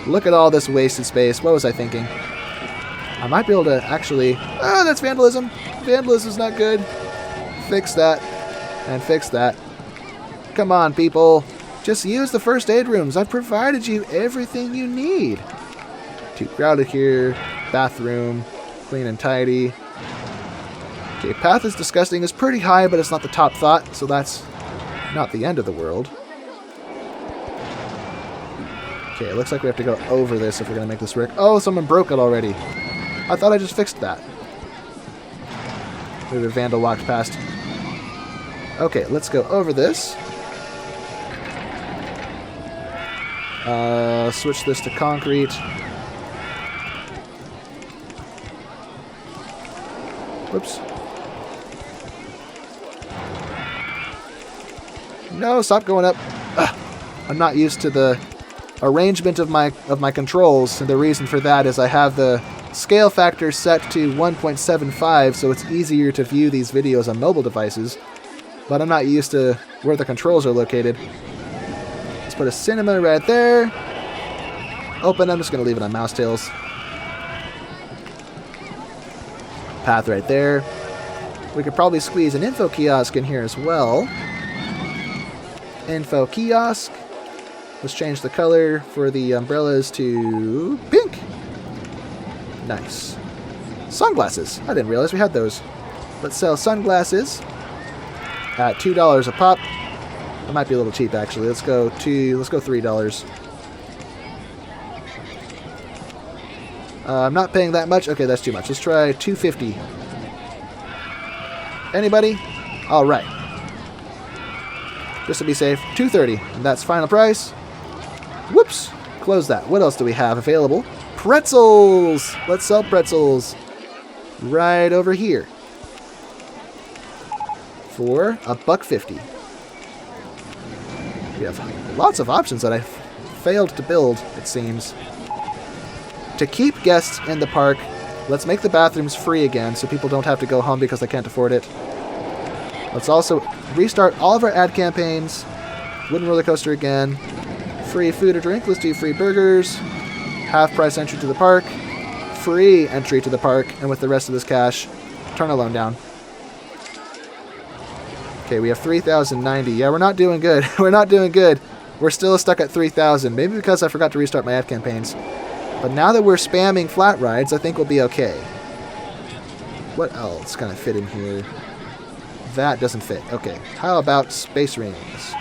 Speaker 1: Look at all this wasted space. What was I thinking? I might be able to actually... Ah, that's vandalism. Vandalism is not good. Fix that. And fix that. Come on, people. Just use the first aid rooms. I've provided you everything you need. Too crowded here. Bathroom. Clean and tidy. Okay, path is disgusting is pretty high, but it's not the top thought, so that's not the end of the world. Okay, it looks like we have to go over this if we're going to make this work. Oh, someone broke it already. I thought I just fixed that. Maybe a vandal walked past. Okay, let's go over this. Switch this to concrete. Whoops. No, stop going up. Ugh. I'm not used to the arrangement of my controls, and the reason for that is I have the scale factor set to 1.75, so it's easier to view these videos on mobile devices, but I'm not used to where the controls are located. Let's put a cinema right there. Open. I'm just going to leave it on mouse tails. Path right there. We could probably squeeze an info kiosk in here as well. Info kiosk. Let's change the color for the umbrellas to pink. Nice. Sunglasses. I didn't realize we had those. Let's sell sunglasses at $2 a pop. That might be a little cheap, actually. Let's go $3. I'm not paying that much. Okay, that's too much. Let's try $2.50. Anybody? All right. Just to be safe, $2.30. And that's final price. Whoops. Close that. What else do we have available? Pretzels! Let's sell pretzels. Right over here. For $1.50. We have lots of options that I failed to build, it seems. To keep guests in the park, let's make the bathrooms free again so people don't have to go home because they can't afford it. Let's also restart all of our ad campaigns. Wooden roller coaster again. Free food or drink. Let's do free burgers. Half price entry to the park. Free entry to the park. And with the rest of this cash, turn a loan down. Okay, we have 3,090. Yeah, we're not doing good. We're not doing good. We're still stuck at 3,000. Maybe because I forgot to restart my ad campaigns. But now that we're spamming flat rides, I think we'll be okay. What else kind of fit in here? That doesn't fit. Okay, how about Space Rings?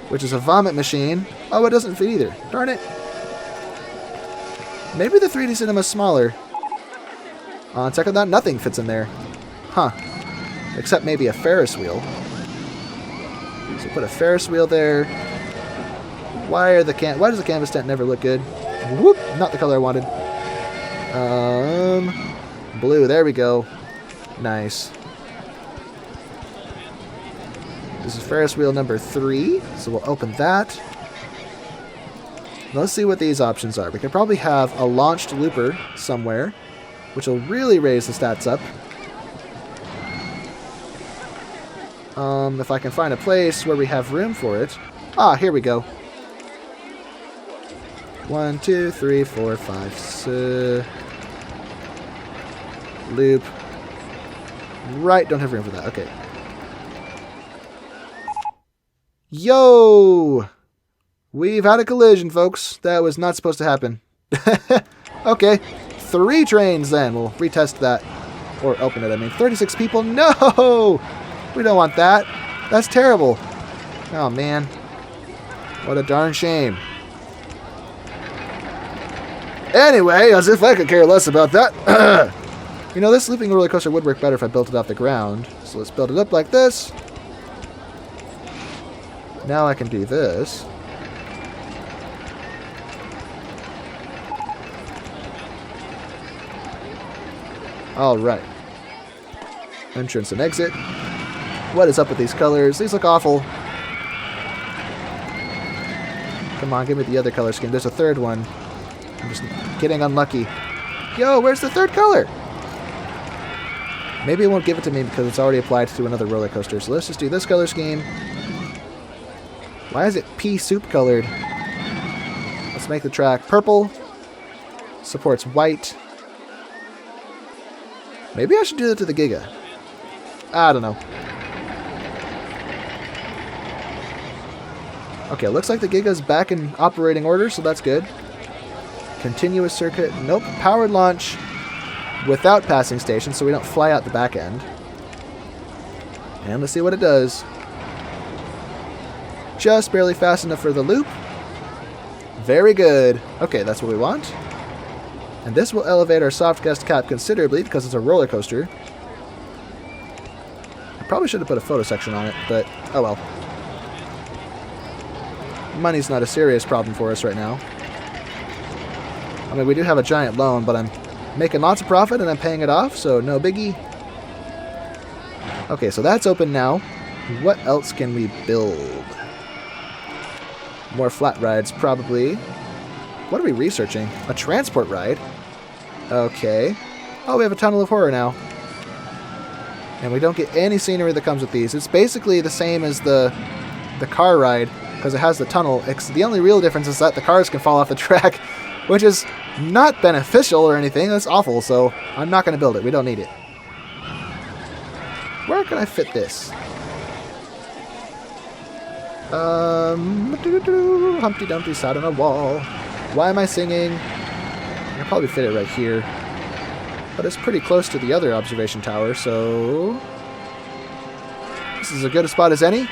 Speaker 1: Which is a vomit machine. Oh, it doesn't fit either. Darn it. Maybe the 3D cinema is smaller. On second thought, nothing fits in there. Huh. Except maybe a Ferris wheel. So put a Ferris wheel there. Why does the canvas tent never look good? Whoop! Not the color I wanted. Blue. There we go. Nice. This is Ferris wheel number 3, so we'll open that. Let's see what these options are. We could probably have a launched looper somewhere, which will really raise the stats up. If I can find a place where we have room for it. Ah, here we go. 1, 2, 3, 4, 5, loop. Right, don't have room for that. Okay. Yo! We've had a collision, folks. That was not supposed to happen. Okay. 3 trains then. We'll retest that. Or open it, I mean. 36 people? No! We don't want that. That's terrible. Oh, man. What a darn shame. Anyway, as if I could care less about that. You know, this looping roller coaster would work better if I built it off the ground. So let's build it up like this. Now I can do this. Alright. Entrance and exit. What is up with these colors? These look awful. Come on, give me the other color scheme. There's a third one. I'm just getting unlucky. Yo, where's the third color? Maybe it won't give it to me because it's already applied to another roller coaster. So let's just do this color scheme. Why is it pea soup colored? Let's make the track purple. Supports white. Maybe I should do that to the Giga. I don't know. Okay, looks like the Giga's back in operating order, so that's good. Continuous circuit. Nope. Powered launch without passing station, so we don't fly out the back end. And let's see what it does. Just barely fast enough for the loop. Very good. Okay, that's what we want. And this will elevate our soft gust cap considerably because it's a roller coaster. I probably should have put a photo section on it, but oh well. Money's not a serious problem for us right now. I mean, we do have a giant loan, but I'm making lots of profit and I'm paying it off, so no biggie. Okay, so that's open now. What else can we build? More flat rides, probably. What are we researching? A transport ride? Okay. Oh, we have a tunnel of horror now. And we don't get any scenery that comes with these. It's basically the same as the car ride, because it has the tunnel. The only real difference is that the cars can fall off the track, which is not beneficial or anything. That's awful, so I'm not going to build it. We don't need it. Where can I fit this? Humpty Dumpty sat on a wall. Why am I singing? I can probably fit it right here. But it's pretty close to the other observation tower, so... This is as good a spot as any.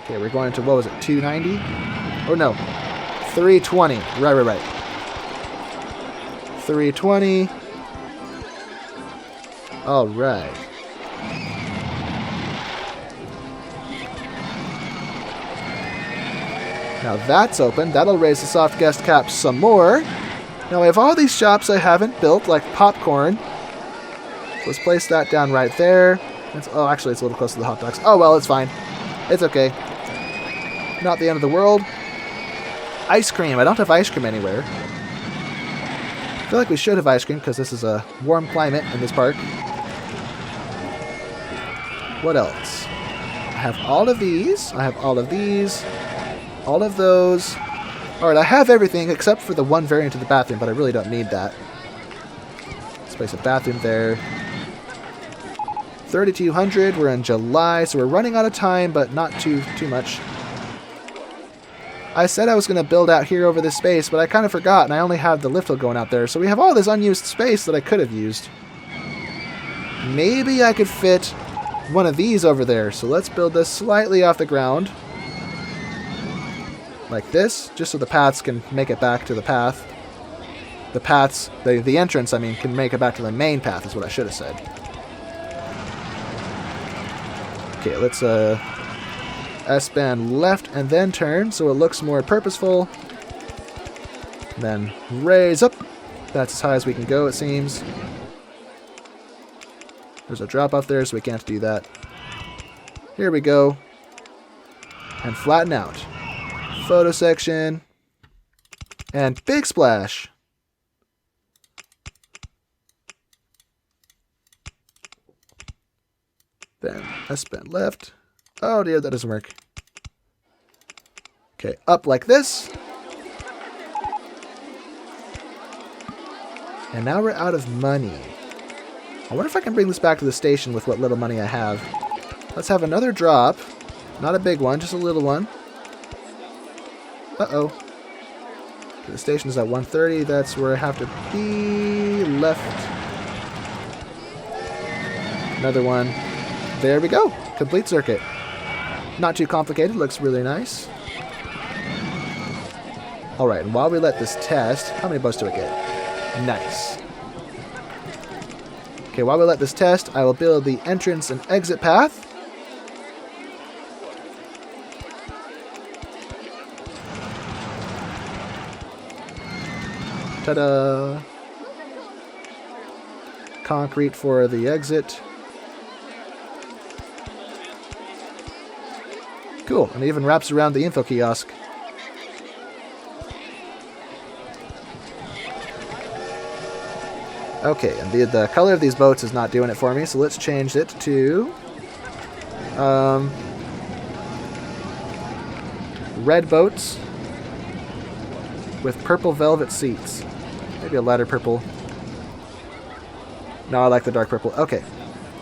Speaker 1: Okay, we're going to, what was it, 290? Or no, 320. Right. 320. All right. Now that's open. That'll raise the soft guest cap some more. Now I have all these shops I haven't built, like popcorn. Let's place that down right there. Oh, actually, it's a little close to the hot dogs. Oh, well, it's fine. It's okay. Not the end of the world. Ice cream. I don't have ice cream anywhere. I feel like we should have ice cream because this is a warm climate in this park. What else? I have all of these. I have all of these. All of those. Alright, I have everything except for the one variant of the bathroom, but I really don't need that. Let's place a bathroom there. 3,200. We're in July, so we're running out of time, but not too much. I said I was going to build out here over this space, but I kind of forgot, and I only have the lift hill going out there. So we have all this unused space that I could have used. Maybe I could fit one of these over there. So let's build this slightly off the ground. Like this, just so the paths can make it back to the path. The paths, the entrance, I mean, can make it back to the main path, is what I should have said. Okay, let's S-band left and then turn so it looks more purposeful. Then raise up. That's as high as we can go, it seems. There's a drop off there, so we can't do that. Here we go. And flatten out. Photo section. And big splash. Then S-band left. Oh dear, that doesn't work. Okay, up like this. And now we're out of money. I wonder if I can bring this back to the station with what little money I have. Let's have another drop. Not a big one, just a little one. Uh-oh. Okay, the station is at 130. That's where I have to be. Left. Another one. There we go. Complete circuit. Not too complicated. Looks really nice. Alright, and while we let this test... How many boats do I get? Nice. Okay, while we let this test, I will build the entrance and exit path. Ta-da! Concrete for the exit. Cool, and it even wraps around the info kiosk. Okay, and the color of these boats is not doing it for me, so let's change it to red boats with purple velvet seats. Maybe a lighter purple. No, I like the dark purple. Okay.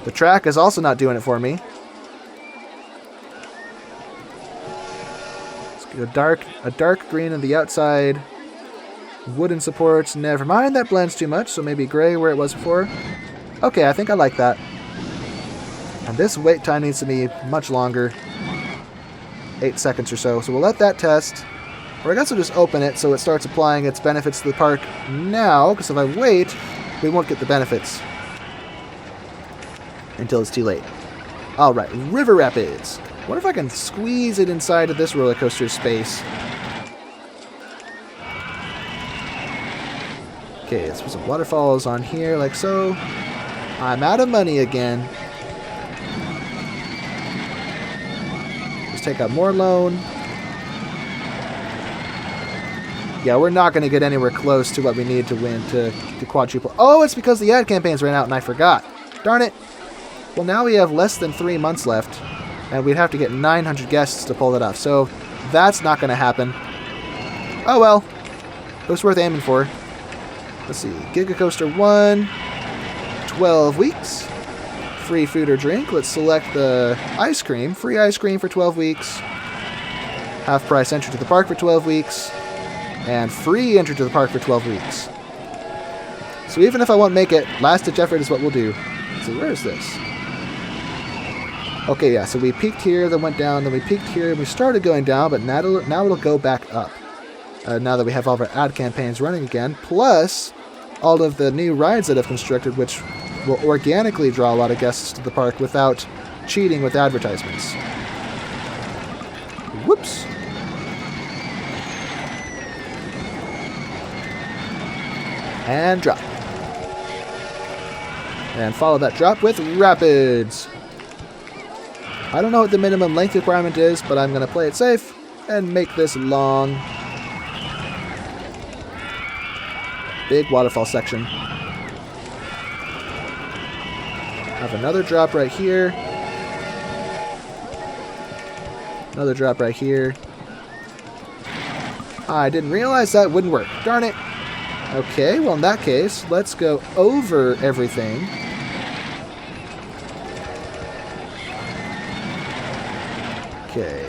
Speaker 1: The track is also not doing it for me. A dark green on the outside. Wooden supports. Never mind, that blends too much, so maybe gray where it was before. Okay, I think I like that. And this wait time needs to be much longer. 8 seconds or so. So we'll let that test. Or I guess we'll just open it so it starts applying its benefits to the park now, because if I wait, we won't get the benefits until it's too late. Alright, River Rapids. I wonder if I can squeeze it inside of this roller coaster space. Okay, let's put some waterfalls on here, like so. I'm out of money again. Let's take out more loan. Yeah, we're not going to get anywhere close to what we need to win to quadruple. Oh, it's because the ad campaigns ran out and I forgot. Darn it. Well, now we have less than 3 months left, and we'd have to get 900 guests to pull it off. So that's not going to happen. Oh, well. It was worth aiming for. Let's see. Giga Coaster 1. 12 weeks. Free food or drink. Let's select the ice cream. Free ice cream for 12 weeks. Half price entry to the park for 12 weeks. And free entry to the park for 12 weeks. So even if I won't make it, last-ditch effort is what we'll do. So where is this? Okay, yeah, so we peaked here, then went down, then we peaked here, and we started going down, but now it'll go back up. Now that we have all of our ad campaigns running again, plus all of the new rides that I've constructed, which will organically draw a lot of guests to the park without cheating with advertisements. Whoops. And drop. And follow that drop with rapids. I don't know what the minimum length requirement is, but I'm going to play it safe and make this long. Big waterfall section. Have another drop right here. Another drop right here. I didn't realize that wouldn't work. Darn it. Okay, well in that case, let's go over everything. Okay.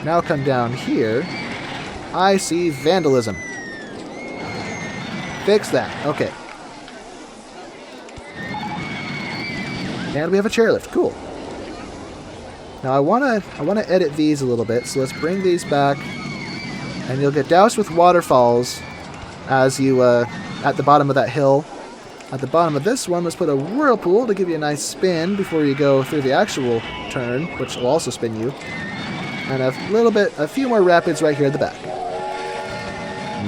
Speaker 1: Now come down here. I see vandalism. Fix that. Okay. And we have a chairlift. Cool. Now I wanna edit these a little bit, so let's bring these back. And you'll get doused with waterfalls as you, at the bottom of that hill. At the bottom of this one, let's put a whirlpool to give you a nice spin before you go through the actual turn, which will also spin you. And a few more rapids right here at the back.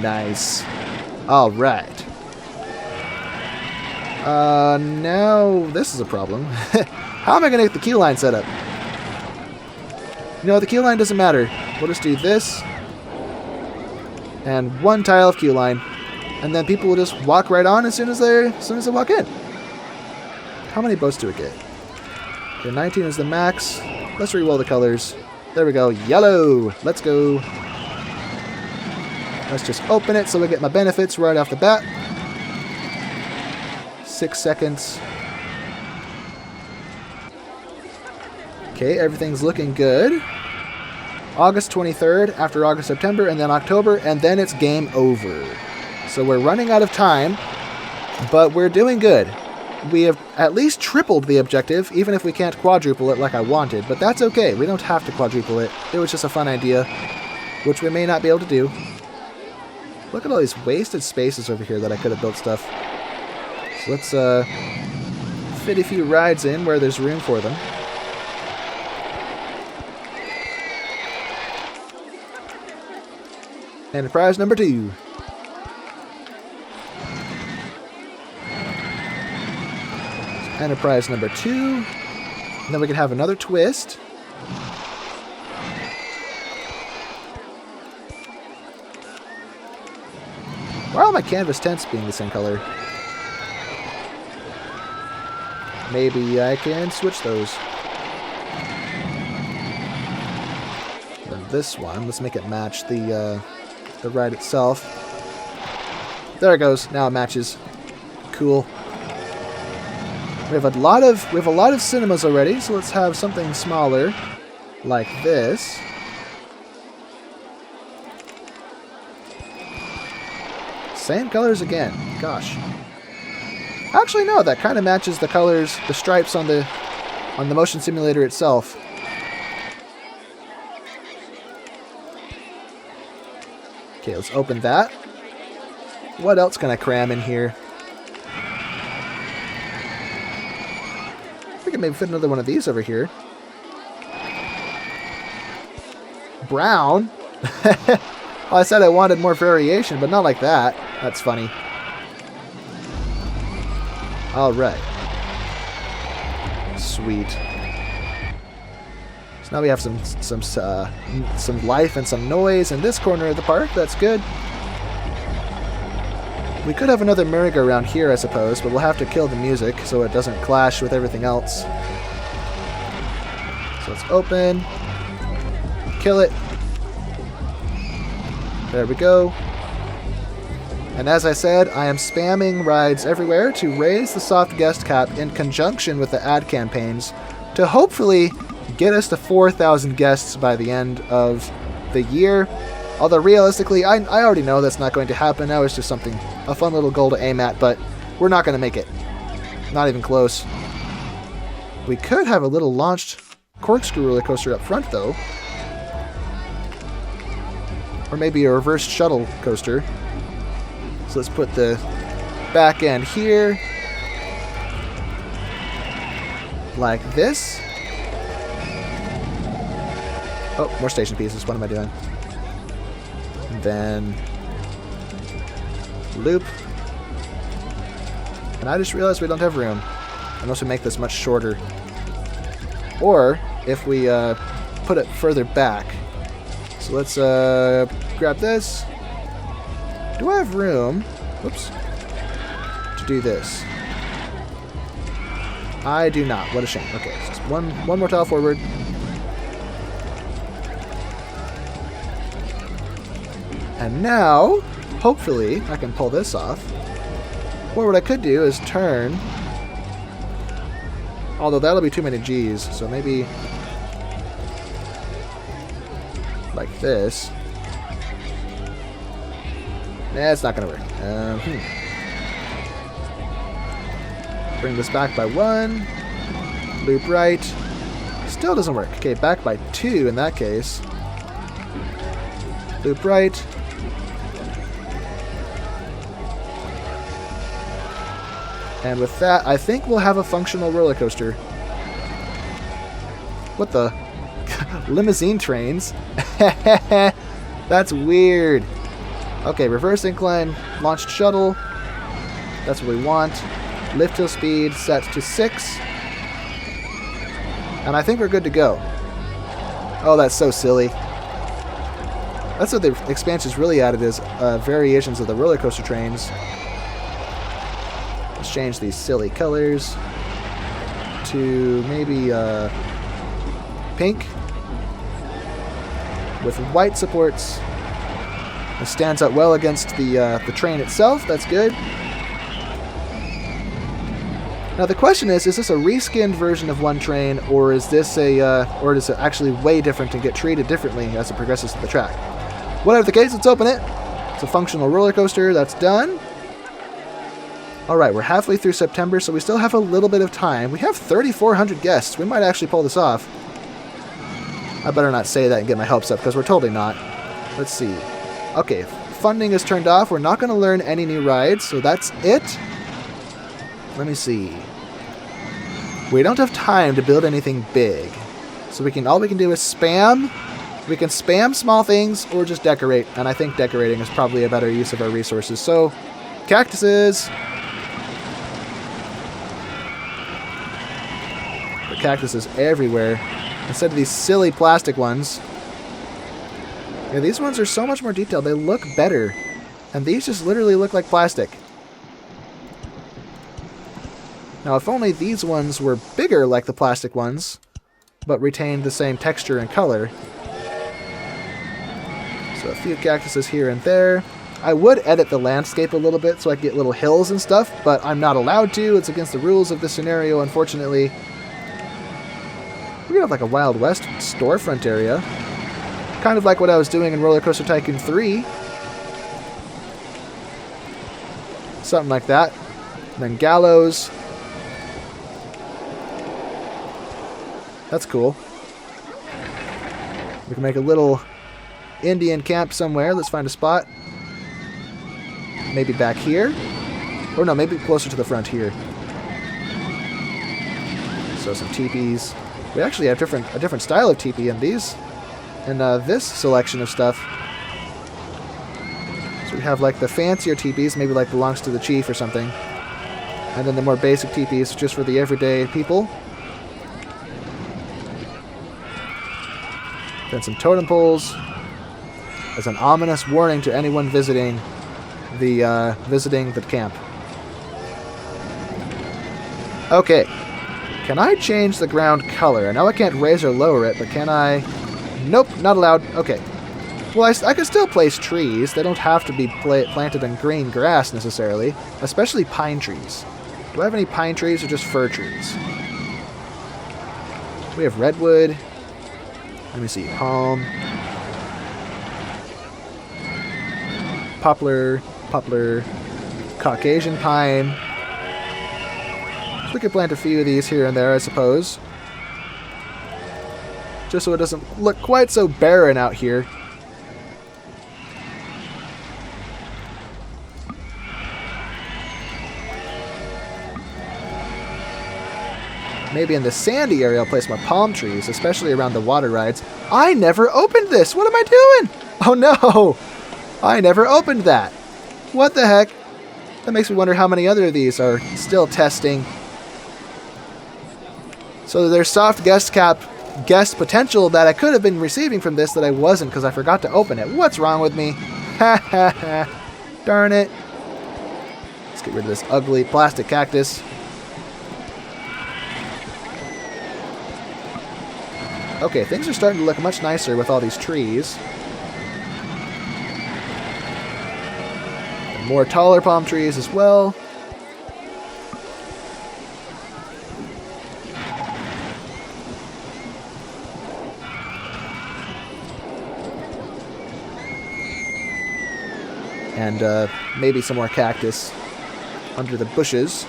Speaker 1: Nice. Alright. Now this is a problem. How am I going to get the queue line set up? You know, the queue line doesn't matter. We'll just do this. And one tile of queue line, and then people will just walk right on as soon as they walk in. How many boats do we get? Okay, 19 is the max. Let's re-roll the colors. There we go. Yellow. Let's go. Let's just open it so we get my benefits right off the bat. 6 seconds. Okay, everything's looking good. August 23rd, after August, September, and then October, and then it's game over. So we're running out of time, but we're doing good. We have at least tripled the objective, even if we can't quadruple it like I wanted, but that's okay. We don't have to quadruple it. It was just a fun idea, which we may not be able to do. Look at all these wasted spaces over here that I could have built stuff. So let's fit a few rides in where there's room for them. Enterprise number 2. Enterprise number 2. And then we can have another twist. Why are all my canvas tents being the same color? Maybe I can switch those. Then this one, let's make it match the ride itself. There it goes. Now it matches. Cool. We have a lot of cinemas already, so let's have something smaller, like this. Same colors again. Gosh. Actually, no. That kind of matches the colors, the stripes on the motion simulator itself. Okay, let's open that. What else can I cram in here? We can maybe fit another one of these over here. Brown? Well, I said I wanted more variation, but not like that. That's funny. Alright. Sweet. So now we have some life and some noise in this corner of the park. That's good. We could have another merry-go-round here, I suppose, but we'll have to kill the music so it doesn't clash with everything else. So let's open. Kill it. There we go. And as I said, I am spamming rides everywhere to raise the soft guest cap in conjunction with the ad campaigns to hopefully get us to 4,000 guests by the end of the year. Although realistically, I already know that's not going to happen. That was just a fun little goal to aim at, but we're not going to make it. Not even close. We could have a little launched corkscrew roller coaster up front, though. Or maybe a reversed shuttle coaster. So let's put the back end here. Like this. Oh, more station pieces. What am I doing? And then loop. And I just realized we don't have room. Unless we make this much shorter. Or if we put it further back. So let's grab this. Do I have room? Whoops. To do this? I do not. What a shame. Okay, just one more tile forward. And now, hopefully, I can pull this off. Or what I could do is turn. Although that'll be too many G's, so maybe like this. Nah, it's not gonna work. Bring this back by 1. Loop right. Still doesn't work. Okay, back by 2 in that case. Loop right. And with that, I think we'll have a functional roller coaster. What the? Limousine trains? That's weird. Okay, reverse incline, launched shuttle. That's what we want. Lift hill speed set to 6. And I think we're good to go. Oh, that's so silly. That's what the expansion's really added is variations of the roller coaster trains. Let's change these silly colors to maybe pink with white supports. It stands out well against the train itself. That's good. Now the question is this a reskinned version of one train, or is this or is it actually way different and get treated differently as it progresses to the track? Whatever the case, let's open it. It's a functional roller coaster. That's done. All right, we're halfway through September, so we still have a little bit of time. We have 3,400 guests. We might actually pull this off. I better not say that and get my hopes up, because we're totally not. Let's see. Okay, funding is turned off. We're not going to learn any new rides, so that's it. Let me see. We don't have time to build anything big. So all we can do is spam. We can spam small things or just decorate, and I think decorating is probably a better use of our resources. So, cactuses. The cactuses everywhere. Instead of these silly plastic ones. Yeah, these ones are so much more detailed. They look better. And these just literally look like plastic. Now, if only these ones were bigger like the plastic ones, but retained the same texture and color. So a few cactuses here and there. I would edit the landscape a little bit so I could get little hills and stuff, but I'm not allowed to. It's against the rules of this scenario, unfortunately. We're gonna have like a Wild West storefront area. Kind of like what I was doing in RollerCoaster Tycoon 3. Something like that. And then gallows. That's cool. We can make a little Indian camp somewhere. Let's find a spot. Maybe back here. Or no, maybe closer to the front here. So some teepees. We actually have a different style of teepee in these. And this selection of stuff. So we have like the fancier teepees, maybe like belongs to the chief or something. And then the more basic teepees just for the everyday people. Then some totem poles as an ominous warning to anyone visiting the camp. Okay. Can I change the ground color? I know I can't raise or lower it, but can I? Nope, not allowed. Okay. Well, I can still place trees. They don't have to be planted in green grass necessarily, especially pine trees. Do I have any pine trees or just fir trees? We have redwood. Let me see. Palm. Poplar. Caucasian pine. We could plant a few of these here and there, I suppose. Just so it doesn't look quite so barren out here. Maybe in the sandy area I'll place my palm trees, especially around the water rides. I never opened this! What am I doing? Oh no! I never opened that! What the heck? That makes me wonder how many other of these are still testing. So there's soft guest potential that I could have been receiving from this that I wasn't because I forgot to open it. What's wrong with me? Ha ha ha. Darn it. Let's get rid of this ugly plastic cactus. Okay, things are starting to look much nicer with all these trees. And more taller palm trees as well. And maybe some more cactus under the bushes.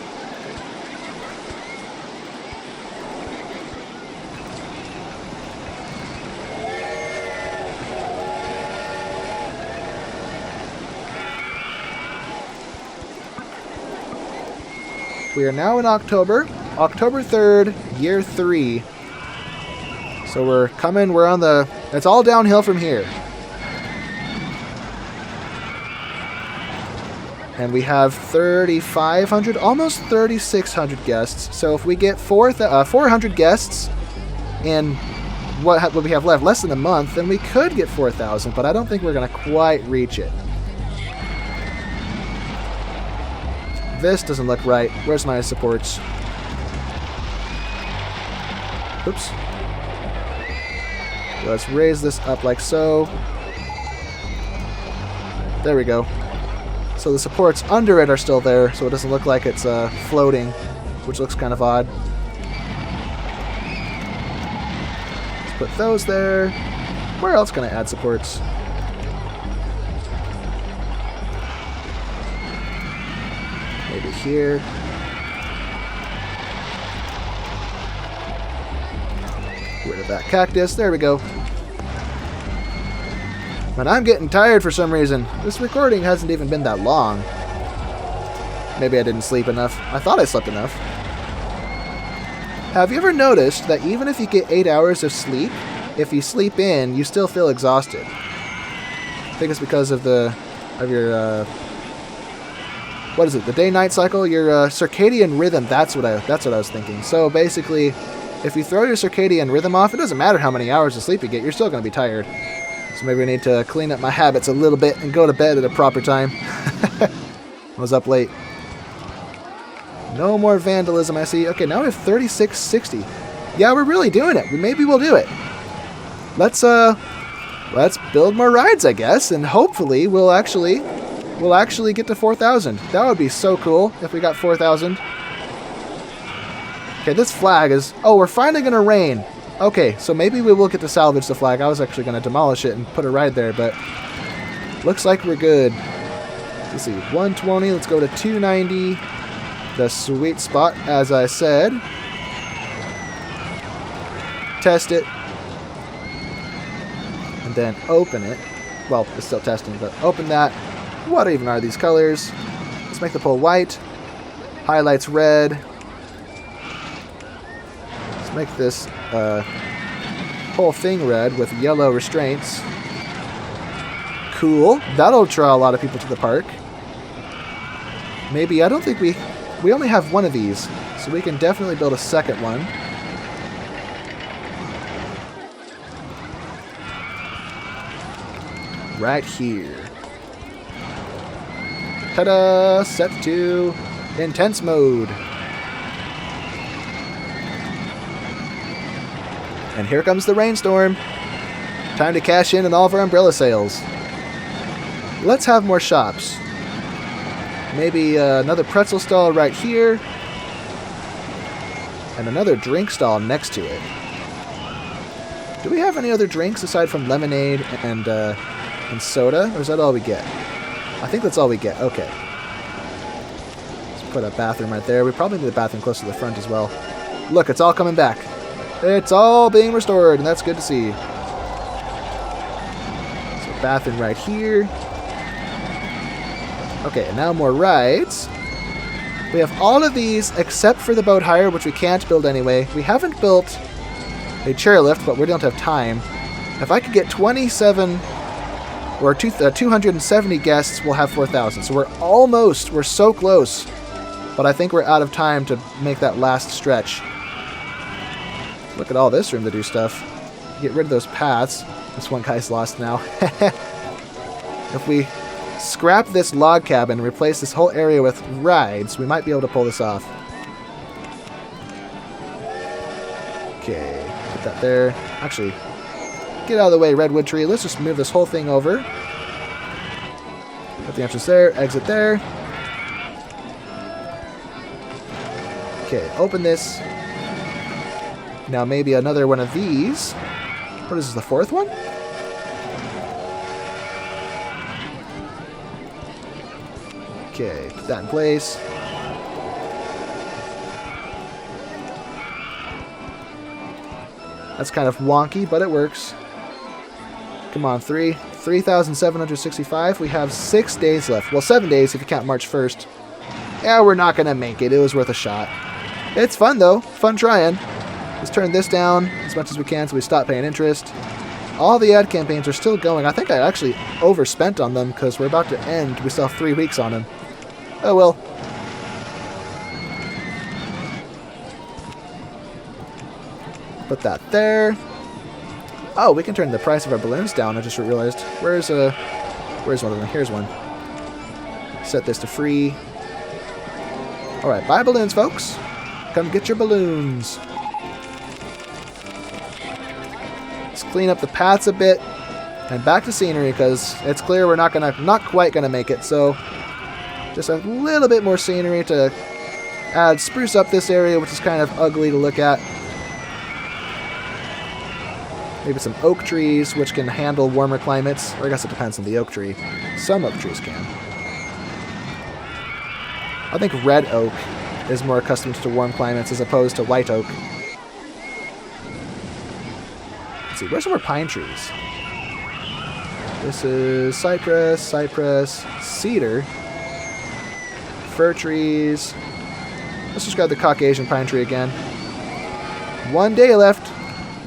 Speaker 1: We are now in October 3rd, year 3. So we're on the, it's all downhill from here. And we have 3,500, almost 3,600 guests. So if we get 400 guests in what we have left, less than a month, then we could get 4,000, but I don't think we're going to quite reach it. This doesn't look right. Where's my supports? Oops. Let's raise this up like so. There we go. So the supports under it are still there, so it doesn't look like it's floating, which looks kind of odd. Let's put those there. Where else can I add supports? Maybe here. Get rid of that cactus. There we go. And I'm getting tired for some reason. This recording hasn't even been that long. Maybe I didn't sleep enough. I thought I slept enough. Have you ever noticed that even if you get 8 hours of sleep, if you sleep in, you still feel exhausted? I think it's because of your what is it? The day-night cycle, your circadian rhythm. That's what I was thinking. So basically, if you throw your circadian rhythm off, it doesn't matter how many hours of sleep you get. You're still going to be tired. So maybe I need to clean up my habits a little bit and go to bed at a proper time. I was up late. No more vandalism, I see. Okay, now we have 3660. Yeah, we're really doing it. Maybe we'll do it. Let's build more rides, I guess, and hopefully we'll actually get to 4,000. That would be so cool if we got 4,000. Okay, this flag is... Oh, we're finally going to rain. Okay, so maybe we will get to salvage the flag. I was actually going to demolish it and put a ride there, but looks like we're good. Let's see, 120. Let's go to 290. The sweet spot, as I said. Test it. And then open it. Well, it's still testing, but open that. What even are these colors? Let's make the pole white. Highlights red. Let's make this whole thing red with yellow restraints. Cool. That'll draw a lot of people to the park. Maybe, I don't think we only have one of these, so we can definitely build a second one. right here. Ta-da! Set to intense mode. And here comes the rainstorm. Time to cash in on all of our umbrella sales. Let's have more shops. Maybe another pretzel stall right here. And another drink stall next to it. Do we have any other drinks aside from lemonade and soda? Or is that all we get? I think that's all we get. Okay. Let's put a bathroom right there. We probably need a bathroom close to the front as well. Look, it's all coming back. It's all being restored, and that's good to see. So, bathroom right here. Okay, and now more rides. We have all of these except for the boat hire, which we can't build anyway. We haven't built a chairlift, but we don't have time. If I could get 27 or 270 guests, we'll have 4,000. So we're so close. But I think we're out of time to make that last stretch. Look at all this room to do stuff. Get rid of those paths. This one guy's lost now. If we scrap this log cabin and replace this whole area with rides, we might be able to pull this off. Okay, put that there. Actually, get out of the way, redwood tree. Let's just move this whole thing over. Put the entrance there, exit there. Okay, open this. Now maybe another one of these. What is this, the fourth one? Okay, put that in place. That's kind of wonky, but it works. Come on, 3,765. We have 6 days left. Well, 7 days if you count March 1st. Yeah, we're not going to make it. It was worth a shot. It's fun, though. Fun trying. Let's turn this down as much as we can so we stop paying interest. All the ad campaigns are still going. I think I actually overspent on them because we're about to end. We still have 3 weeks on them. Oh, well. Put that there. Oh, we can turn the price of our balloons down. I just realized. Where's one of them? Here's one. Set this to free. Alright, buy balloons, folks. Come get your balloons. Let's clean up the paths a bit. And back to scenery, because it's clear we're not quite gonna make it, so just a little bit more scenery to spruce up this area, which is kind of ugly to look at. Maybe some oak trees, which can handle warmer climates. Or I guess it depends on the oak tree. Some oak trees can. I think red oak is more accustomed to warm climates as opposed to white oak. Let's see, where's some more pine trees? This is cypress, cedar, fir trees. Let's just grab the Caucasian pine tree again. 1 day left.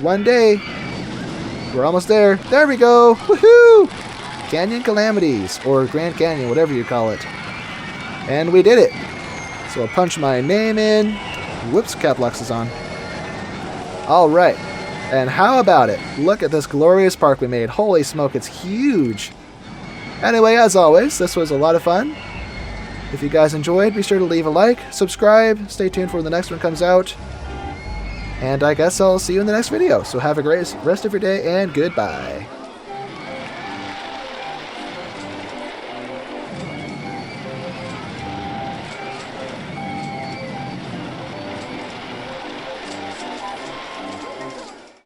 Speaker 1: 1 day. We're almost there. There we go. Woohoo! Canyon Calamities, or Grand Canyon, whatever you call it. And we did it. So I'll punch my name in. Whoops, cap locks is on. All right. And how about it? Look at this glorious park we made. Holy smoke, it's huge. Anyway, as always, this was a lot of fun. If you guys enjoyed, be sure to leave a like, subscribe, stay tuned for when the next one comes out. And I guess I'll see you in the next video. So have a great rest of your day, and goodbye.